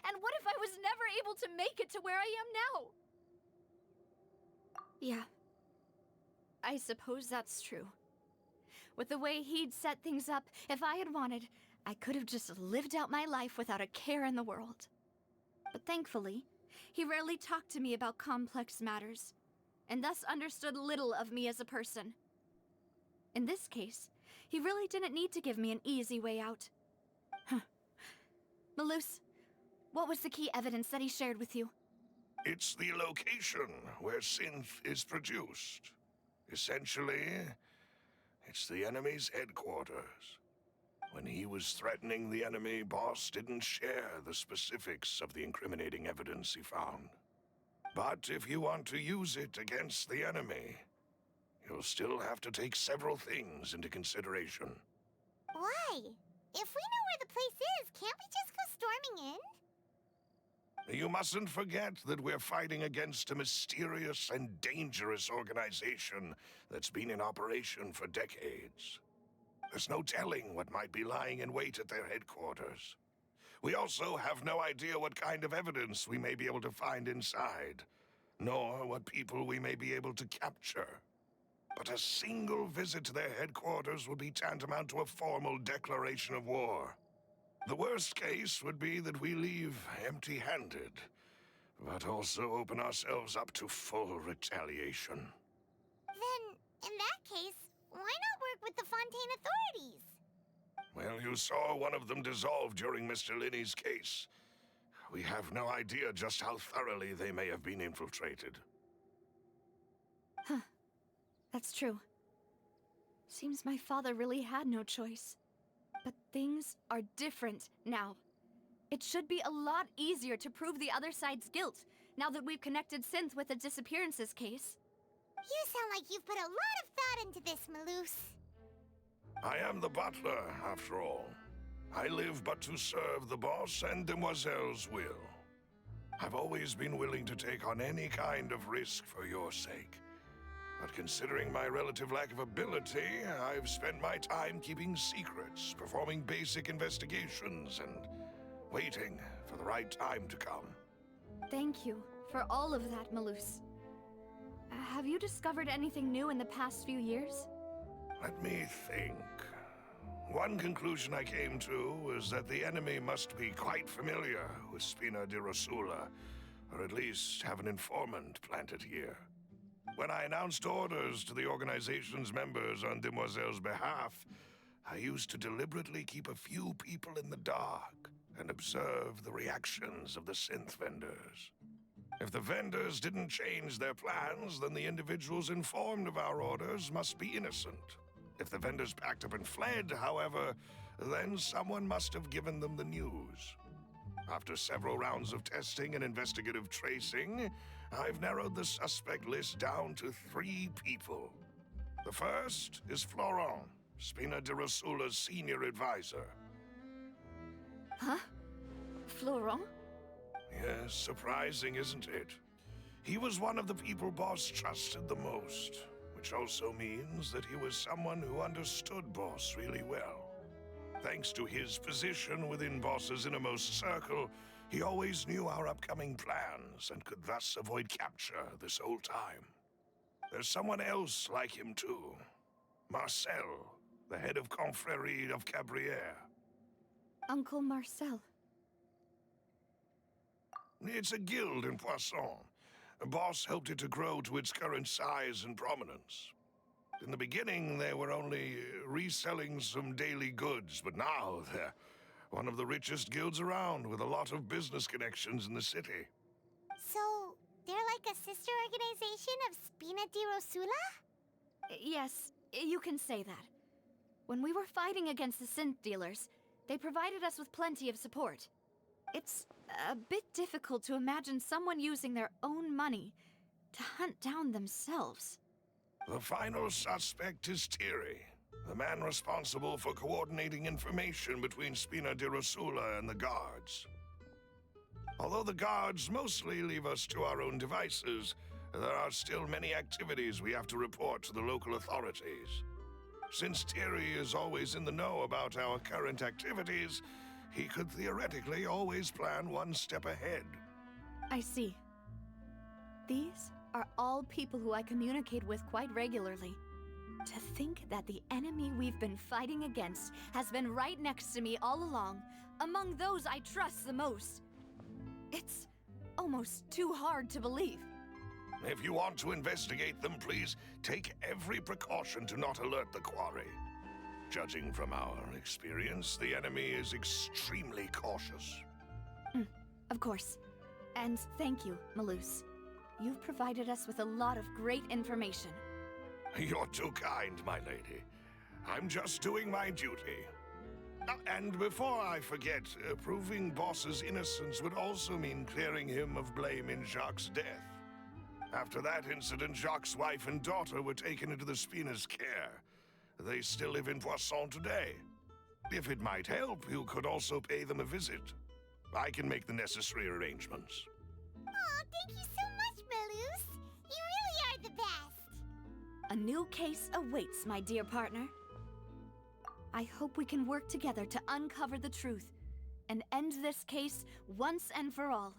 Speaker 3: And what if I was never able to make it to where I am now? Yeah. I suppose that's true. With the way he'd set things up, if I had wanted, I could have just lived out my life without a care in the world. But thankfully, he rarely talked to me about complex matters, and thus understood little of me as a person. In this case, he really didn't need to give me an easy way out. Malus, what was the key evidence that he shared with you?
Speaker 17: It's the location where Synth is produced. Essentially, it's the enemy's headquarters. When he was threatening the enemy, Boss didn't share the specifics of the incriminating evidence he found. But if you want to use it against the enemy, you'll still have to take several things into consideration.
Speaker 1: Why? If we know where the place is, can't we just go storming in?
Speaker 17: You mustn't forget that we're fighting against a mysterious and dangerous organization that's been in operation for decades. There's no telling what might be lying in wait at their headquarters. We also have no idea what kind of evidence we may be able to find inside, nor what people we may be able to capture. But a single visit to their headquarters would be tantamount to a formal declaration of war. The worst case would be that we leave empty-handed, but also open ourselves up to full retaliation.
Speaker 1: Then, in that case, why not work with the Fontaine authorities?
Speaker 17: Well, you saw one of them dissolve during Mr. Linney's case. We have no idea just how thoroughly they may have been infiltrated.
Speaker 3: Huh. That's true. Seems my father really had no choice. But things are different now. It should be a lot easier to prove the other side's guilt, now that we've connected Synth with the disappearances case.
Speaker 1: You sound like you've put a lot of thought into this, Malus.
Speaker 17: I am the butler, after all. I live but to serve the boss and Demoiselle's will. I've always been willing to take on any kind of risk for your sake. But considering my relative lack of ability, I've spent my time keeping secrets, performing basic investigations, and waiting for the right time to come.
Speaker 3: Thank you for all of that, Malus. Have you discovered anything new in the past few years?
Speaker 17: Let me think. One conclusion I came to was that the enemy must be quite familiar with Spina di Rosula, or at least have an informant planted here. When I announced orders to the organization's members on Demoiselle's behalf, I used to deliberately keep a few people in the dark and observe the reactions of the synth vendors. If the vendors didn't change their plans, then the individuals informed of our orders must be innocent. If the vendors packed up and fled, however, then someone must have given them the news. After several rounds of testing and investigative tracing, I've narrowed the suspect list down to 3 people. The first is Florent, Spina di Rosula's senior advisor.
Speaker 10: Huh? Florent?
Speaker 17: Yes, surprising, isn't it? He was one of the people Boss trusted the most, which also means that he was someone who understood Boss really well. Thanks to his position within Boss's innermost circle, he always knew our upcoming plans and could thus avoid capture this whole time. There's someone else like him too. Marcel, the head of Confrérie of Cabrières.
Speaker 10: Uncle Marcel.
Speaker 17: It's a guild in Poisson. Boss helped it to grow to its current size and prominence. In the beginning, they were only reselling some daily goods, but now they're one of the richest guilds around, with a lot of business connections in the city.
Speaker 1: So, they're like a sister organization of Spina di Rosula?
Speaker 10: Yes, you can say that. When we were fighting against the synth dealers, they provided us with plenty of support. It's a bit difficult to imagine someone using their own money to hunt down themselves.
Speaker 17: The final suspect is Thierry, the man responsible for coordinating information between Spina di Rosula and the guards. Although the guards mostly leave us to our own devices, there are still many activities we have to report to the local authorities. Since Thierry is always in the know about our current activities, he could theoretically always plan one step ahead.
Speaker 10: I see. These are all people who I communicate with quite regularly. To think that the enemy we've been fighting against has been right next to me all along, among those I trust the most. It's almost too hard to believe.
Speaker 17: If you want to investigate them, please take every precaution to not alert the quarry. Judging from our experience, the enemy is extremely cautious.
Speaker 10: Of course. And thank you, Malus. You've provided us with a lot of great information.
Speaker 17: You're too kind, my lady. I'm just doing my duty. And before I forget, proving Boss's innocence would also mean clearing him of blame in Jacques' death. After that incident, Jacques' wife and daughter were taken into the Spina's care. They still live in Poisson today. If it might help, you could also pay them a visit. I can make the necessary arrangements.
Speaker 1: Aw, thank you so much, Malus. You really are the best.
Speaker 10: A new case awaits, my dear partner. I hope we can work together to uncover the truth and end this case once and for all.